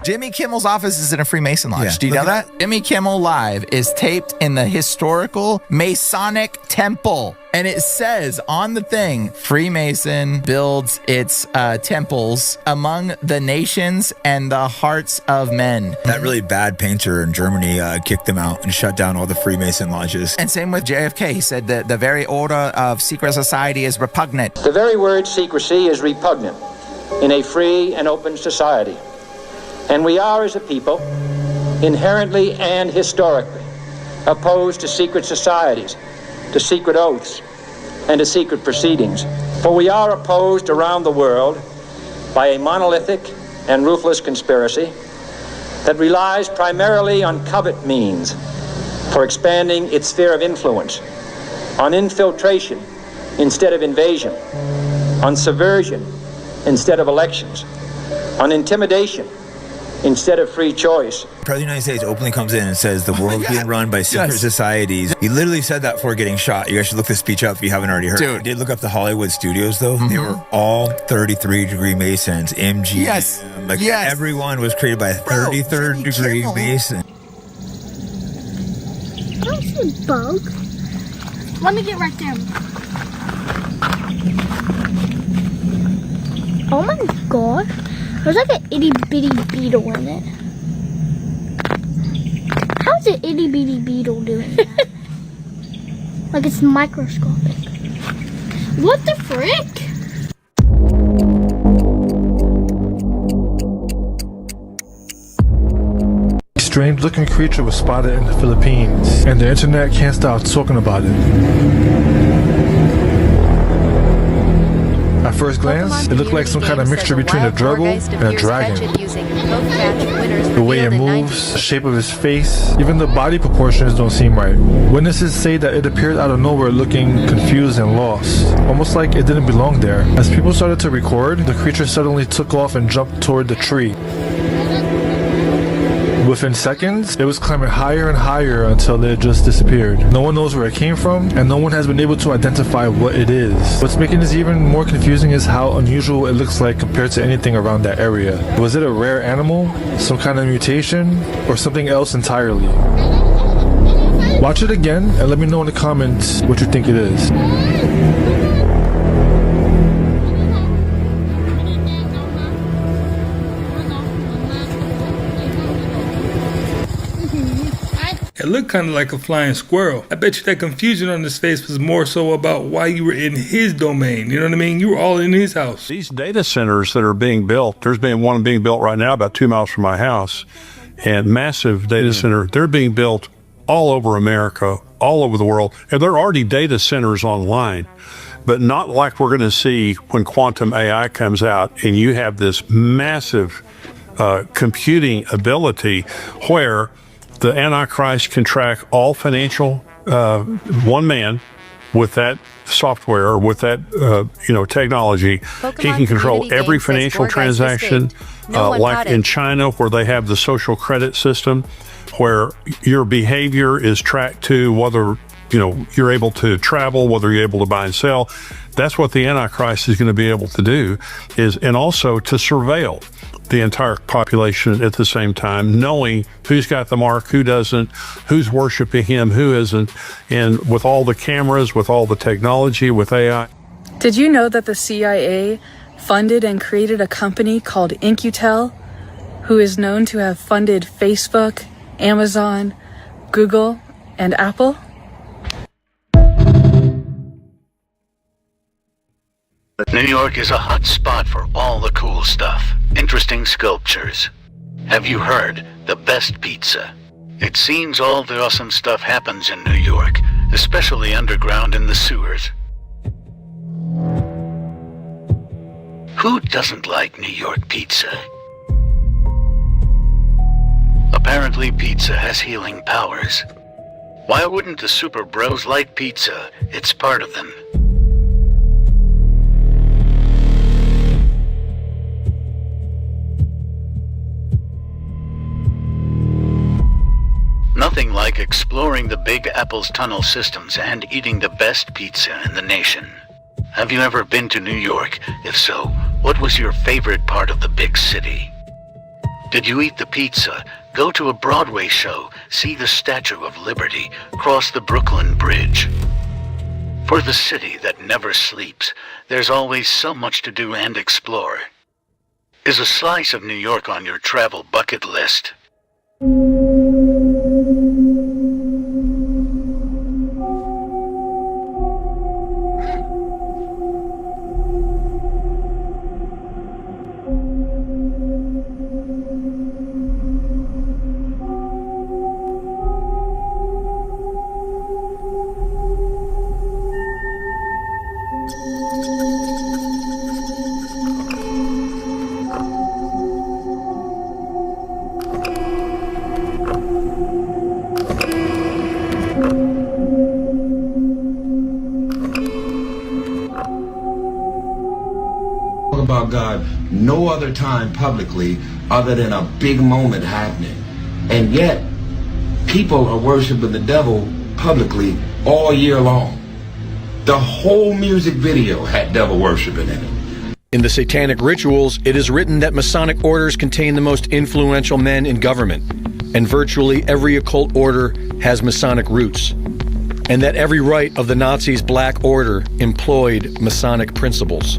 Jimmy Kimmel's office is in a Freemason lodge. Yeah. Do you know that? Jimmy Kimmel Live is taped in the historical Masonic temple. And it says on the thing, Freemason builds its temples among the nations and the hearts of men. That really bad painter in Germany kicked them out and shut down all the Freemason lodges. And same with JFK. He said that the very order of secret society is repugnant. The very word secrecy is repugnant in a free and open society. And we are, as a people, inherently and historically opposed to secret societies, to secret oaths, and to secret proceedings. For we are opposed around the world by a monolithic and ruthless conspiracy that relies primarily on covert means for expanding its sphere of influence, on infiltration instead of invasion, on subversion instead of elections, on intimidation instead of free choice. The President of the United States openly comes in and says the world's being run by secret societies. He literally said that before getting shot. You guys should look this speech up if you haven't already heard. Dude. I did look up the Hollywood studios, though. They were all 33-degree Masons, MG. Yes. Everyone was created by a 33rd-degree Mason. That's a bug. Let me get right there. Oh my god. There's like an itty bitty beetle in it. How's an itty bitty beetle doing that? Like it's microscopic. What the frick? strange looking creature was spotted in the Philippines, and the internet can't stop talking about it. At first glance, it looked like some kind of mixture between a gerbil and a dragon. The way it moves, the shape of his face, even the body proportions don't seem right. Witnesses say that it appeared out of nowhere looking confused and lost, almost like it didn't belong there. As people started to record, the creature suddenly took off and jumped toward the tree. Within seconds, it was climbing higher and higher until it just disappeared. No one knows where it came from, and no one has been able to identify what it is. What's making this even more confusing is how unusual it looks like compared to anything around that area. Was it a rare animal, some kind of mutation, or something else entirely? Watch it again and let me know in the comments what you think it is. It looked kind of like a flying squirrel. I bet you that confusion on his face was more so about why you were in his domain. You know what I mean? You were all in his house. These data centers that are being built, there's been one being built right now about 2 miles from my house, and massive data center. They're being built all over America, all over the world, and there are already data centers online, but not like we're going to see when quantum AI comes out and you have this massive computing ability where the Antichrist can track all financial, one man with that software or with that, technology. He can control every financial transaction, like in China where they have the social credit system where your behavior is tracked to whether, you're able to travel, whether you're able to buy and sell. That's what the Antichrist is going to be able to do and also to surveil the entire population at the same time, knowing who's got the mark, who doesn't, who's worshiping him, who isn't, and with all the cameras, with all the technology, with AI. Did you know that the CIA funded and created a company called In-Q-Tel, who is known to have funded Facebook, Amazon, Google, and Apple? New York is a hot spot for all the cool stuff. Interesting sculptures. Have you heard the best pizza? It seems all the awesome stuff happens in New York, especially underground in the sewers. Who doesn't like New York pizza? Apparently pizza has healing powers. Why wouldn't the Super Bros like pizza? It's part of them. Nothing like exploring the Big Apple's tunnel systems and eating the best pizza in the nation. Have you ever been to New York? If so, what was your favorite part of the big city? Did you eat the pizza, go to a Broadway show, see the Statue of Liberty, cross the Brooklyn Bridge? For the city that never sleeps, there's always so much to do and explore. Is a slice of New York on your travel bucket list? About God no other time publicly other than a big moment happening, and yet people are worshiping the devil publicly all year long. The whole music video had devil worshiping in it. In the satanic rituals, it is written that Masonic orders contain the most influential men in government, and virtually every occult order has Masonic roots, and that every rite of the Nazis' Black Order employed Masonic principles.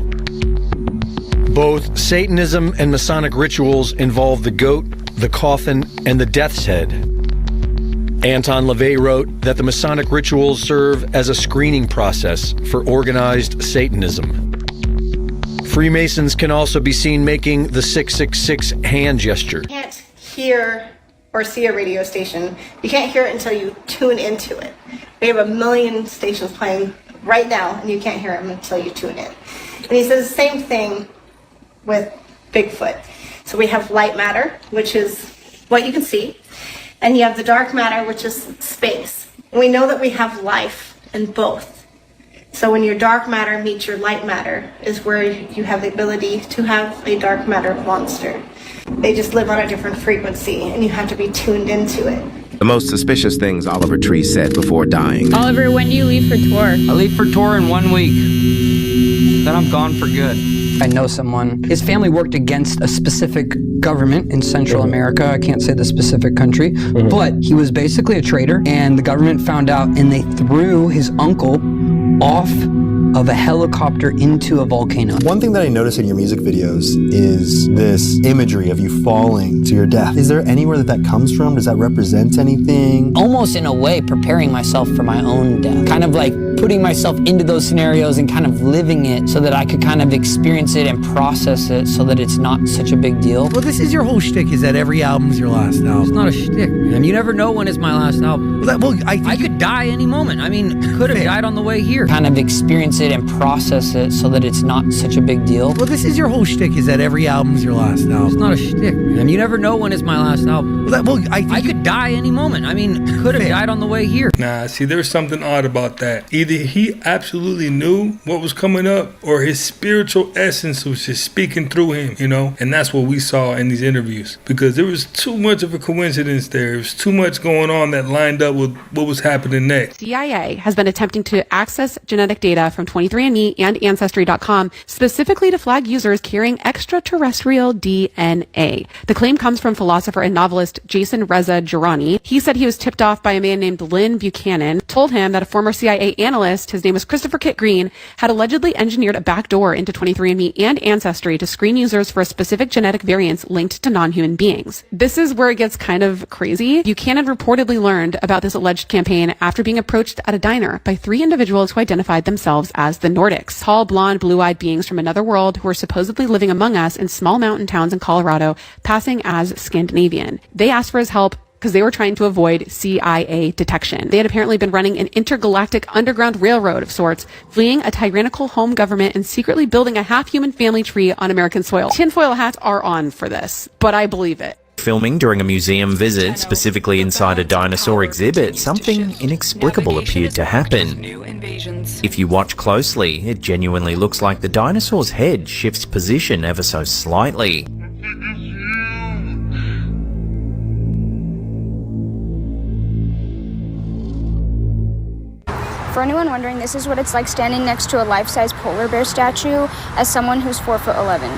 Both Satanism and Masonic rituals involve the goat, the coffin, and the death's head. Anton LaVey wrote that the Masonic rituals serve as a screening process for organized Satanism. Freemasons can also be seen making the 666 hand gesture. Can't hear or see a radio station, you can't hear it until you tune into it. We have 1 million stations playing right now, and you can't hear them until you tune in. And he says the same thing with Bigfoot. So we have light matter, which is what you can see, and you have the dark matter, which is space. And we know that we have life in both. So when your dark matter meets your light matter is where you have the ability to have a dark matter monster. They just live on a different frequency, and you have to be tuned into it. The most suspicious things Oliver Tree said before dying. Oliver, when do you leave for tour? I leave for tour in 1 week. Then I'm gone for good. I know someone. His family worked against a specific government in Central America. I can't say the specific country, but he was basically a traitor, and the government found out, and they threw his uncle off of a helicopter into a volcano. One thing that I notice in your music videos is this imagery of you falling to your death. Is there anywhere that comes from? Does that represent anything? Almost in a way, preparing myself for my own death. Kind of like putting myself into those scenarios and kind of living it so that I could kind of experience it and process it so that it's not such a big deal. Well, this is your whole shtick, is that every album's your last album. It's not a shtick, man. You never know when it's my last album. I could die any moment. I mean, could have died on the way here. Kind of experience it and process it so that it's not such a big deal. Well, this is your whole shtick, is that every album's your last album. It's not a shtick, man. You never know when it's my last album. I could die any moment. I mean, could have died on the way here. Nah, see, there's something odd about that. Either he absolutely knew what was coming up, or his spiritual essence was just speaking through him, you know? And that's what we saw in these interviews. Because there was too much of a coincidence there. There was too much going on that lined up with what was happening next. CIA has been attempting to access genetic data from 23andMe and Ancestry.com, specifically to flag users carrying extraterrestrial DNA. The claim comes from philosopher and novelist Jason Reza Girani. He said he was tipped off by a man named Lynn Buchanan, told him that a former CIA analyst, his name was Christopher Kit Green, had allegedly engineered a backdoor into 23andMe and Ancestry to screen users for a specific genetic variants linked to non-human beings. This is where it gets kind of crazy. Buchanan reportedly learned about this alleged campaign after being approached at a diner by 3 individuals who identified themselves as the Nordics, tall, blonde, blue-eyed beings from another world who were supposedly living among us in small mountain towns in Colorado, passing as Scandinavian. They asked for his help because they were trying to avoid CIA detection. They had apparently been running an intergalactic underground railroad of sorts, fleeing a tyrannical home government and secretly building a half-human family tree on American soil. Tinfoil hats are on for this, but I believe it. Filming during a museum visit, specifically inside a dinosaur exhibit, something inexplicable appeared to happen. If you watch closely, it genuinely looks like the dinosaur's head shifts position ever so slightly. For anyone wondering, this is what it's like standing next to a life-size polar bear statue as someone who's 4'11".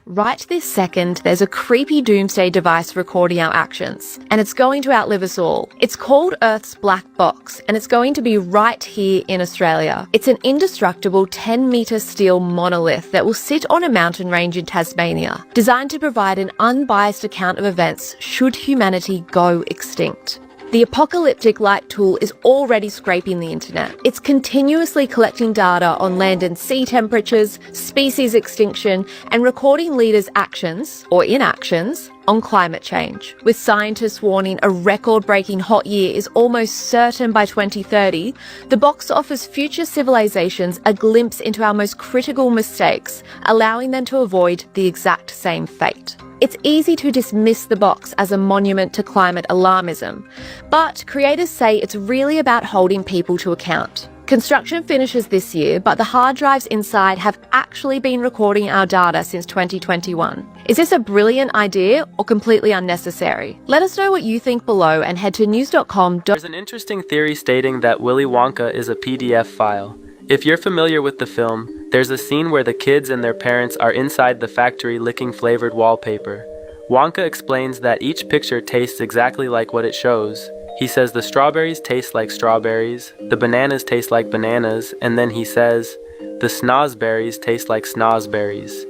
Right this second, there's a creepy doomsday device recording our actions, and it's going to outlive us all. It's called Earth's Black Box, and it's going to be right here in Australia. It's an indestructible 10-metre steel monolith that will sit on a mountain range in Tasmania, designed to provide an unbiased account of events should humanity go extinct. The apocalyptic light tool is already scraping the internet. It's continuously collecting data on land and sea temperatures, species extinction, and recording leaders' actions, or inactions, on climate change, with scientists warning a record-breaking hot year is almost certain by 2030. The box offers future civilizations a glimpse into our most critical mistakes, allowing them to avoid the exact same fate. It's easy to dismiss the box as a monument to climate alarmism, but creators say it's really about holding people to account. Construction finishes this year, but the hard drives inside have actually been recording our data since 2021. Is this a brilliant idea or completely unnecessary? Let us know what you think below and head to news.com. There's an interesting theory stating that Willy Wonka is a PDF file. If you're familiar with the film, there's a scene where the kids and their parents are inside the factory licking flavored wallpaper. Wonka explains that each picture tastes exactly like what it shows. He says the strawberries taste like strawberries, the bananas taste like bananas, and then he says, the snozberries taste like snozberries.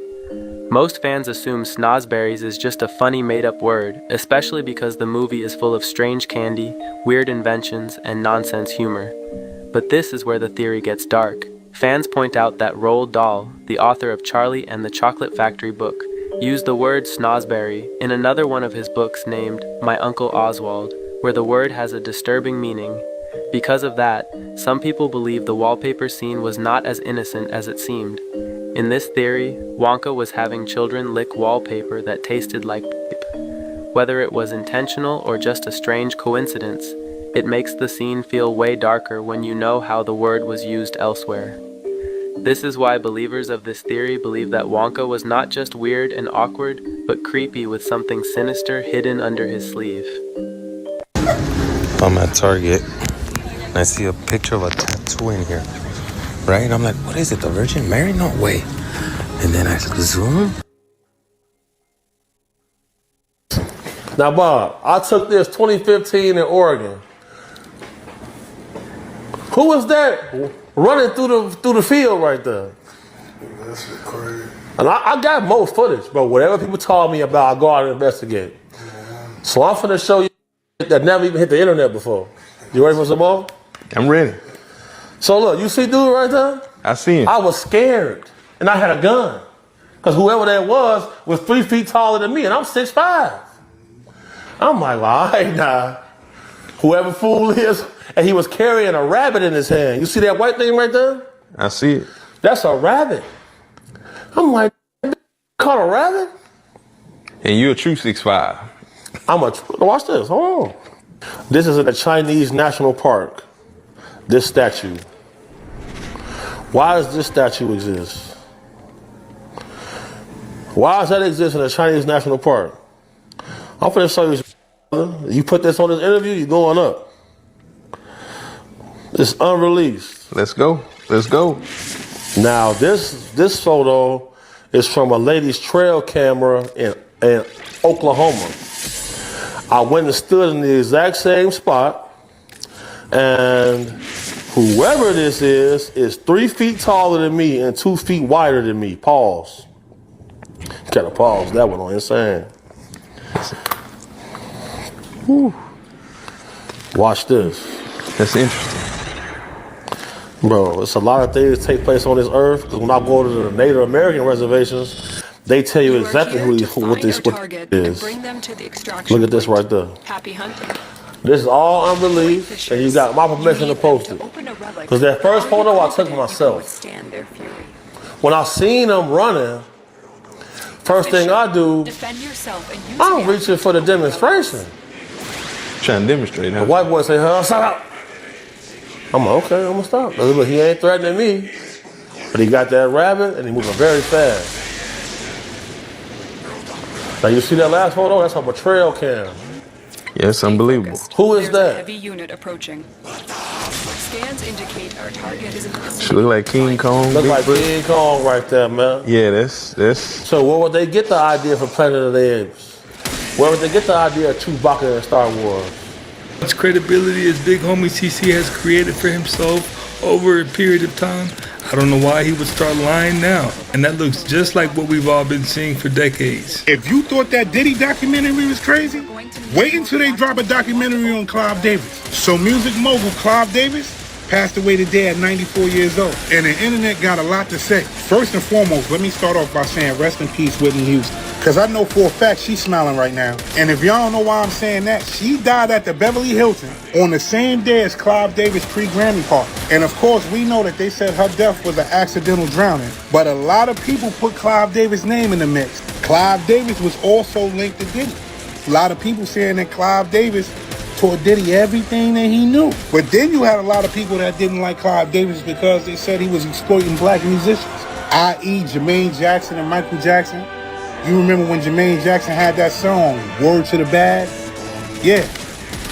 Most fans assume snozberries is just a funny made-up word, especially because the movie is full of strange candy, weird inventions, and nonsense humor. But this is where the theory gets dark. Fans point out that Roald Dahl, the author of Charlie and the Chocolate Factory book, used the word snozzberry in another one of his books named My Uncle Oswald, where the word has a disturbing meaning. Because of that, some people believe the wallpaper scene was not as innocent as it seemed. In this theory, Wonka was having children lick wallpaper that tasted like poop. Whether it was intentional or just a strange coincidence, it makes the scene feel way darker when you know how the word was used elsewhere. This is why believers of this theory believe that Wonka was not just weird and awkward, but creepy with something sinister hidden under his sleeve. I'm at Target, and I see a picture of a tattoo in here, right? And I'm like, what is it, the Virgin Mary? No way. And then I zoom. Now, Bob, I took this 2015 in Oregon. Who was that running through the field right there? That's crazy. And I got most footage, but whatever people told me about, I go out and investigate. Yeah. So I'm finna show you that never even hit the internet before. You ready for some more? I'm ready. So look, you see dude right there? I see him. I was scared, and I had a gun. Because whoever that was 3 feet taller than me, and I'm 6'5". I'm like, well, all right, now. Whoever fool is, and he was carrying a rabbit in his hand. You see that white thing right there? I see it. That's a rabbit. I'm like, caught a rabbit? And you a true 6'5". Watch this, hold on. This is in the Chinese National Park. This statue. Why does this statue exist? Why does that exist in the Chinese National Park? I'm finna show you. You put this on this interview, you're going up. It's unreleased. Let's go. Let's go. Now this photo is from a lady's trail camera in Oklahoma. I went and stood in the exact same spot, and whoever this is 3 feet taller than me and 2 feet wider than me. Pause. Gotta pause that one on insane. Whew. Watch this. That's interesting. Bro, it's a lot of things that take place on this earth. Because when I go to the Native American reservations, they tell you exactly what this is. Look at this right there. Happy hunting. This is all unreleased, and you got my permission to post it. Because that first photo I took myself. When I seen them running, first thing I do, I'm reaching for the demonstration. Trying to demonstrate, huh? The white boy say, "Huh, stop out." I'm like, okay, I'm gonna stop. Look, he ain't threatening me, but he got that rabbit and he moving very fast. Now you see that last photo? That's from a trail cam. Yes, unbelievable. Who is that? Heavy unit approaching. Scans indicate our target is in the She look like King Kong. Look like King Kong right there, man. Yeah, that's. So where would they get the idea for Planet of the Apes? Where would they get the idea of Chewbacca and Star Wars? Much credibility as Big Homie CC has created for himself over a period of time, I don't know why he would start lying now. And that looks just like what we've all been seeing for decades. If you thought that Diddy documentary was crazy, wait until they drop a documentary on Clive Davis. So music mogul Clive Davis passed away today at 94 years old. And the internet got a lot to say. First and foremost, let me start off by saying rest in peace, Whitney Houston. Because I know for a fact she's smiling right now. And if y'all don't know why I'm saying that, she died at the Beverly Hilton on the same day as Clive Davis' pre-Grammy party. And of course, we know that they said her death was an accidental drowning. But a lot of people put Clive Davis' name in the mix. Clive Davis was also linked to Diddy. A lot of people saying that Clive Davis taught Diddy everything that he knew. But then you had a lot of people that didn't like Clive Davis because they said he was exploiting black musicians, i.e. Jermaine Jackson and Michael Jackson. You remember when Jermaine Jackson had that song, Word to the Bad? Yeah,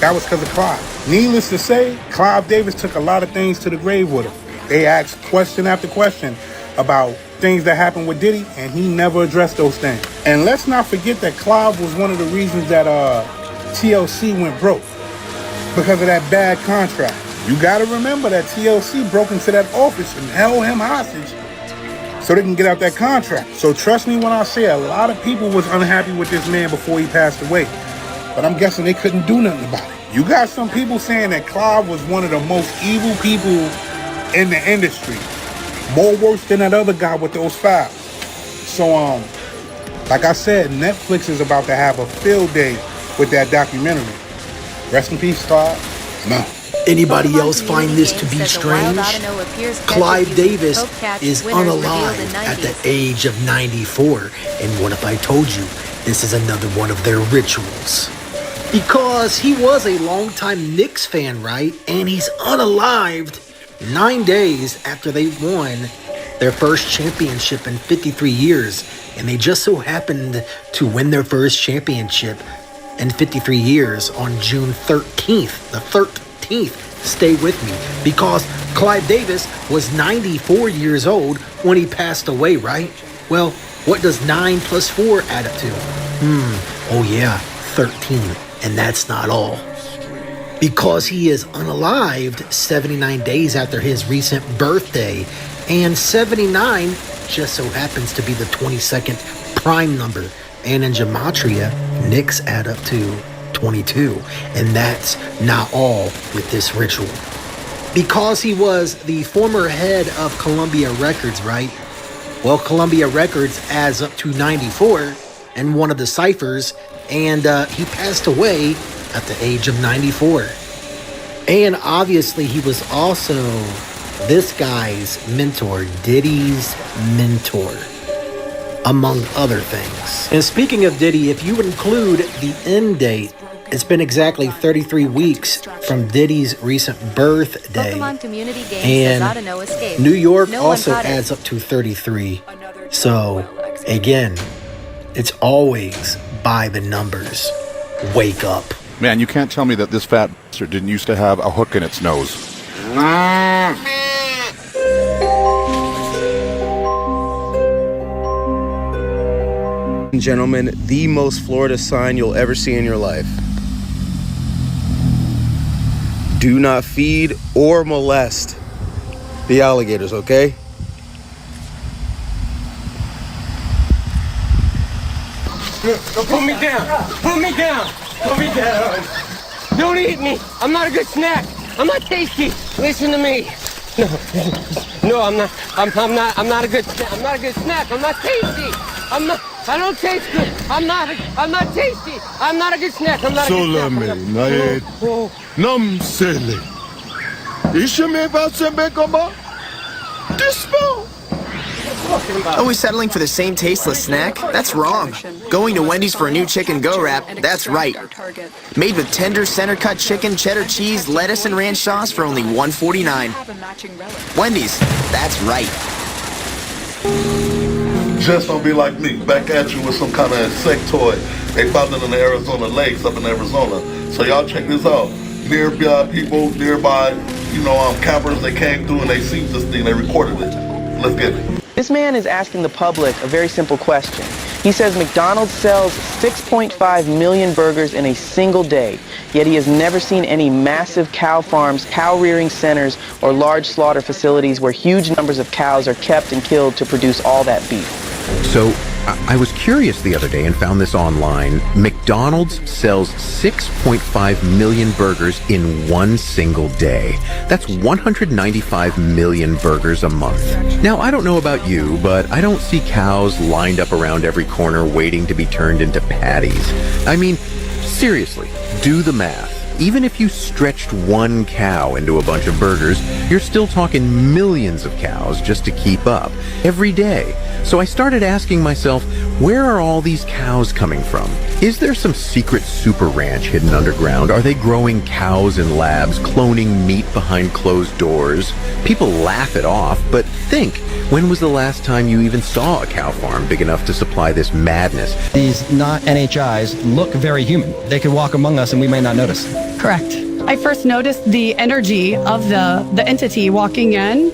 that was because of Clive. Needless to say, Clive Davis took a lot of things to the grave with him. They asked question after question about things that happened with Diddy, and he never addressed those things. And let's not forget that Clive was one of the reasons that TLC went broke, because of that bad contract. You gotta remember that TLC broke into that office and held him hostage so they can get out that contract. So trust me when I say a lot of people was unhappy with this man before he passed away. But I'm guessing they couldn't do nothing about it. You got some people saying that Clive was one of the most evil people in the industry. More worse than that other guy with those files. So, like I said, Netflix is about to have a field day with that documentary. Rest in peace, Clive. No. Anybody else find this to be strange? Clive Davis is unalive at the age of 94. And what if I told you this is another one of their rituals? Because he was a longtime Knicks fan, right? And he's unalived 9 days after they won their first championship in 53 years. And they just so happened to win their first championship in 53 years on June 13th. The 13th. Stay with me. Because Clive Davis was 94 years old when he passed away, right? Well, what does 9 plus 4 add up to? Oh yeah, 13. And that's not all. Because he is unalived 79 days after his recent birthday, and 79 just so happens to be the 22nd prime number. And in gematria, Knicks add up to 22. And that's not all with this ritual. Because he was the former head of Columbia Records, right? Well, Columbia Records adds up to 94 and one of the ciphers, and he passed away at the age of 94. And obviously he was also this guy's mentor, Diddy's mentor, among other things. And speaking of Diddy, if you include the end date, it's been exactly 33 weeks from Diddy's recent birthday. And New York also adds up to 33. So, again, it's always by the numbers. Wake up. Man, you can't tell me that this fat bastard didn't used to have a hook in its nose. Gentlemen, the most Florida sign you'll ever see in your life. Do not feed or molest the alligators, okay? Put me down! Put me down! Put me down! Don't eat me! I'm not a good snack! I'm not tasty! Listen to me! No, I'm not a good snack! I'm not a good snack! I'm not tasty! I don't taste good! I'm not tasty! I'm not a good snack! I'm not a good snack! Solamente, Naed. Namsele. Ishame Vatsebe Goma. Dispo. Always settling for the same tasteless snack? That's wrong. Going to Wendy's for a new chicken go wrap? That's right. Made with tender center-cut chicken, cheddar cheese, lettuce, and ranch sauce for only $1.49. Wendy's, that's right. Just don't be like me. Back at you with some kind of insectoid. They found it in the Arizona lakes up in Arizona. So y'all check this out. Nearby people, campers, they came through and they seen this thing. They recorded it. Let's get it. This man is asking the public a very simple question. He says McDonald's sells 6.5 million burgers in a single day, yet he has never seen any massive cow farms, cow rearing centers, or large slaughter facilities where huge numbers of cows are kept and killed to produce all that beef. So, I was curious the other day and found this online. McDonald's sells 6.5 million burgers in one single day. That's 195 million burgers a month. Now, I don't know about you, but I don't see cows lined up around every corner waiting to be turned into patties. I mean, seriously, do the math. Even if you stretched one cow into a bunch of burgers, you're still talking millions of cows just to keep up every day. So I started asking myself, where are all these cows coming from? Is there some secret super ranch hidden underground? Are they growing cows in labs, cloning meat behind closed doors? People laugh it off, but think, when was the last time you even saw a cow farm big enough to supply this madness? These not NHIs look very human. They could walk among us and we may not notice. Correct. I first noticed the energy of the entity walking in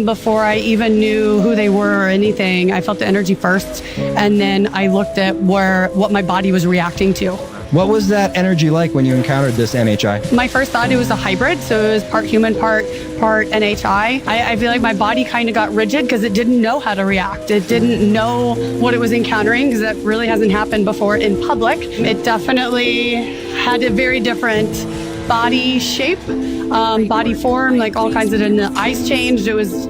before I even knew who they were or anything. I felt the energy first, and then I looked at what my body was reacting to. What was that energy like when you encountered this NHI? My first thought, it was a hybrid, so it was part human, part NHI. I feel like my body kind of got rigid because it didn't know how to react. It didn't know what it was encountering because that really hasn't happened before in public. It definitely had a very different body shape, body form, like all kinds of, the eyes changed. It was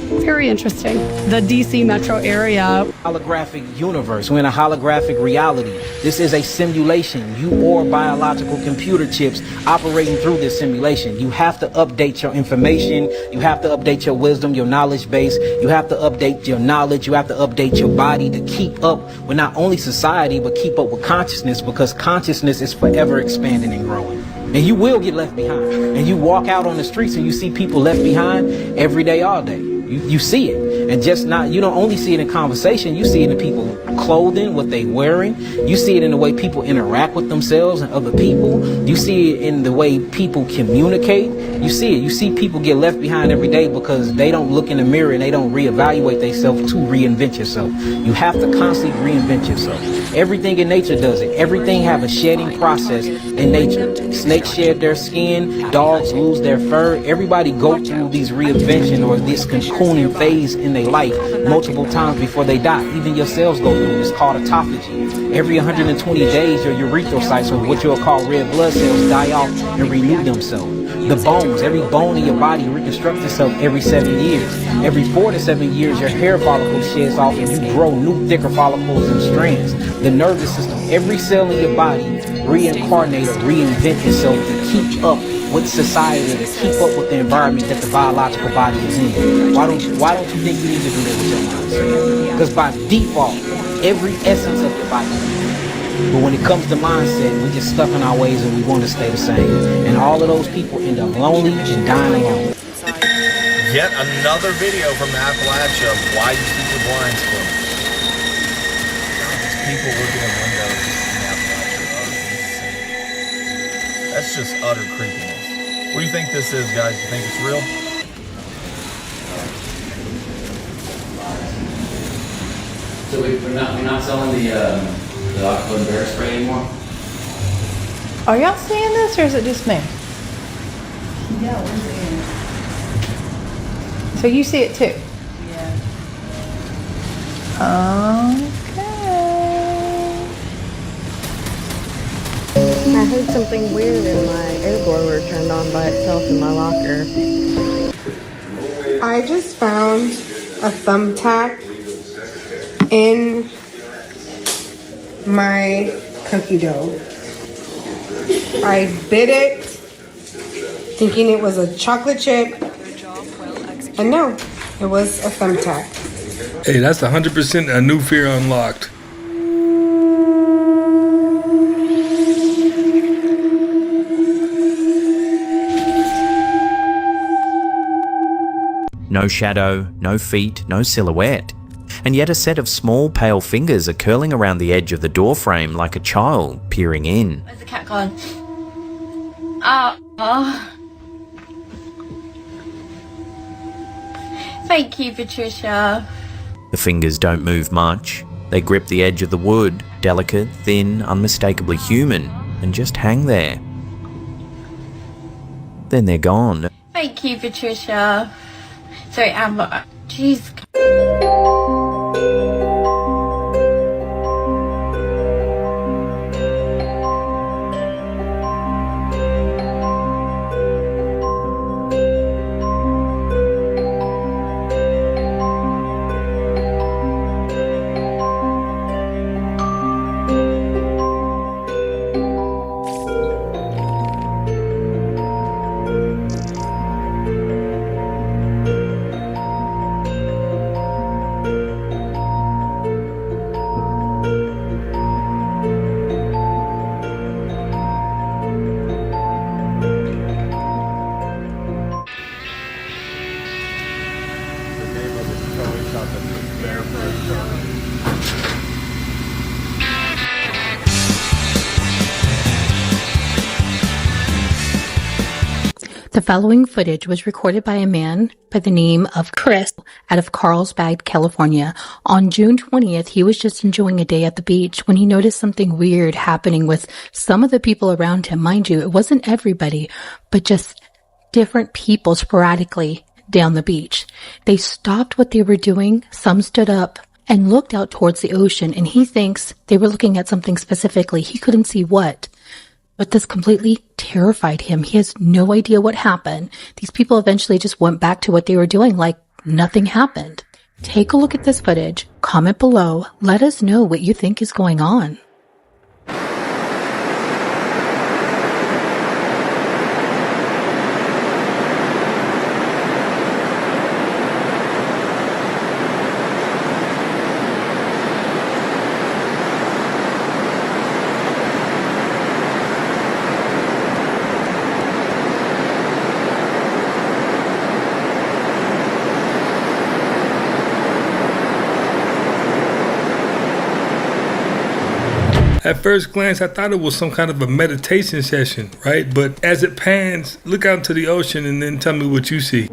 Very interesting. The DC metro area. Holographic universe. We're in a holographic reality. This is a simulation. You or biological computer chips operating through this simulation. You have to update your information. You have to update your wisdom, your knowledge base. You have to update your knowledge. You have to update your body to keep up with not only society, but keep up with consciousness, because consciousness is forever expanding and growing. And you will get left behind. And you walk out on the streets and you see people left behind every day, all day. You see it. And just not, you don't only see it in conversation, you see it in people clothing, what they wearing. You see it in the way people interact with themselves and other people. You see it in the way people communicate. You see it. You see people get left behind every day because they don't look in the mirror and they don't reevaluate themselves to reinvent yourself. You have to constantly reinvent yourself. Everything in nature does it. Everything have a shedding process in nature. Snakes shed their skin, dogs lose their fur. Everybody go through these reinvention or this cocooning phase in their life multiple times before they die. Even your cells go through. It's called autophagy. Every 120 days, your erythrocytes, or what you'll call red blood cells, die off and renew themselves. The bones, every bone in your body reconstructs itself every 7 years. Every 4 to 7 years, your hair follicle sheds off and you grow new, thicker follicles and strands. The nervous system, every cell in your body reincarnate or reinvent itself to keep up with society, to keep up with the environment that the biological body is in. Why don't you think you need to do that with your mindset? Because by default, every essence of your body. But when it comes to mindset, we get stuck in our ways and we want to stay the same. And all of those people end up lonely and dying alone. Yet another video from the Appalachia of why you keep your blinds closed. People looking at windows in the Appalachia. That's just utter creepiness. What do you think this is, guys? You think it's real? So we're not selling the aqua and bear spray anymore? Are y'all seeing this or is it just me? Yeah, we're seeing it. So you see it too? Yeah. I heard something weird and my air blower turned on by itself in my locker. I just found a thumbtack in my cookie dough. I bit it thinking it was a chocolate chip, and no, it was a thumbtack. Hey, that's 100% a new fear unlocked. No shadow, no feet, no silhouette. And yet a set of small pale fingers are curling around the edge of the doorframe like a child peering in. Where's the cat gone? Thank you, Patricia. The fingers don't move much. They grip the edge of the wood, delicate, thin, unmistakably human, and just hang there. Then they're gone. Thank you, Patricia. Sorry, Amber. Jeez. The following footage was recorded by a man by the name of Chris out of Carlsbad, California. On June 20th, he was just enjoying a day at the beach when he noticed something weird happening with some of the people around him. Mind you, it wasn't everybody, but just different people sporadically down the beach. They stopped what they were doing. Some stood up and looked out towards the ocean, and he thinks they were looking at something specifically. He couldn't see what. But this completely terrified him. He has no idea what happened. These people eventually just went back to what they were doing like nothing happened. Take a look at this footage, comment below, let us know what you think is going on. At first glance, I thought it was some kind of a meditation session, right? But as it pans, look out into the ocean and then tell me what you see.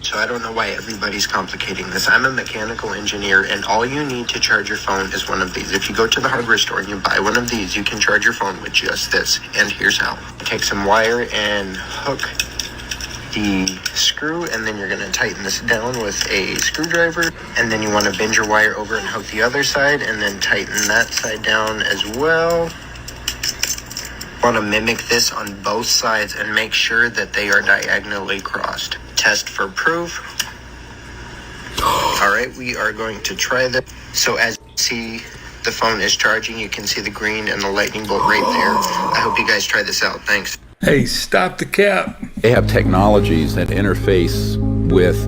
So I don't know why everybody's complicating this. I'm a mechanical engineer, and all you need to charge your phone is one of these. If you go to the hardware store and you buy one of these, you can charge your phone with just this. And here's how. Take some wire and hook the screw, and then you're going to tighten this down with a screwdriver. And then you want to bend your wire over and hook the other side, and then tighten that side down as well. Want to mimic this on both sides and make sure that they are diagonally crossed. Test for proof. All right, we are going to try this. So as you see, the phone is charging. You can see the green and the lightning bolt right there. I hope you guys try this out. Thanks. Hey, stop the cap. They have technologies that interface with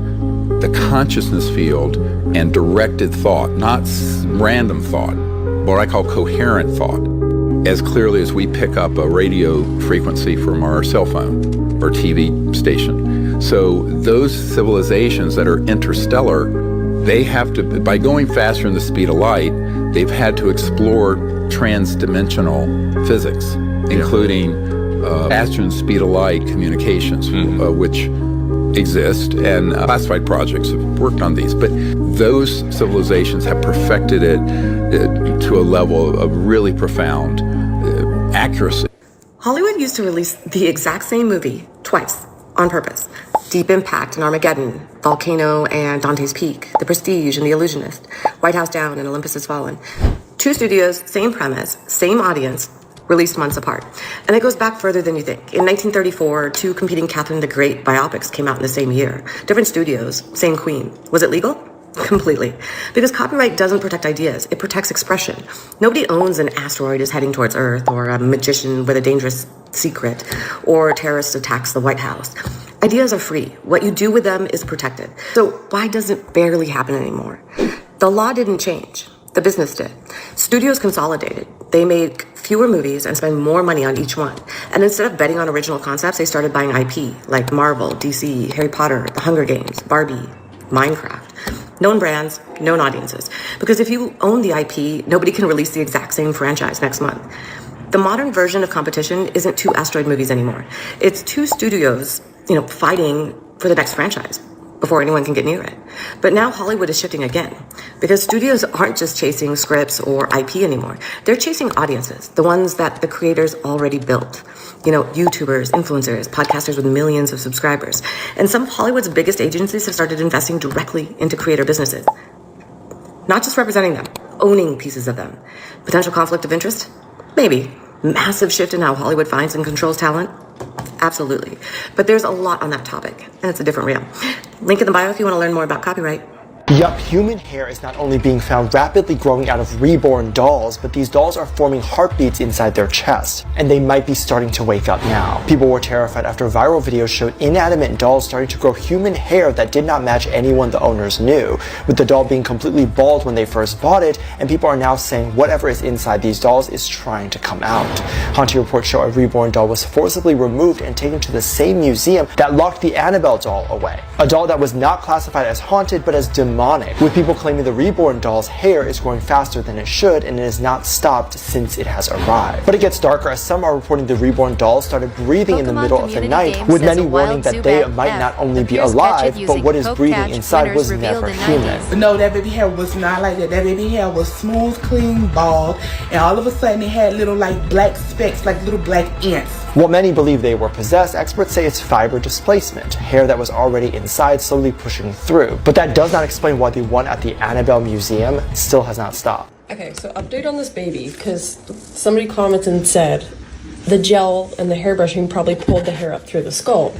the consciousness field and directed thought, not random thought, what I call coherent thought, as clearly as we pick up a radio frequency from our cell phone or TV station. So those civilizations that are interstellar, they have to, by going faster than the speed of light, they've had to explore trans-dimensional physics, including faster than speed of light communications, which exist, and classified projects have worked on these. But those civilizations have perfected it to a level of really profound accuracy. Hollywood used to release the exact same movie twice on purpose. Deep Impact and Armageddon, Volcano and Dante's Peak, The Prestige and The Illusionist, White House Down and Olympus Has Fallen. Two studios, same premise, same audience, released months apart. And it goes back further than you think. In 1934, two competing Catherine the Great biopics came out in the same year. Different studios, same queen. Was it legal? Completely. Because copyright doesn't protect ideas, it protects expression. Nobody owns an asteroid is heading towards Earth, or a magician with a dangerous secret, or a terrorist attacks the White House. Ideas are free. What you do with them is protected. So why does it barely happen anymore? The law didn't change. The business did. Studios consolidated. They made fewer movies and spend more money on each one. And instead of betting on original concepts, they started buying IP, like Marvel, DC, Harry Potter, The Hunger Games, Barbie, Minecraft. Known brands, known audiences. Because if you own the IP, nobody can release the exact same franchise next month. The modern version of competition isn't two asteroid movies anymore. It's two studios, fighting for the next franchise before anyone can get near it. But now Hollywood is shifting again, because studios aren't just chasing scripts or IP anymore. They're chasing audiences, the ones that the creators already built. YouTubers, influencers, podcasters with millions of subscribers. And some of Hollywood's biggest agencies have started investing directly into creator businesses. Not just representing them, owning pieces of them. Potential conflict of interest? Maybe. Massive shift in how Hollywood finds and controls talent? Absolutely. But there's a lot on that topic, and it's a different realm. Link in the bio if you want to learn more about copyright. Yup, human hair is not only being found rapidly growing out of reborn dolls, but these dolls are forming heartbeats inside their chest, and they might be starting to wake up now. People were terrified after viral videos showed inanimate dolls starting to grow human hair that did not match anyone the owners knew, with the doll being completely bald when they first bought it, and people are now saying whatever is inside these dolls is trying to come out. Haunting reports show a reborn doll was forcibly removed and taken to the same museum that locked the Annabelle doll away. A doll that was not classified as haunted but as demonic, with people claiming the reborn doll's hair is growing faster than it should and it has not stopped since it has arrived. But it gets darker as some are reporting the reborn dolls started breathing in the middle of the night, with many warning that they might not only be alive, but what is breathing inside was never human. No, that baby hair was not like that. That baby hair was smooth, clean, bald, and all of a sudden it had little like black specks, like little black ants. While many believe they were possessed, experts say it's fiber displacement, hair that was already inside slowly pushing through. But that does not explain why the one at the Annabelle Museum still has not stopped. Okay, so update on this baby, because somebody commented and said the gel and the hairbrushing probably pulled the hair up through the skull.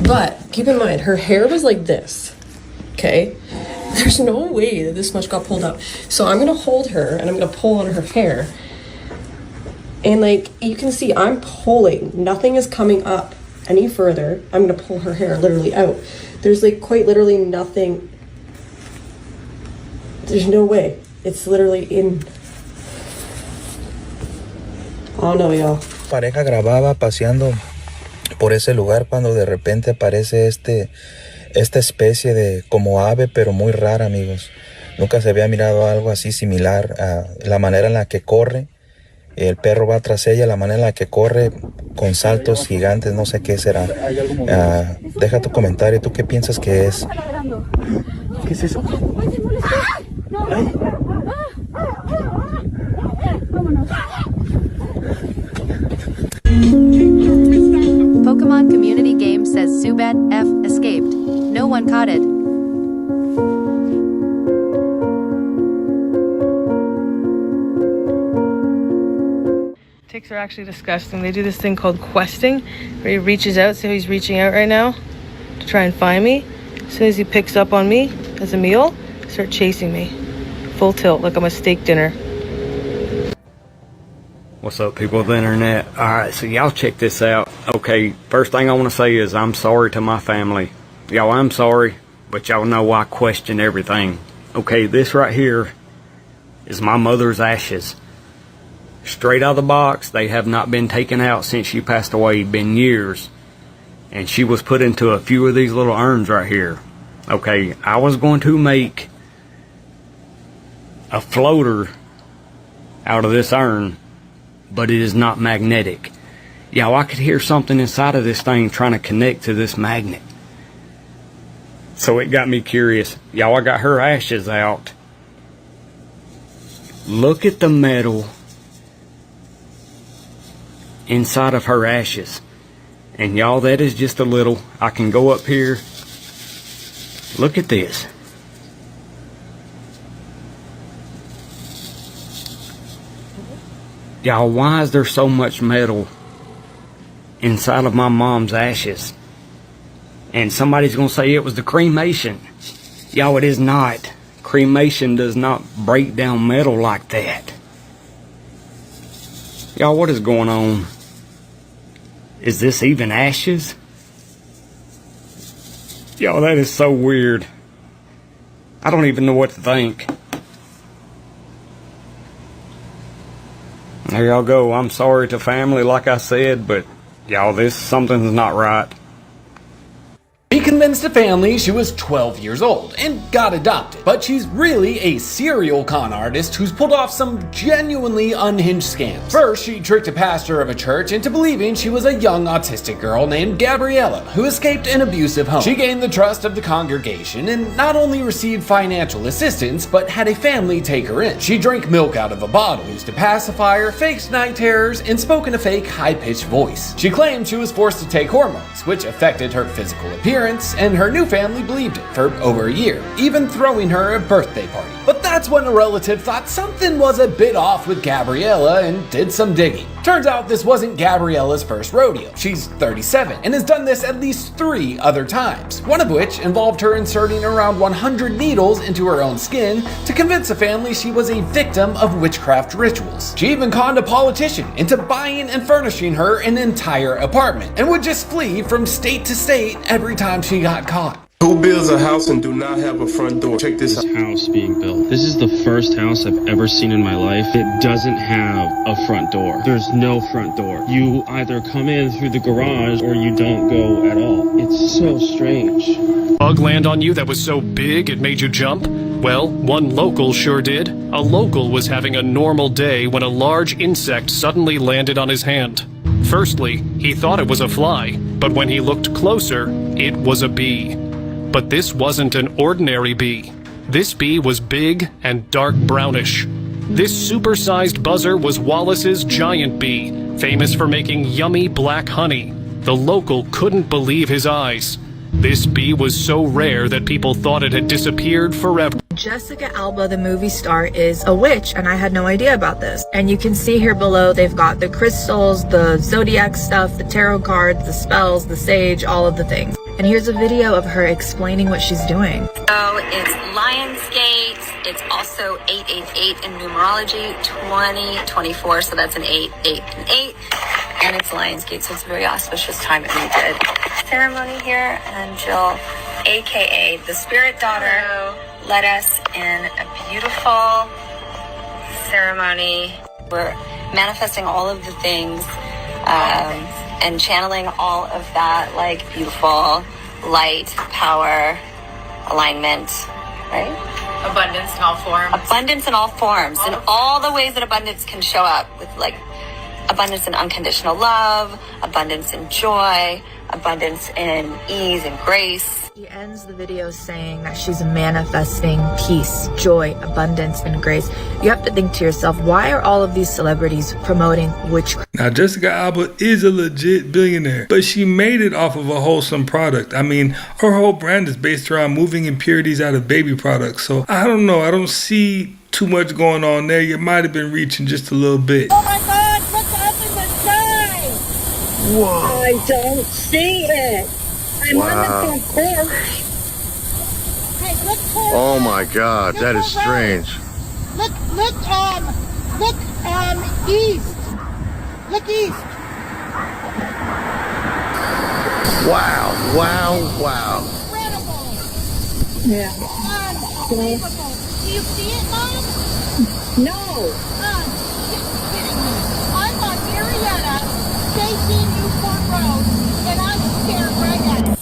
But keep in mind, her hair was like this, okay? There's no way that this much got pulled up. So I'm gonna hold her and I'm gonna pull on her hair. And like, you can see I'm pulling, nothing is coming up any further. I'm gonna pull her hair literally out. There's like quite literally nothing. There's no way. It's literally in. Oh no, y'all. Pareja grababa paseando por ese lugar cuando de repente aparece esta especie de como ave, pero muy rara, amigos. Nunca se había mirado algo así similar a la manera en la que corre. El perro va tras ella, la manera en la que corre con saltos gigantes, no sé qué será. Deja tu comentario, ¿tú qué piensas que es? ¿Qué es eso? Pokemon Community Game says Zubat F escaped. No one caught it. Ticks are actually disgusting. They do this thing called questing, where he reaches out. See how he's reaching out right now to try and find me. As soon as he picks up on me as a meal, start chasing me. Full tilt, like I'm a steak dinner. What's up, people of the internet? Alright, so y'all check this out. Okay, first thing I want to say is I'm sorry to my family. Y'all, I'm sorry, but y'all know I question everything. Okay, this right here is my mother's ashes. Straight out of the box, they have not been taken out since she passed away. Been years. And she was put into a few of these little urns right here. Okay, I was going to make a floater out of this urn, but it is not magnetic. Y'all, I could hear something inside of this thing trying to connect to this magnet. So it got me curious. Y'all, I got her ashes out. Look at the metal inside of her ashes. And y'all, that is just a little. I can go up here. Look at this. Y'all, why is there so much metal inside of my mom's ashes? And somebody's gonna say it was the cremation. Y'all, it is not. Cremation does not break down metal like that. Y'all, what is going on? Is this even ashes? Y'all, that is so weird. I don't even know what to think. There y'all go. I'm sorry to family, like I said, but y'all, something's not right. He convinced the family she was 12 years old and got adopted, but she's really a serial con artist who's pulled off some genuinely unhinged scams. First, she tricked a pastor of a church into believing she was a young autistic girl named Gabriella who escaped an abusive home. She gained the trust of the congregation and not only received financial assistance, but had a family take her in. She drank milk out of a bottle, used a pacifier, faked night terrors, and spoke in a fake high-pitched voice. She claimed she was forced to take hormones, which affected her physical appearance, and her new family believed it for over a year, even throwing her a birthday party. But that's when a relative thought something was a bit off with Gabriella and did some digging. Turns out this wasn't Gabriella's first rodeo. She's 37 and has done this at least 3 other times, one of which involved her inserting around 100 needles into her own skin to convince a family she was a victim of witchcraft rituals. She even conned a politician into buying and furnishing her an entire apartment and would just flee from state to state every time she got caught. Who builds a house and do not have a front door? Check this out. House being built. This is the first house I've ever seen in my life that doesn't have a front door. There's no front door. You either come in through the garage or you don't go at all. It's so strange. Bug land on you that was so big it made you jump? Well, one local sure did. A local was having a normal day when a large insect suddenly landed on his hand. Firstly, he thought it was a fly, but when he looked closer, it was a bee. But this wasn't an ordinary bee. This bee was big and dark brownish. This super-sized buzzer was Wallace's giant bee, famous for making yummy black honey. The local couldn't believe his eyes. This bee was so rare that people thought it had disappeared forever. Jessica Alba, the movie star, is a witch, and I had no idea about this. And you can see here below, they've got the crystals, the zodiac stuff, the tarot cards, the spells, the sage, all of the things. And here's a video of her explaining what she's doing. So it's Lionsgate. It's also 888 in numerology, 2024. So that's an 8, 8, and 8. And it's Lionsgate, so it's a very auspicious time. And we did ceremony here. And Jill, aka the spirit daughter, led us in a beautiful ceremony. We're manifesting all of the things. And channeling all of that, like beautiful light, power, alignment, right? Abundance in all forms. Abundance in all forms, and all the ways that abundance can show up, with like abundance in unconditional love, abundance in joy, abundance in ease and grace. She ends the video saying that she's manifesting peace, joy, abundance, and grace. You have to think to yourself, why are all of these celebrities promoting witchcraft? Now, Jessica Alba is a legit billionaire, but she made it off of a wholesome product. I mean, her whole brand is based around moving impurities out of baby products. So I don't know. I don't see too much going on there. You might have been reaching just a little bit. Oh my God, look up in the sky. Whoa. I don't see it. I'm on the front porch. Hey, look towards Oh my God, that is strange. Look, east. Look east. Wow. Incredible. Yeah. Unbelievable. Do you see it, Mom? No. You're kidding me. I'm on Marietta, facing Newport Road, and I'm staring right at it.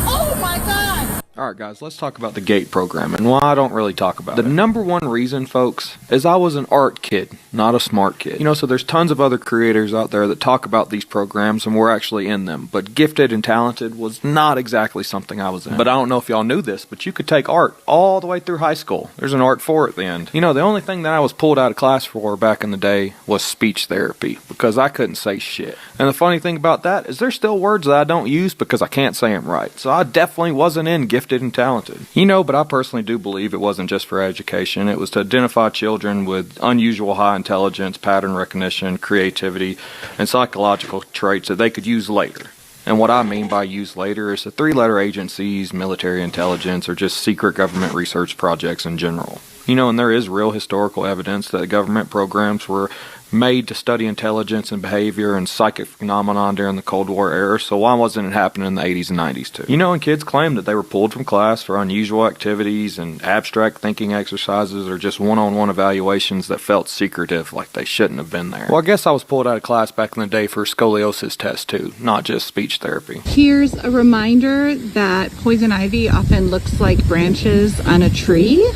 Oh my God! Alright guys, let's talk about the GATE program and why I don't really talk about it. The number one reason, folks, is I was an art kid, not a smart kid. You know, so there's tons of other creators out there that talk about these programs and we're actually in them. But gifted and talented was not exactly something I was in. But I don't know if y'all knew this, but you could take art all the way through high school. There's an art 4 at the end. You know, the only thing that I was pulled out of class for back in the day was speech therapy because I couldn't say shit. And the funny thing about that is there's still words that I don't use because I can't say them right. So I definitely wasn't in gifted and talented. You know, but I personally do believe it wasn't just for education. It was to identify children with unusual high intelligence, pattern recognition, creativity, and psychological traits that they could use later. And what I mean by use later is the 3-letter agencies, military intelligence, or just secret government research projects in general. You know, and there is real historical evidence that government programs were made to study intelligence and behavior and psychic phenomenon during the Cold War era, so why wasn't it happening in the 80s and 90s too? You know, and kids claim that they were pulled from class for unusual activities and abstract thinking exercises or just one-on-one evaluations that felt secretive, like they shouldn't have been there. Well, I guess I was pulled out of class back in the day for a scoliosis test too, not just speech therapy. Here's a reminder that poison ivy often looks like branches on a tree.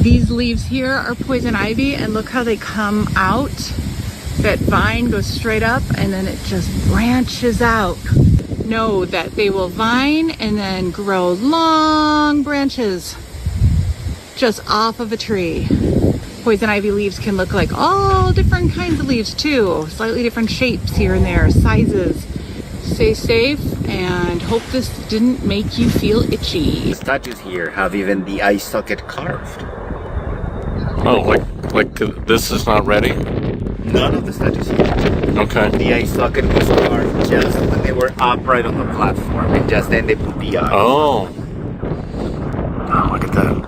These leaves here are poison ivy, and look how they come out. That vine goes straight up and then it just branches out. Know that they will vine and then grow long branches just off of a tree. Poison ivy leaves can look like all different kinds of leaves too. Slightly different shapes here and there, sizes. Stay safe and hope this didn't make you feel itchy. The statues here have even the eye socket carved. Oh, like this is not ready? None of the statues here. Okay. The eye socket was carved just when they were upright on the platform, and just then they put the eye. Oh. Oh, look at that.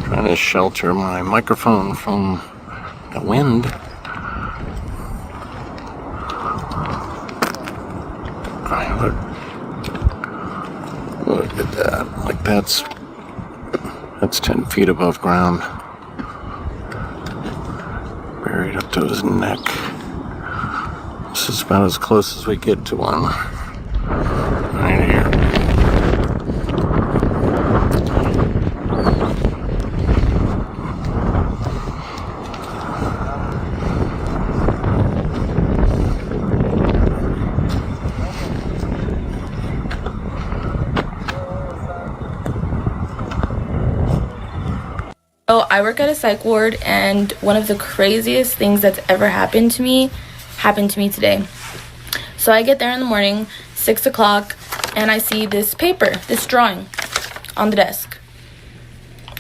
Trying to shelter my microphone from the wind. Look at that. Like that's 10 feet above ground. Buried up to his neck. This is about as close as we get to one. Right here. So I work at a psych ward, and one of the craziest things that's ever happened to me today. So I get there in the morning, 6 o'clock, and I see this paper, this drawing on the desk.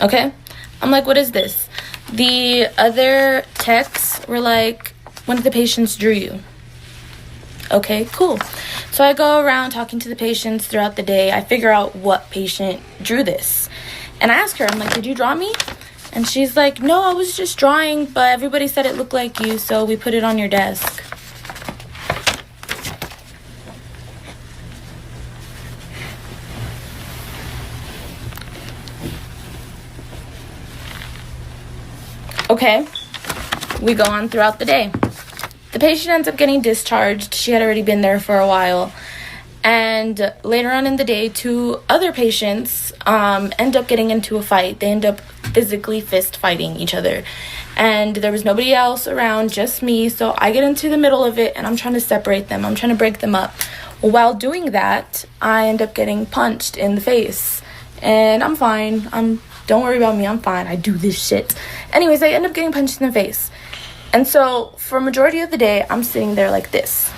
Okay? I'm like, what is this? The other techs were like, one of the patients drew you. Okay, cool. So I go around talking to the patients throughout the day. I figure out what patient drew this. And I ask her, I'm like, did you draw me? And she's like, no, I was just drawing, but everybody said it looked like you, so we put it on your desk. Okay, we go on throughout the day. The patient ends up getting discharged. She had already been there for a while. And later on in the day, 2 other patients end up getting into a fight. They end up physically fist fighting each other. And there was nobody else around, just me. So I get into the middle of it and I'm trying to separate them. I'm trying to break them up. While doing that, I end up getting punched in the face. And I'm fine. Don't worry about me. I'm fine. I do this shit. Anyways, I end up getting punched in the face. And so for a majority of the day, I'm sitting there like this.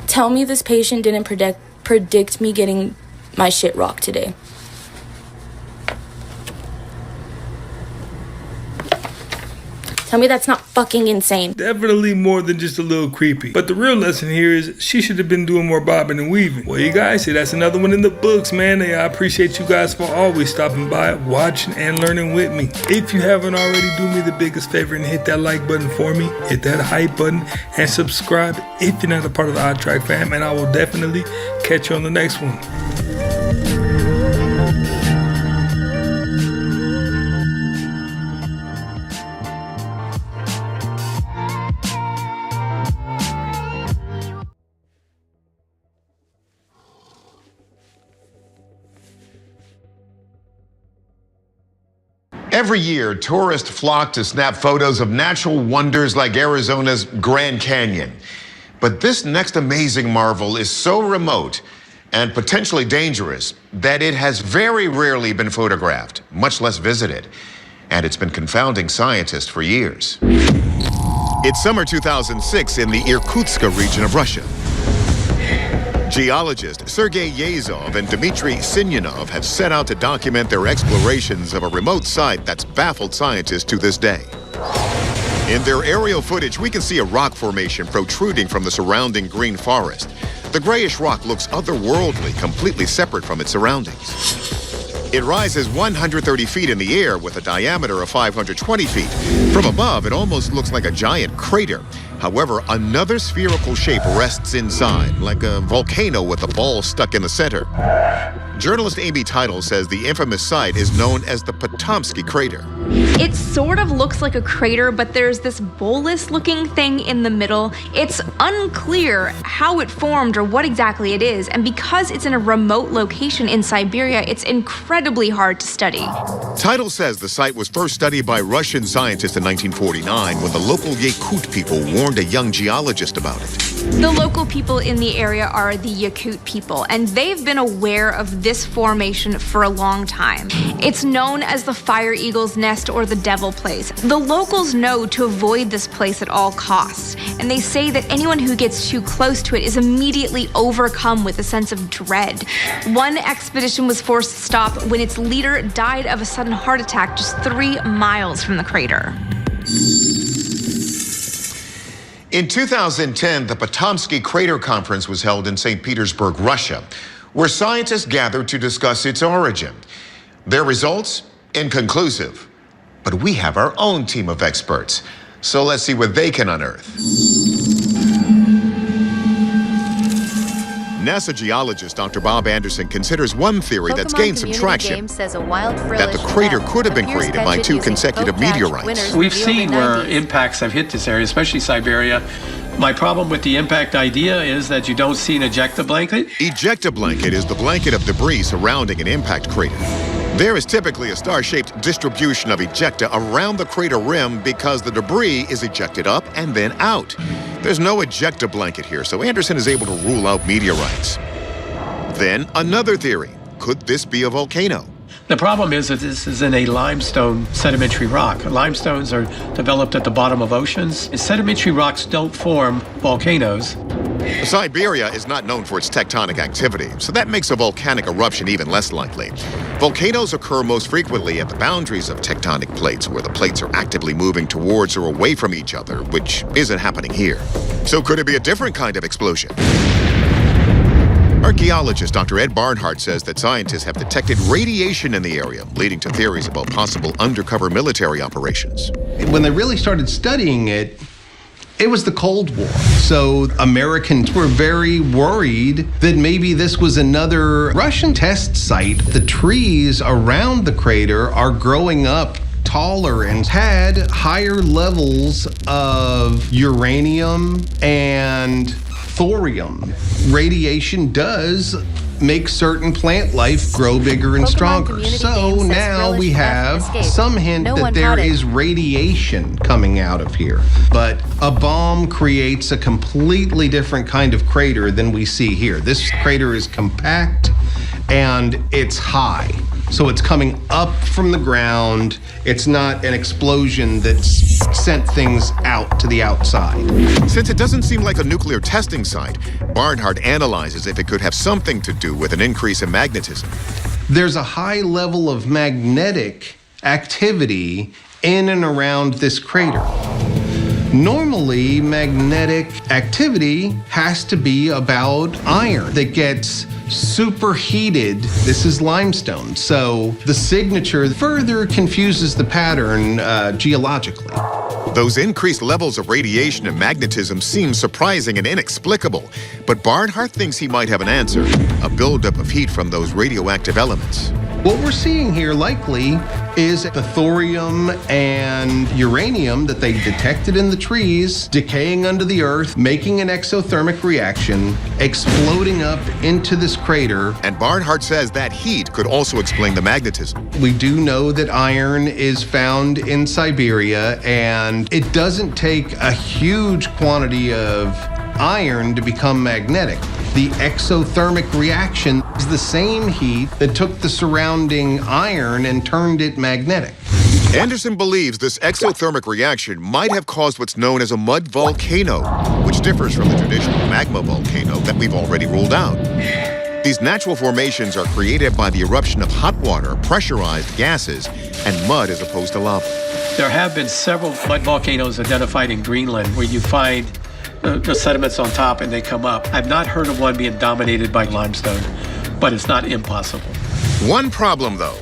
Tell me this patient didn't predict me getting my shit rocked today. Tell me that's not fucking insane. Definitely more than just a little creepy. But the real lesson here is she should have been doing more bobbing and weaving. Well, you guys see, that's another one in the books, man. I appreciate you guys for always stopping by, watching, and learning with me. If you haven't already, do me the biggest favor and hit that like button for me. Hit that hype button and subscribe if you're not a part of the Odd Track fam. And I will definitely catch you on the next one. Every year, tourists flock to snap photos of natural wonders like Arizona's Grand Canyon. But this next amazing marvel is so remote and potentially dangerous that it has very rarely been photographed, much less visited. And it's been confounding scientists for years. It's summer 2006 in the Irkutsk region of Russia. Geologists Sergei Yazov and Dmitry Sinyanov have set out to document their explorations of a remote site that's baffled scientists to this day. In their aerial footage, we can see a rock formation protruding from the surrounding green forest. The grayish rock looks otherworldly, completely separate from its surroundings. It rises 130 feet in the air with a diameter of 520 feet. From above, it almost looks like a giant crater. However, another spherical shape rests inside, like a volcano with a ball stuck in the center. Journalist Amy Teitel says the infamous site is known as the Potomsky Crater. It sort of looks like a crater, but there's this bolus-looking thing in the middle. It's unclear how it formed or what exactly it is, and because it's in a remote location in Siberia, it's incredibly hard to study. Teitel says the site was first studied by Russian scientists in 1949 when the local Yakut people warned a young geologist about it. The local people in the area are the Yakut people, and they've been aware of this formation for a long time. It's known as the Fire Eagle's Nest or the Devil Place. The locals know to avoid this place at all costs, and they say that anyone who gets too close to it is immediately overcome with a sense of dread. One expedition was forced to stop when its leader died of a sudden heart attack just 3 miles from the crater. In 2010, the Potomsky Crater Conference was held in St. Petersburg, Russia, where scientists gathered to discuss its origin. Their results? Inconclusive. But we have our own team of experts, so let's see what they can unearth. NASA geologist Dr. Bob Anderson considers one theory that's gained some traction, that the crater could have been created by 2 consecutive meteorites. We've seen where impacts have hit this area, especially Siberia. My problem with the impact idea is that you don't see an ejecta blanket. Ejecta blanket is the blanket of debris surrounding an impact crater. There is typically a star-shaped distribution of ejecta around the crater rim because the debris is ejected up and then out. There's no ejecta blanket here, so Anderson is able to rule out meteorites. Then another theory. Could this be a volcano? The problem is that this is in a limestone sedimentary rock. Limestones are developed at the bottom of oceans. And sedimentary rocks don't form volcanoes. Siberia is not known for its tectonic activity, so that makes a volcanic eruption even less likely. Volcanoes occur most frequently at the boundaries of tectonic plates, where the plates are actively moving towards or away from each other, which isn't happening here. So could it be a different kind of explosion? Archaeologist Dr. Ed Barnhart says that scientists have detected radiation in the area, leading to theories about possible undercover military operations. When they really started studying it, it was the Cold War. So Americans were very worried that maybe this was another Russian test site. The trees around the crater are growing up taller and had higher levels of uranium and thorium. Radiation does make certain plant life grow bigger and stronger. So now we have some hint that there is radiation coming out of here. But a bomb creates a completely different kind of crater than we see here. This crater is compact and it's high. So it's coming up from the ground. It's not an explosion that's sent things out to the outside. Since it doesn't seem like a nuclear testing site, Barnhart analyzes if it could have something to do with an increase in magnetism. There's a high level of magnetic activity in and around this crater. Normally, magnetic activity has to be about iron that gets superheated. This is limestone, so the signature further confuses the pattern geologically. Those increased levels of radiation and magnetism seem surprising and inexplicable, but Barnhart thinks he might have an answer, a buildup of heat from those radioactive elements. What we're seeing here likely is the thorium and uranium that they detected in the trees decaying under the earth, making an exothermic reaction, exploding up into this crater. And Barnhart says that heat could also explain the magnetism. We do know that iron is found in Siberia, and it doesn't take a huge quantity of iron to become magnetic. The exothermic reaction is the same heat that took the surrounding iron and turned it magnetic. Anderson believes this exothermic reaction might have caused what's known as a mud volcano, which differs from the traditional magma volcano that we've already ruled out. These natural formations are created by the eruption of hot water, pressurized gases, and mud as opposed to lava. There have been several mud volcanoes identified in Greenland where you find the sediments on top and they come up. I've not heard of one being dominated by limestone, but it's not impossible. One problem, though.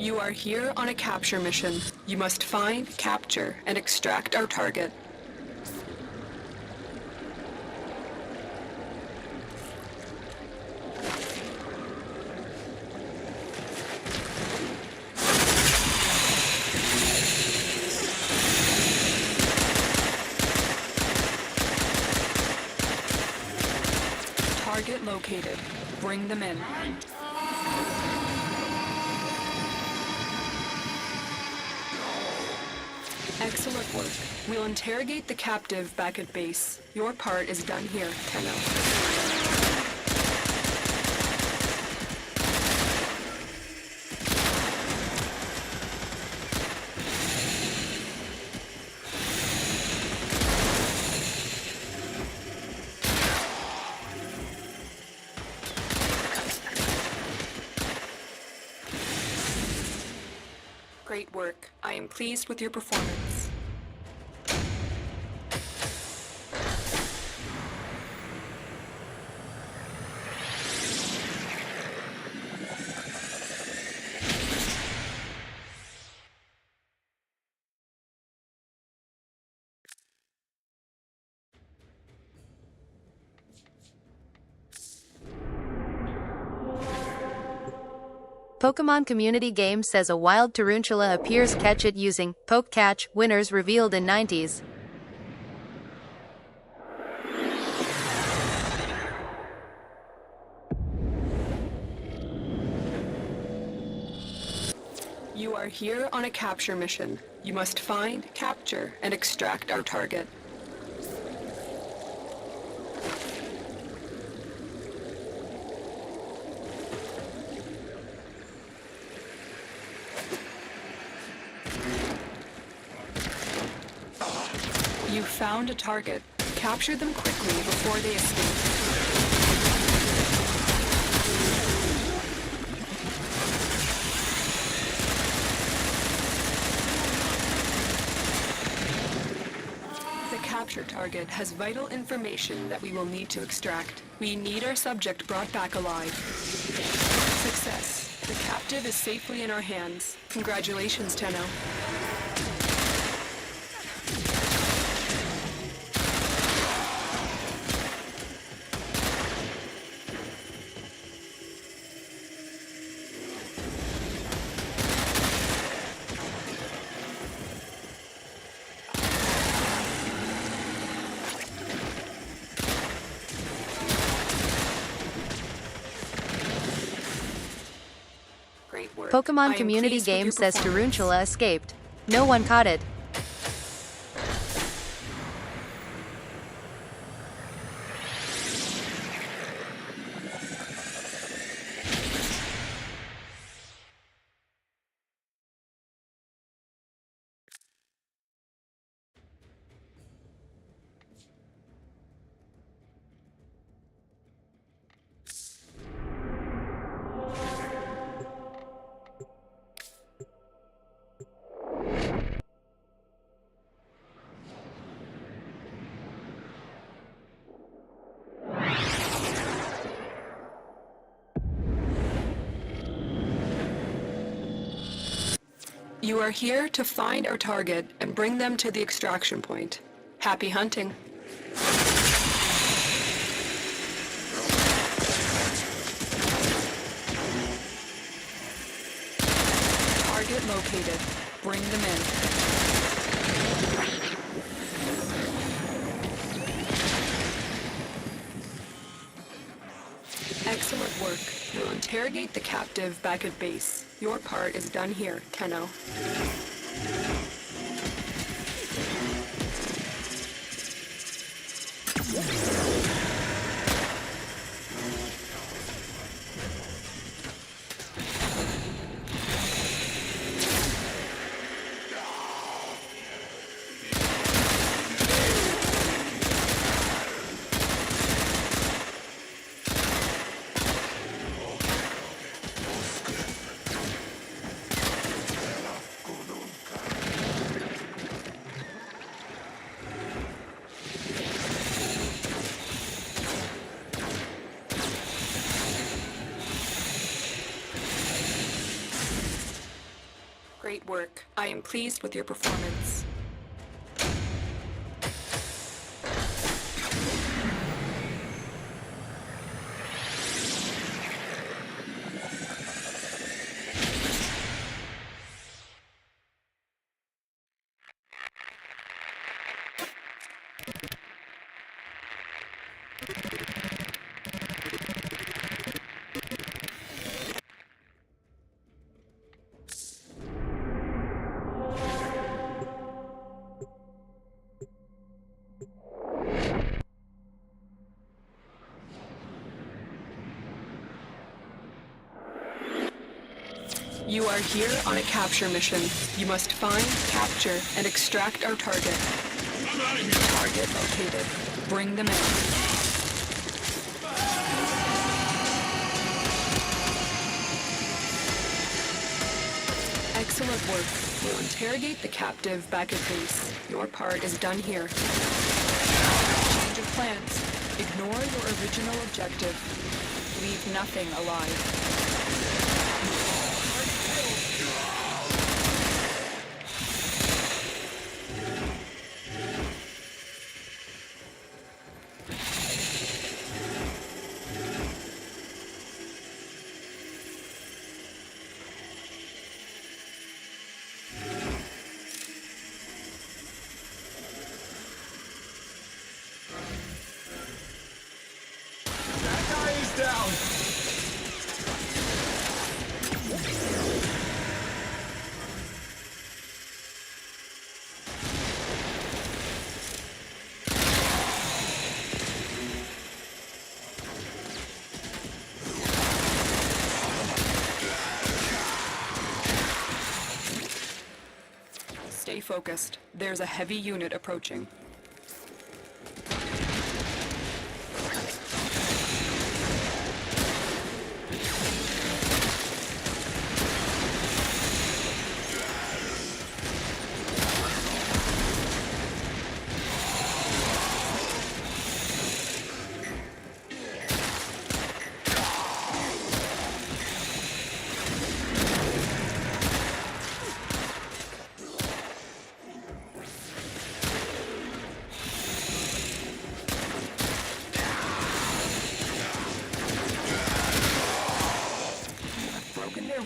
You are here on a capture mission. You must find, capture, and extract our target. Target located. Bring them in. Excellent work. We'll interrogate the captive back at base. Your part is done here, Tenno. Great work. I am pleased with your performance. Pokemon Community Game says a wild tarantula appears. Catch it using Poke Catch. Winners revealed in 90s. You are here on a capture mission. You must find, capture, and extract our target. You found a target. Capture them quickly before they escape. The capture target has vital information that we will need to extract. We need our subject brought back alive. Success. The captive is safely in our hands. Congratulations, Tenno. Pokemon Community Game says tarantula escaped. No one caught it. You are here to find our target and bring them to the extraction point. Happy hunting. Target located. Bring them in. Excellent work. We'll interrogate the captive back at base. Your part is done here, Tenno. Great work. I am pleased with your performance. You are here on a capture mission. You must find, capture, and extract our target. Target located. Bring them in. Excellent work. We'll interrogate the captive back at base. Your part is done here. Change of plans. Ignore your original objective. Leave nothing alive. Stay focused. There's a heavy unit approaching.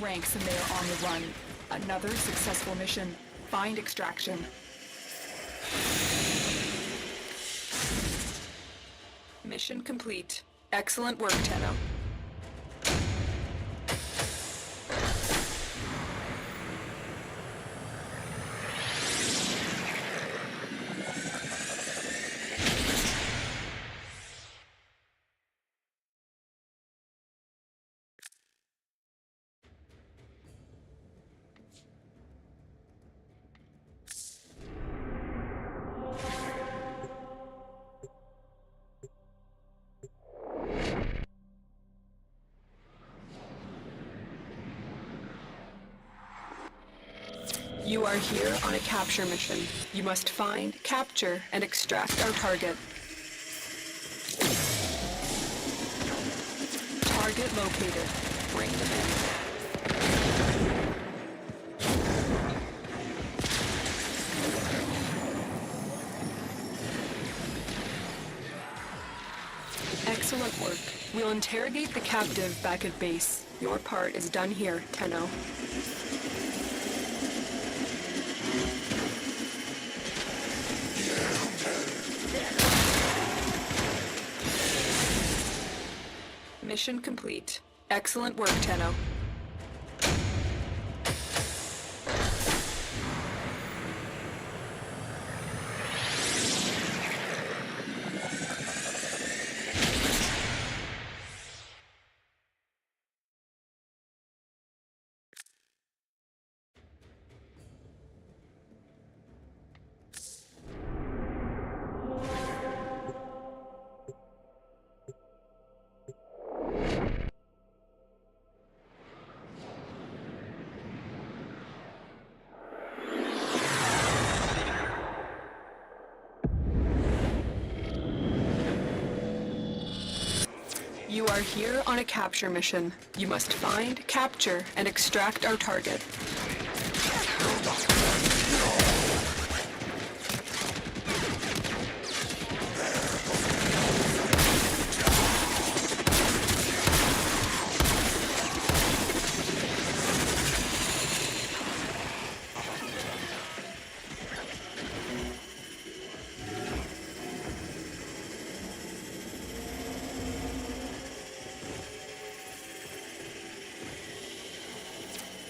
Ranks and they are on the run. Another successful mission. Find extraction. Mission complete. Excellent work, Tenno. You are here on a capture mission. You must find, capture, and extract our target. Target located. Bring them in. Excellent work. We'll interrogate the captive back at base. Your part is done here, Tenno. Mission complete. Excellent work, Tenno. You are here on a capture mission. You must find, capture, and extract our target.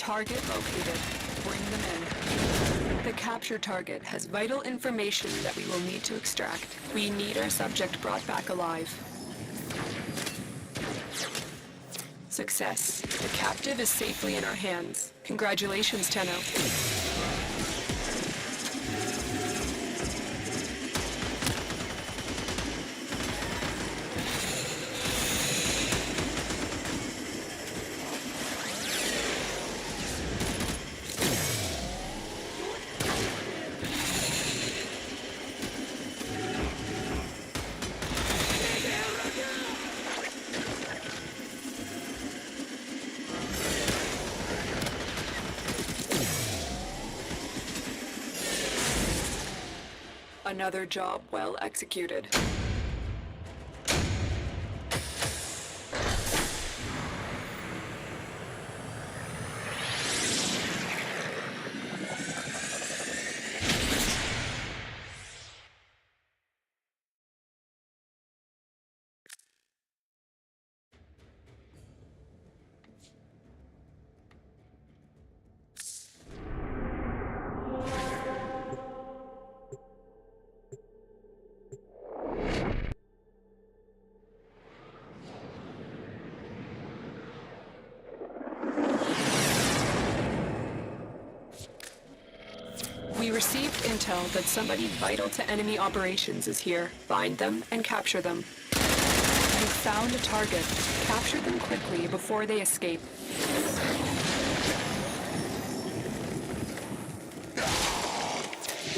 Target located. Bring them in. The capture target has vital information that we will need to extract. We need our subject brought back alive. Success. The captive is safely in our hands. Congratulations, Tenno. Another job well executed. We received intel that somebody vital to enemy operations is here. Find them and capture them. You found a target. Capture them quickly before they escape.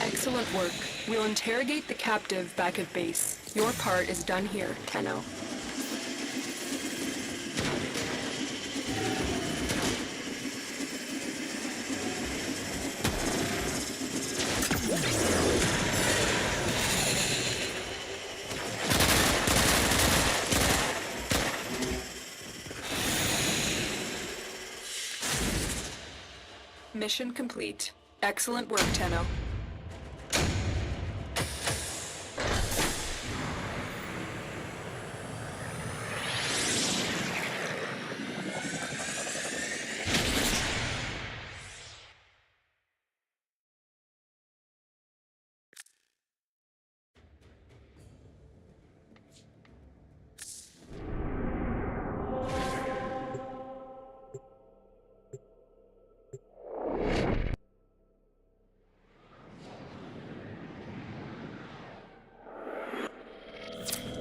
Excellent work. We'll interrogate the captive back at base. Your part is done here, Tenno. Mission complete. Excellent work, Tenno.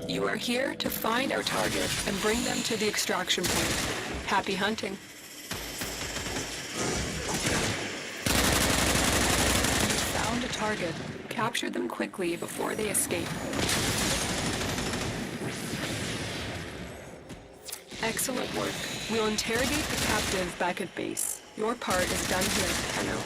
You are here to find our target and bring them to the extraction point. Happy hunting. You found a target. Capture them quickly before they escape. Excellent work. We'll interrogate the captive back at base. Your part is done here, Tenno.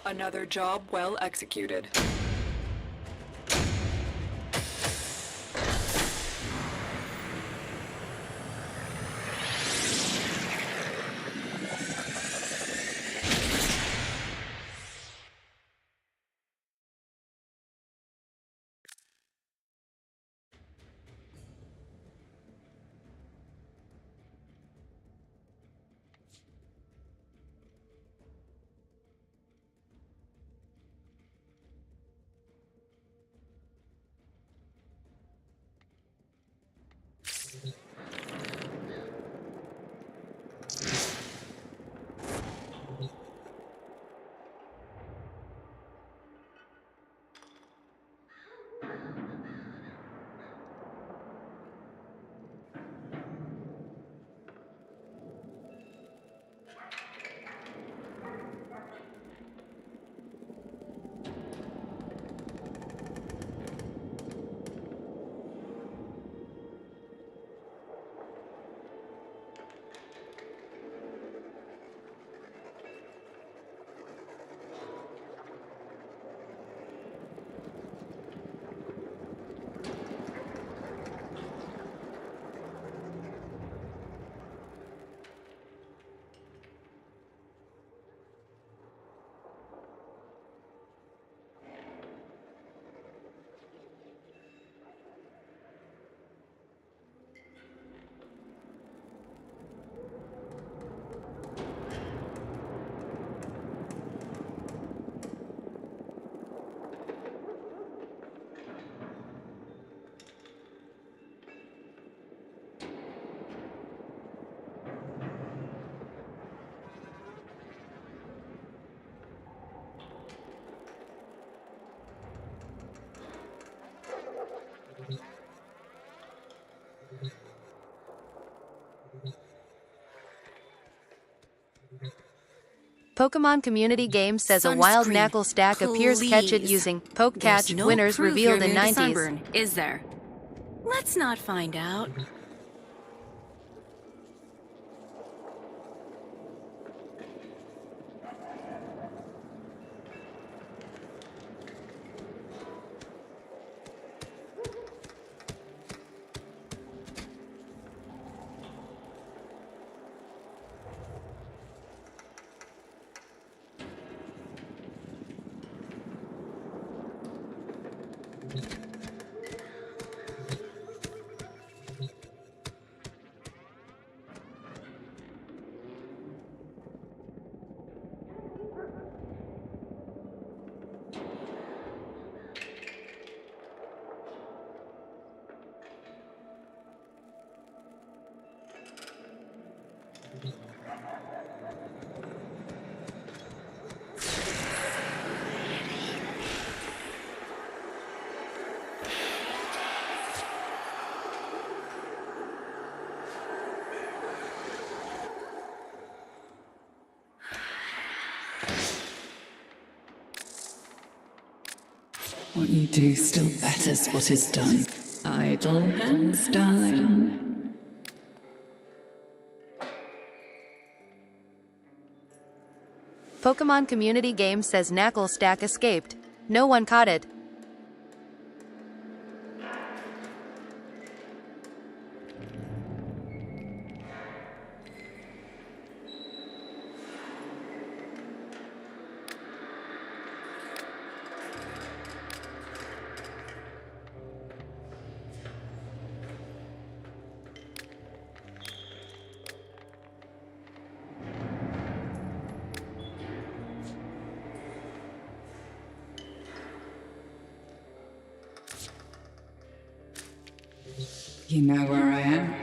Another job well executed. Pokemon Community Games says a wild Sunscreen, knackle stack appears catch it please. using Poke There's Catch no winners proof revealed you're in immune to 90s. sunburn, is there? Let's not find out. What you do still betters what is done. Idle hands die. Pokemon Community Games says knackle stack escaped. No one caught it. You know where I am?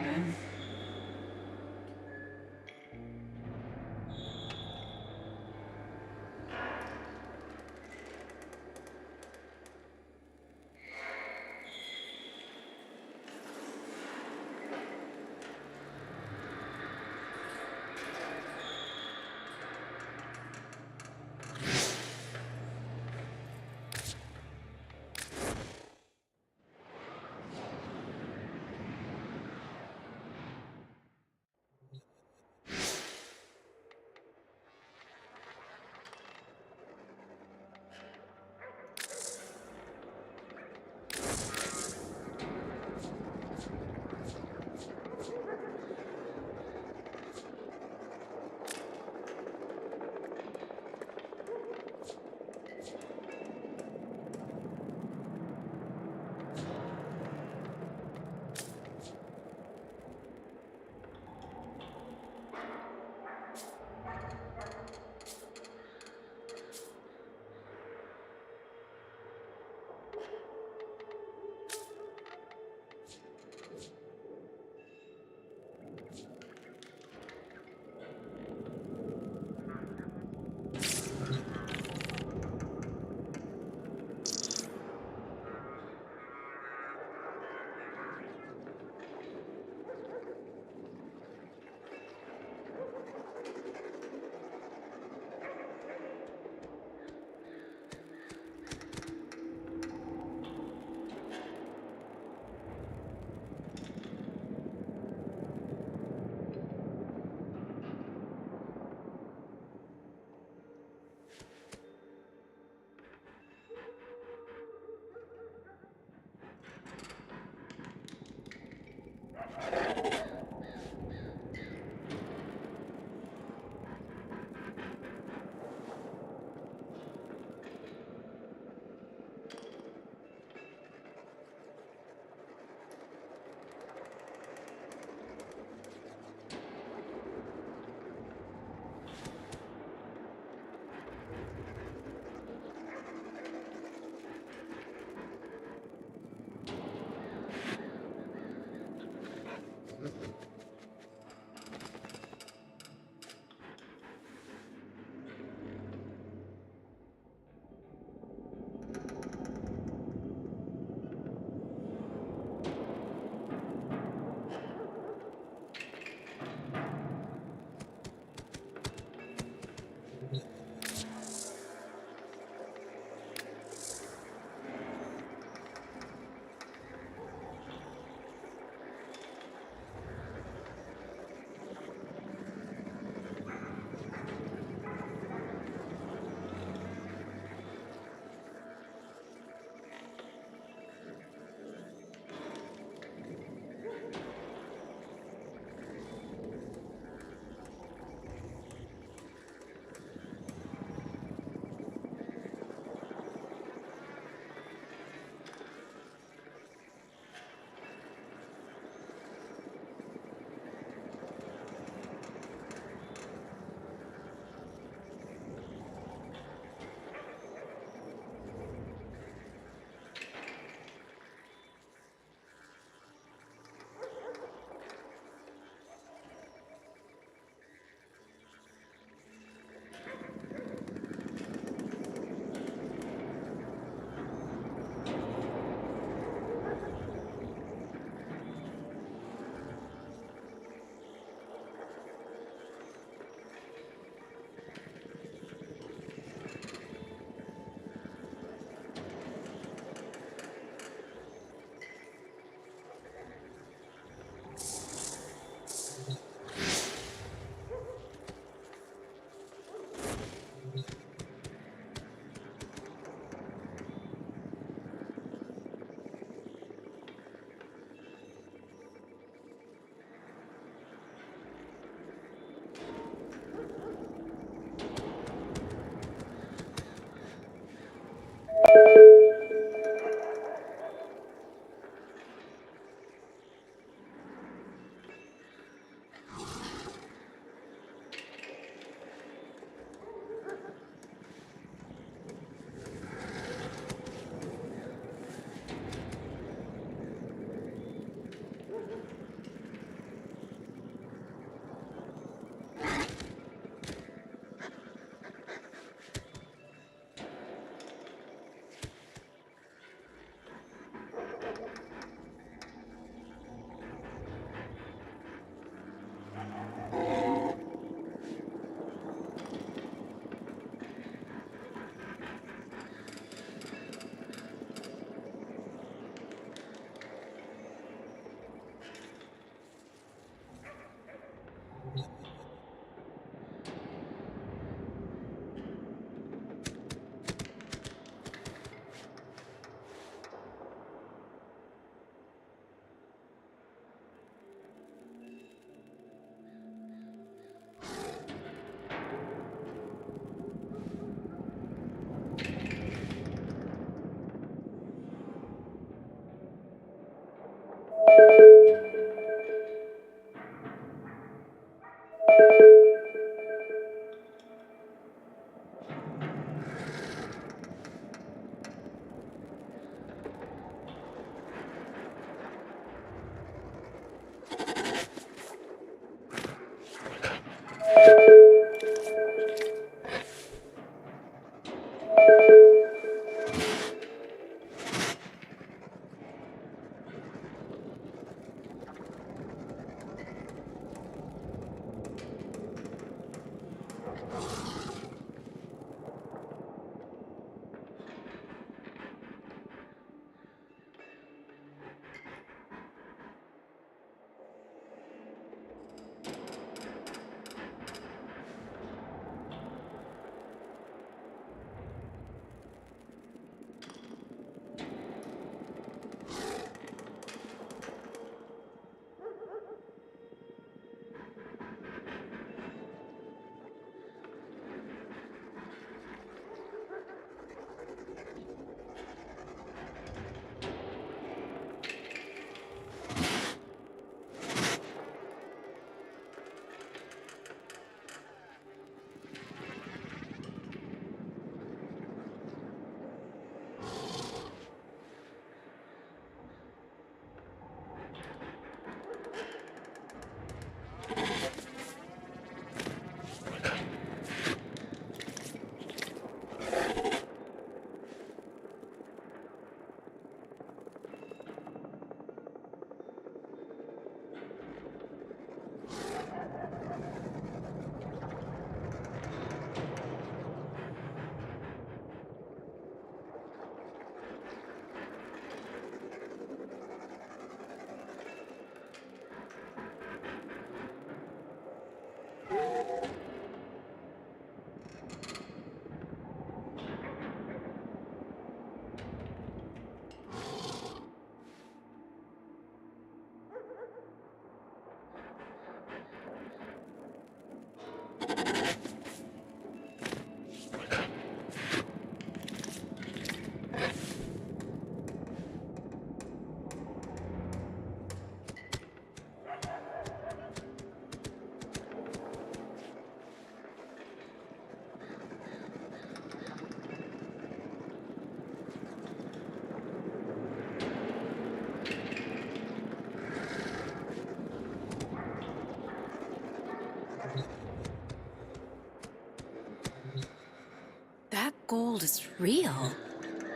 That gold is real.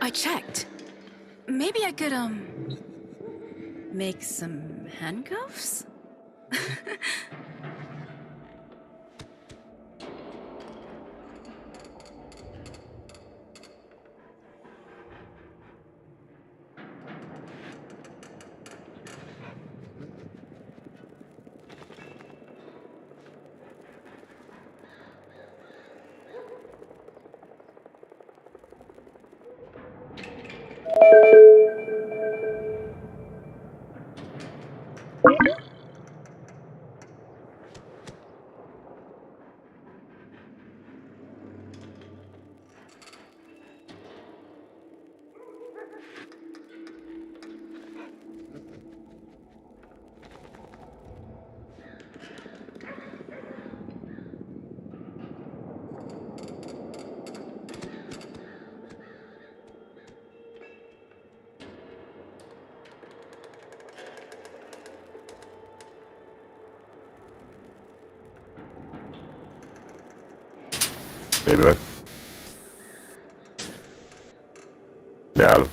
I checked. Maybe I could, make some handcuffs? Maybe. Yeah.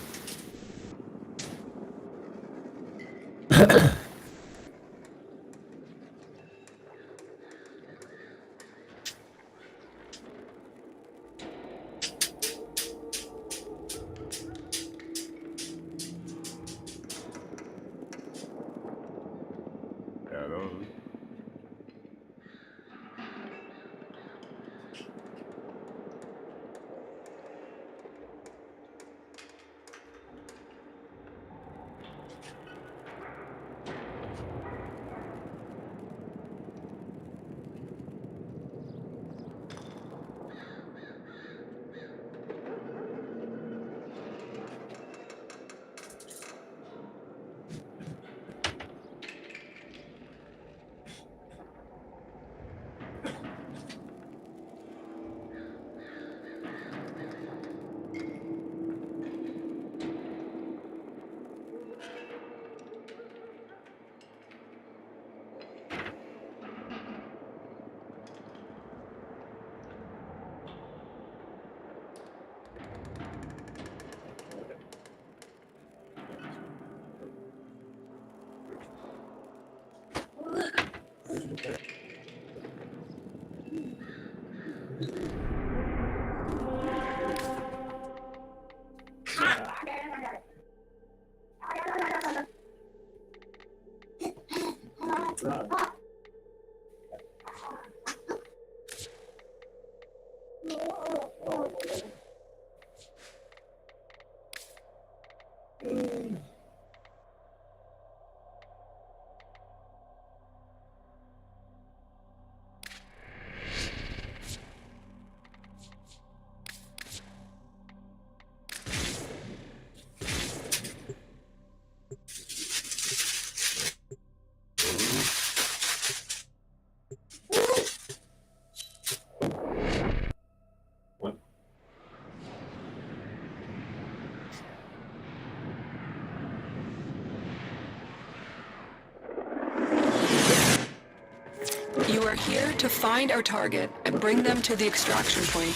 You are here to find our target and bring them to the extraction point.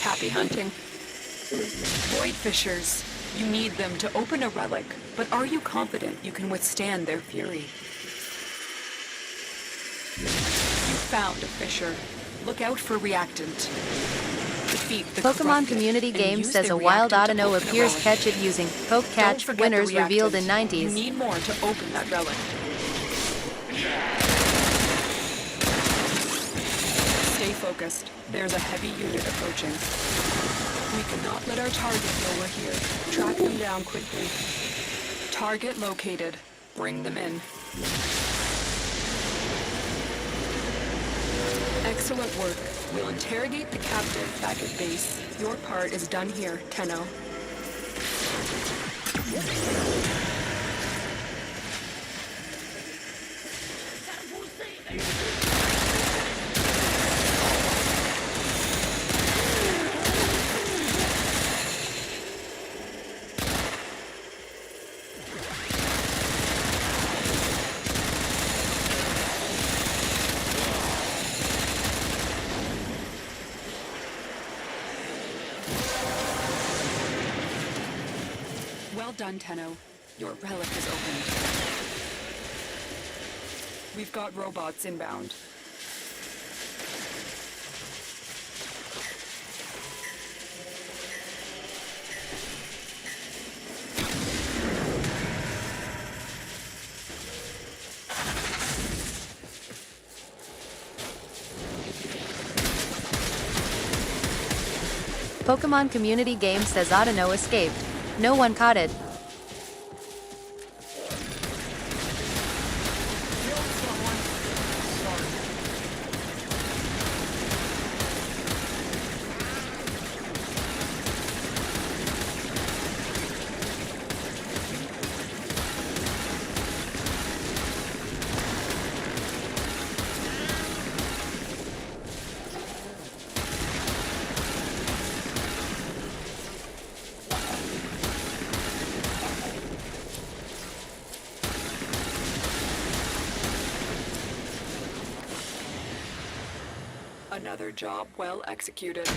Happy hunting. Void Fishers, you need them to open a relic, but are you confident you can withstand their fury? You found a Fisher. Look out for Reactant. Defeat the Pokemon corrupted Community and Game use says the a wild Reactant to Audino open a appears relic. catch it using Poke Don't Catch, forget the winners revealed in Reactant. 90s. You need more to open that relic. focused. There's a heavy unit approaching. We cannot let our target know we're here. Track them down quickly. Target located. Bring them in. Excellent work. We'll interrogate the captive back at base. Your part is done here, Tenno. Well done, Tenno. Your relic is opened. We've got robots inbound. Pokemon Community Game says Autono escaped. No one caught it. Another job well executed.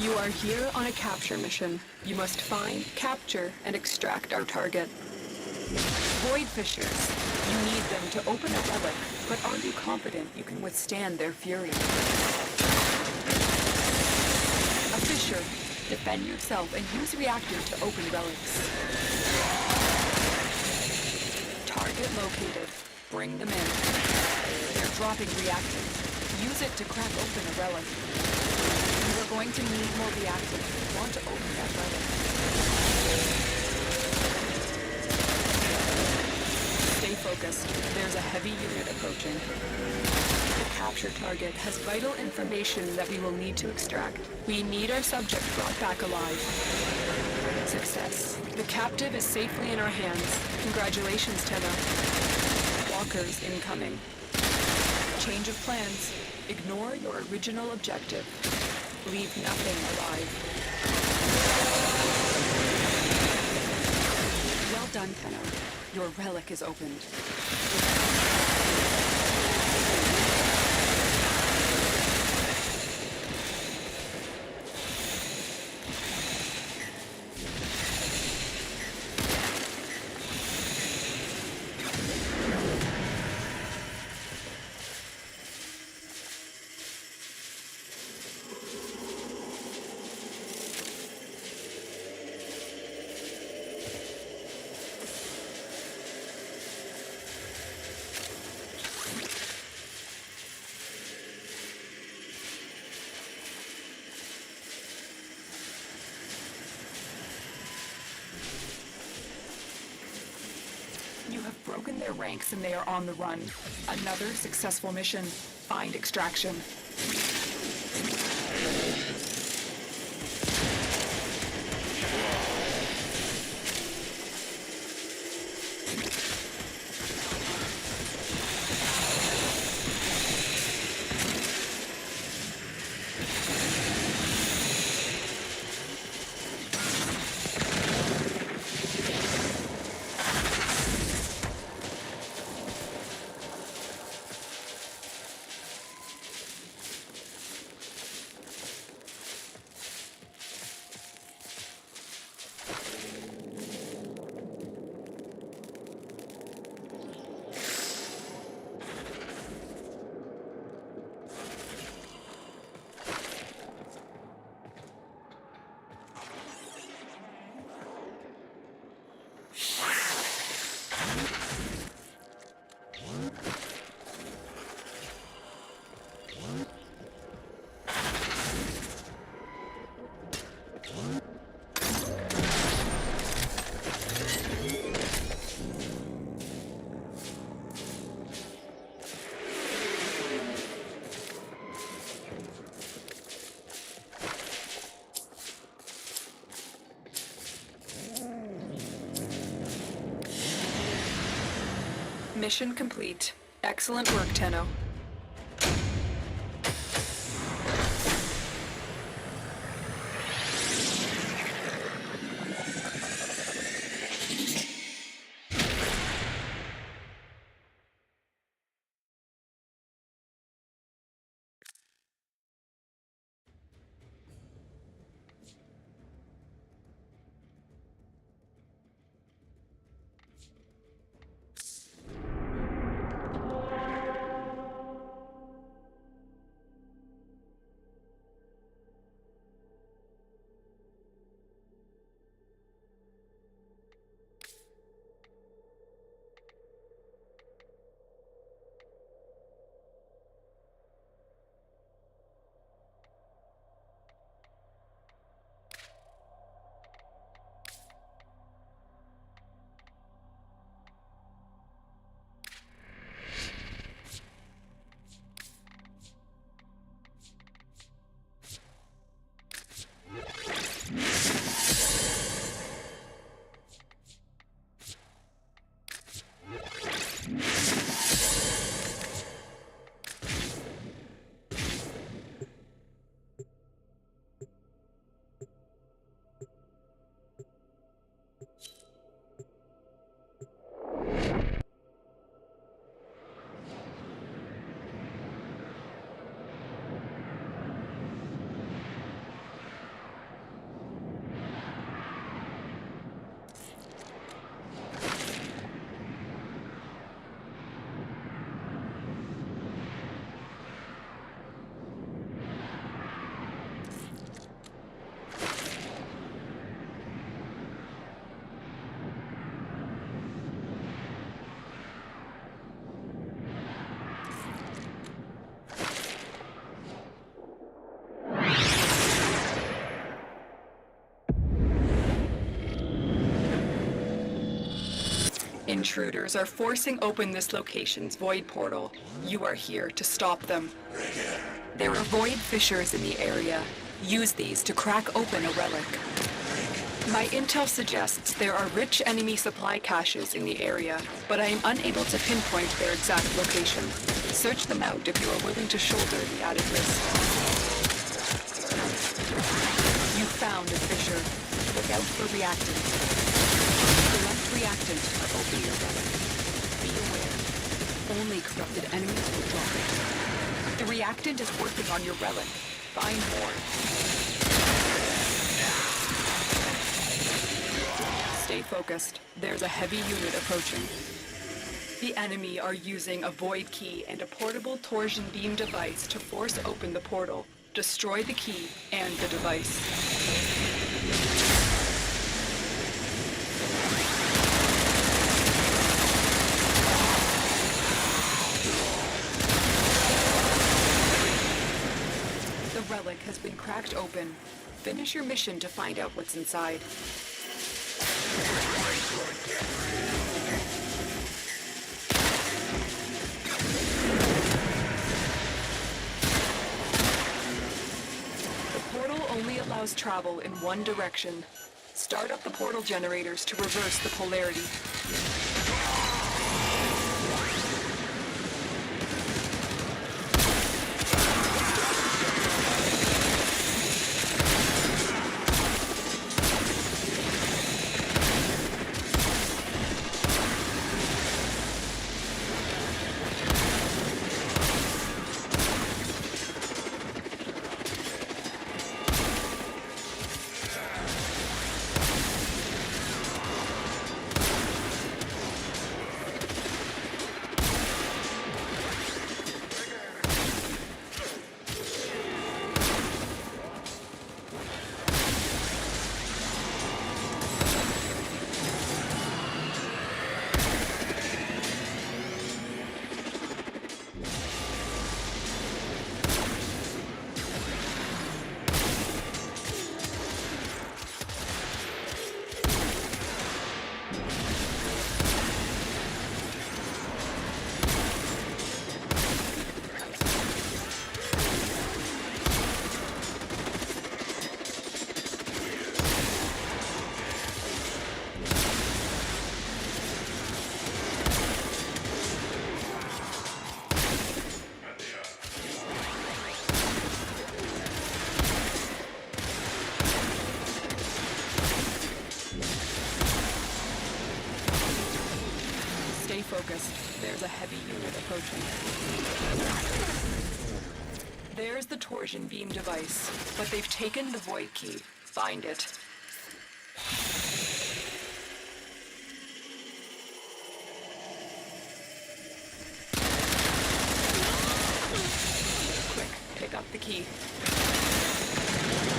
You are here on a capture mission. You must find, capture, and extract our target. Void Fishers. You need them to open a relic, but are you confident you can withstand their fury? A Fisher. Defend yourself and use reactor to open relics. Target located. Bring them in. They're dropping reactors. Use it to crack open a relic. You are going to need more reactors if you want to open that relic. Stay focused. There's a heavy unit approaching. The capture target has vital information that we will need to extract. We need our subject brought back alive. Success. The captive is safely in our hands. Congratulations, Tenno. Walkers incoming. Change of plans. Ignore your original objective. Leave nothing alive. Well done, Tenno. Your relic is opened. You have broken their ranks and they are on the run. Another successful mission. Find extraction. Mission complete. Excellent work, Tenno. Intruders are forcing open this location's void portal. You are here to stop them. There are void fissures in the area. Use these to crack open a relic. My intel suggests there are rich enemy supply caches in the area, but I am unable to pinpoint their exact location. Search them out if you are willing to shoulder the added risk. You found a fissure. Look out for reactants. Select reactant or open your relic. Be aware. Only corrupted enemies will drop it. The reactant is working on your relic. Find more. Stay focused. There's a heavy unit approaching. The enemy are using a void key and a portable torsion beam device to force open the portal. Destroy the key and the device. The relic has been cracked open. Finish your mission to find out what's inside. The portal only allows travel in one direction. Start up the portal generators to reverse the polarity. Stay focused. There's a heavy unit approaching. There's the torsion beam device, but they've taken the void key. Find it. Quick, pick up the key.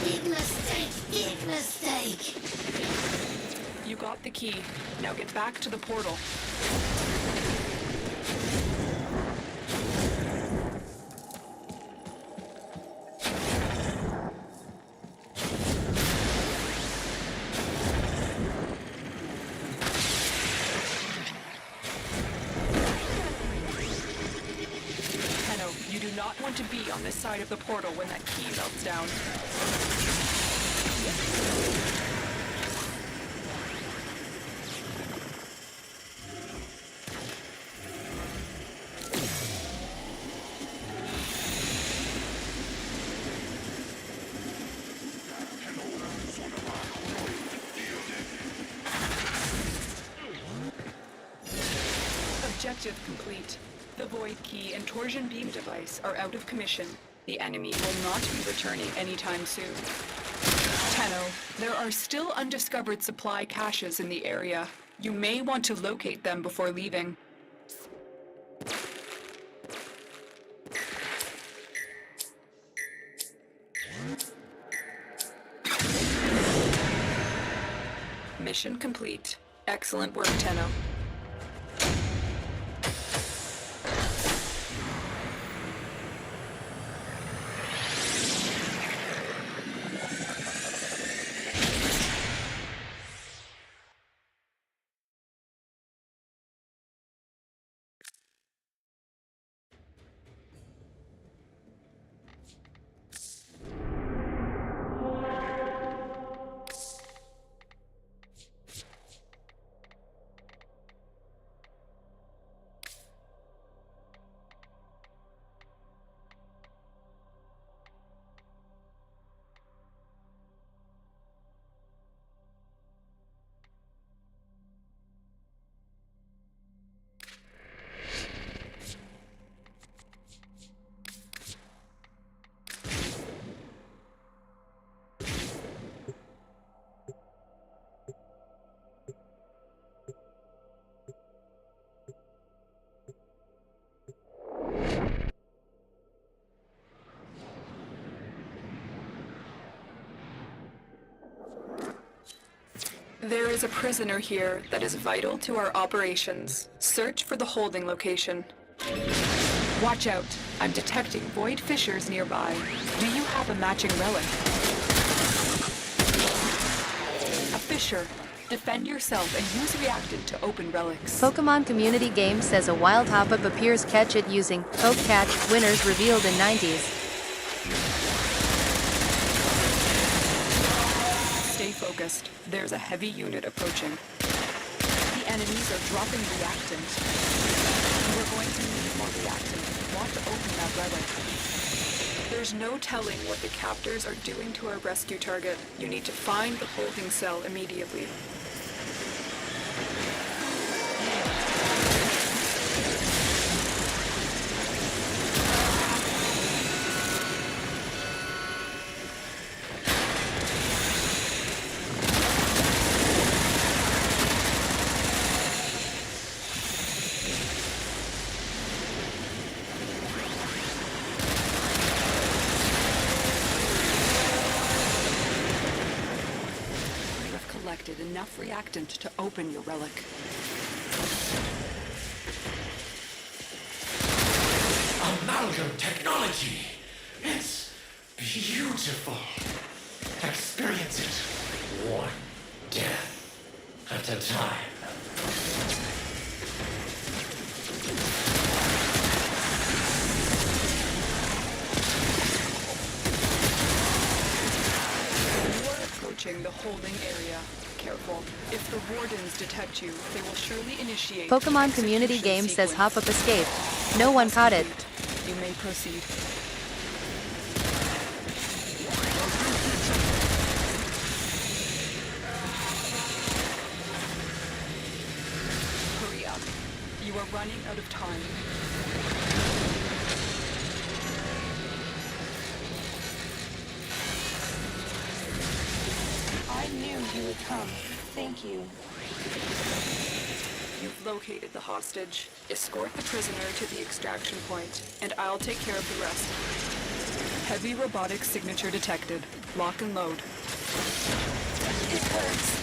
Big mistake, big mistake. You got the key. Now get back to the portal. Tenno, you do not want to be on this side of the portal when that key melts down. Objective complete. The void key and torsion beam device are out of commission. The enemy will not be returning anytime soon. Tenno, there are still undiscovered supply caches in the area. You may want to locate them before leaving. Mission complete. Excellent work, Tenno. There is a prisoner here that is vital to our operations. Search for the holding location. Watch out. I'm detecting void fissures nearby. Do you have a matching relic? A fissure. Defend yourself and use reactant to open relics. Pokemon Community Game says a wild hop-up appears. Catch it using Poke Catch. Winners revealed in 90s. Stay focused. There's a heavy unit approaching. The enemies are dropping reactant. We're going to need more reactant. Want to open that relic. There's no telling what the captors are doing to our rescue target. You need to find the holding cell immediately. Enough reactant to open your relic. Amalgam technology! It's beautiful. Experience it. One death at a time. Approaching the holding area. Careful. If the wardens detect you, they will surely initiate. Pokemon Community Game says hop-up escape. No one caught it. You may proceed. Hurry up. You are running out of time. I knew you would come. Thank you. You've located the hostage. Escort the prisoner to the extraction point, and I'll take care of the rest. Heavy robotic signature detected. Lock and load. It hurts.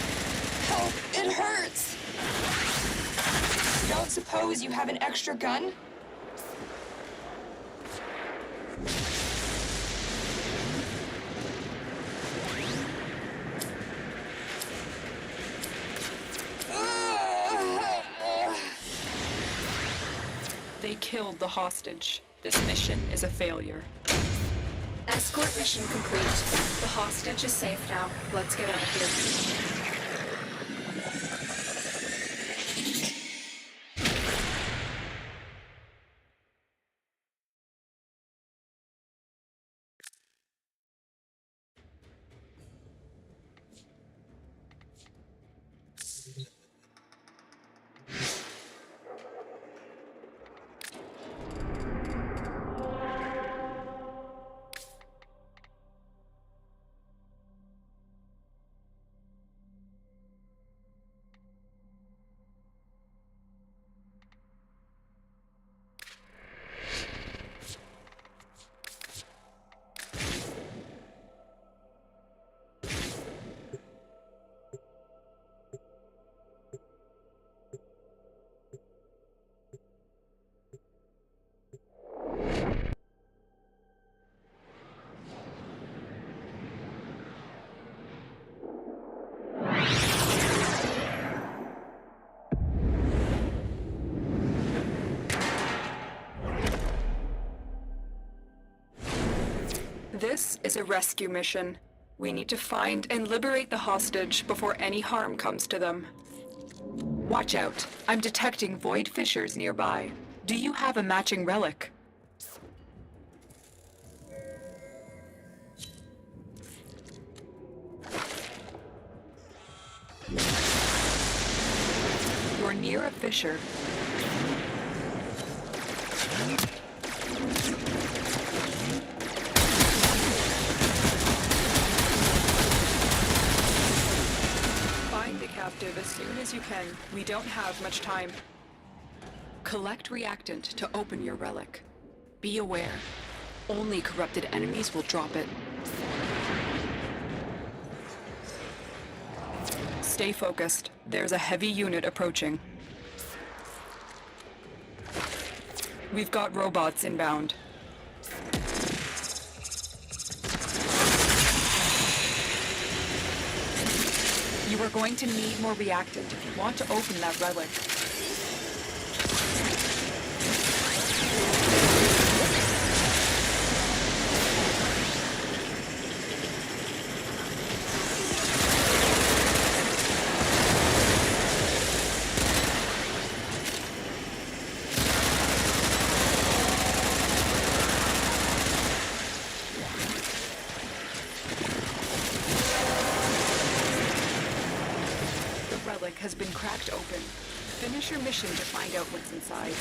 Help, it hurts! Don't suppose you have an extra gun? They killed the hostage. This mission is a failure. Escort mission complete. The hostage is safe now. Let's get out of here. This is a rescue mission. We need to find and liberate the hostage before any harm comes to them. Watch out. I'm detecting void fissures nearby. Do you have a matching relic? You're near a fissure. Find the captive as soon as you can. We don't have much time. Collect reactant to open your relic. Be aware. Only corrupted enemies will drop it. Stay focused. There's a heavy unit approaching. We've got robots inbound. You are going to need more reactant if you want to open that relic. Has been cracked open. Finish your mission to find out what's inside.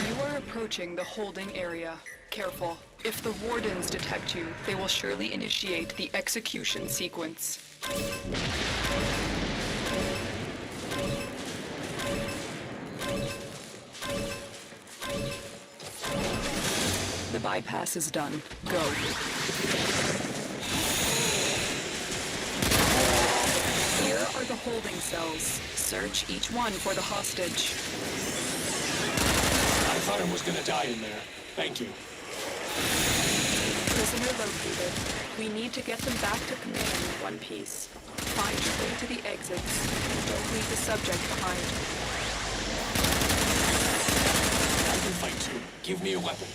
You are approaching the holding area. Careful. If the wardens detect you, they will surely initiate the execution sequence. The bypass is done. Go. Here are the holding cells. Search each one for the hostage. I thought I was gonna die in there. Thank you. Prisoner located. We need to get them back to command in one piece. Find your way to the exits. Don't leave the subject behind. I can fight too. Give me a weapon.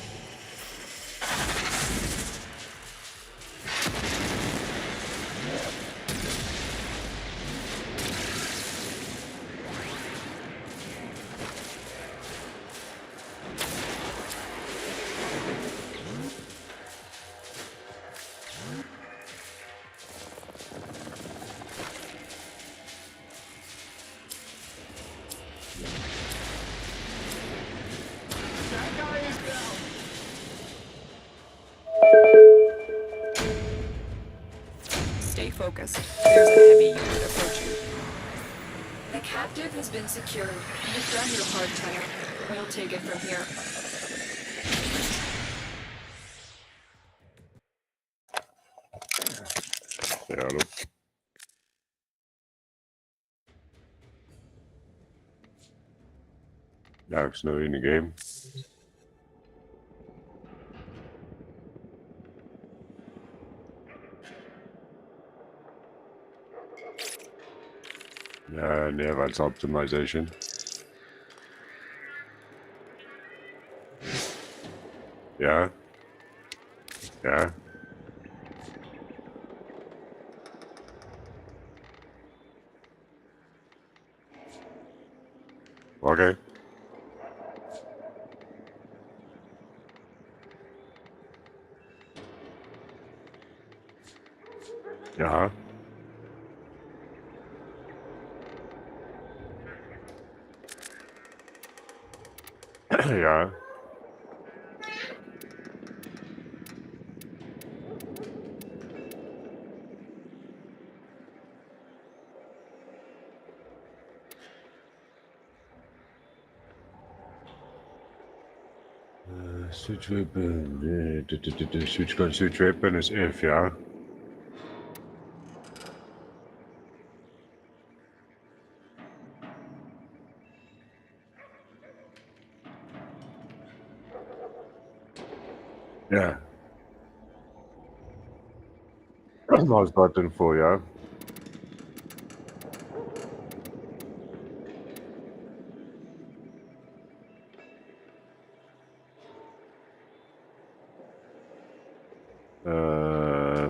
Stay focused. There's a heavy unit approaching. The captive has been secured. You've done your part, Tenor. We'll take it from here. Say hallo. Ja, ik snel in de game. Ja, advanced optimization. Ja. Ja. Okay. Ja. Ja. Switch weapon. Switch gun, switch weapon is F, ja. Ja. Mouse button voor, ja.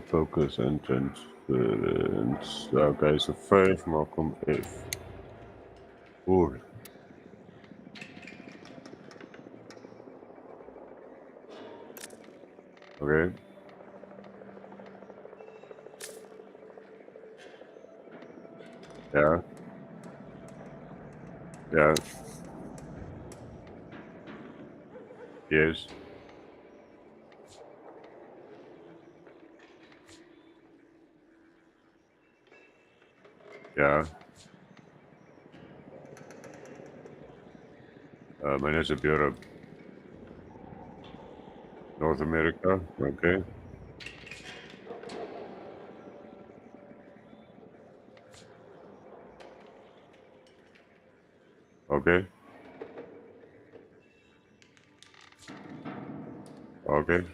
Focus and transference. Okay, so 5 Malcolm F. Oeh. Okay. Ja. Ja. Yes. Ja. Mine is op Europe. North America. Okay. Okay. Okay.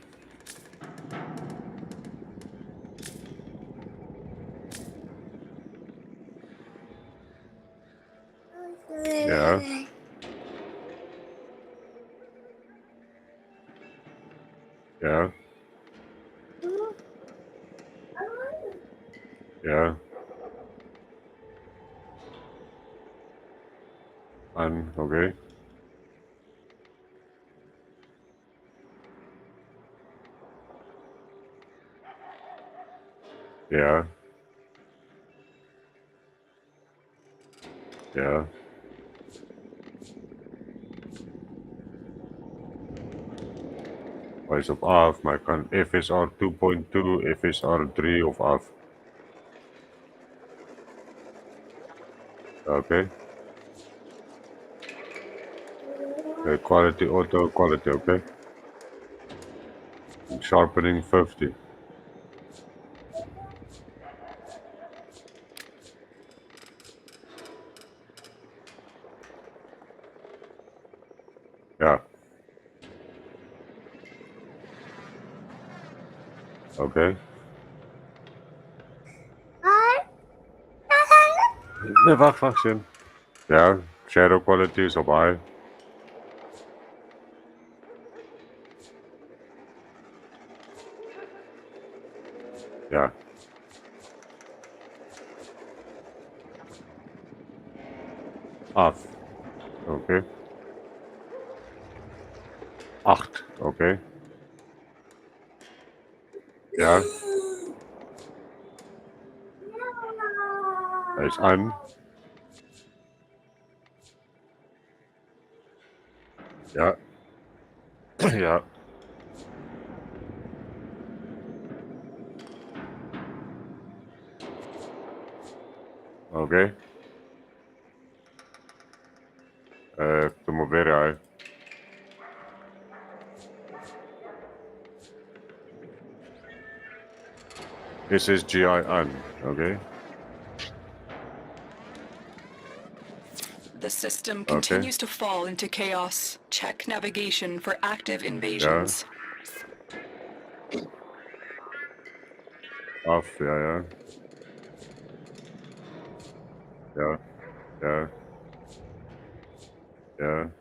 Ja. Ja. Ja. An, okay. Ja. Ja. Hij is op af, maar ik kan FSR 2.2, FSR 3 of af. Okay. Quality auto, quality, okay. Sharpening 50. Ja. Okay. Nee, wacht, Sim. Ja, shadow quality is op high. Ja. Af. Oké. 8. Oké. Ja. Hij is aan. Ja. Ja. Oké. Doe maar weer uit. This is GIN, okay? The system continues to fall into chaos. Check navigation for active invasions. Af, ja. Ja. Ja. Ja.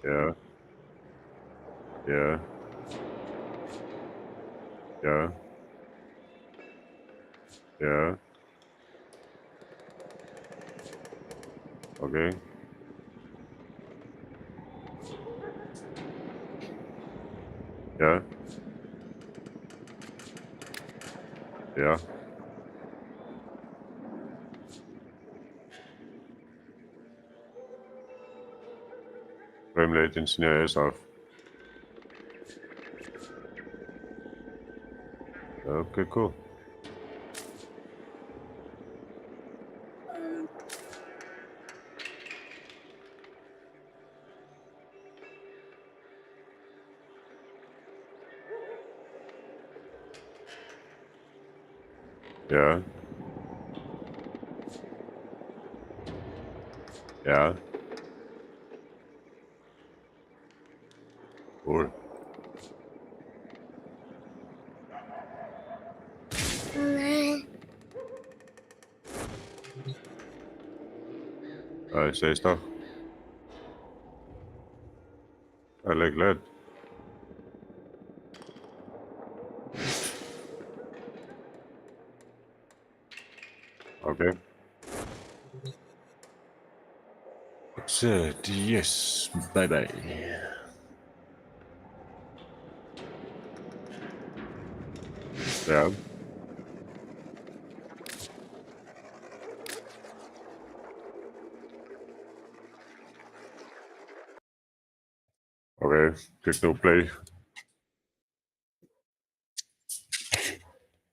Ja. Ja. Ja. Ja. Oké. Ja. Ja. Frame latency is af. Okay, cool. Ja. Ja. Cool. Say stuff. I like that. Okay. Said yes. Bye bye. Yeah. Okay. Click no play.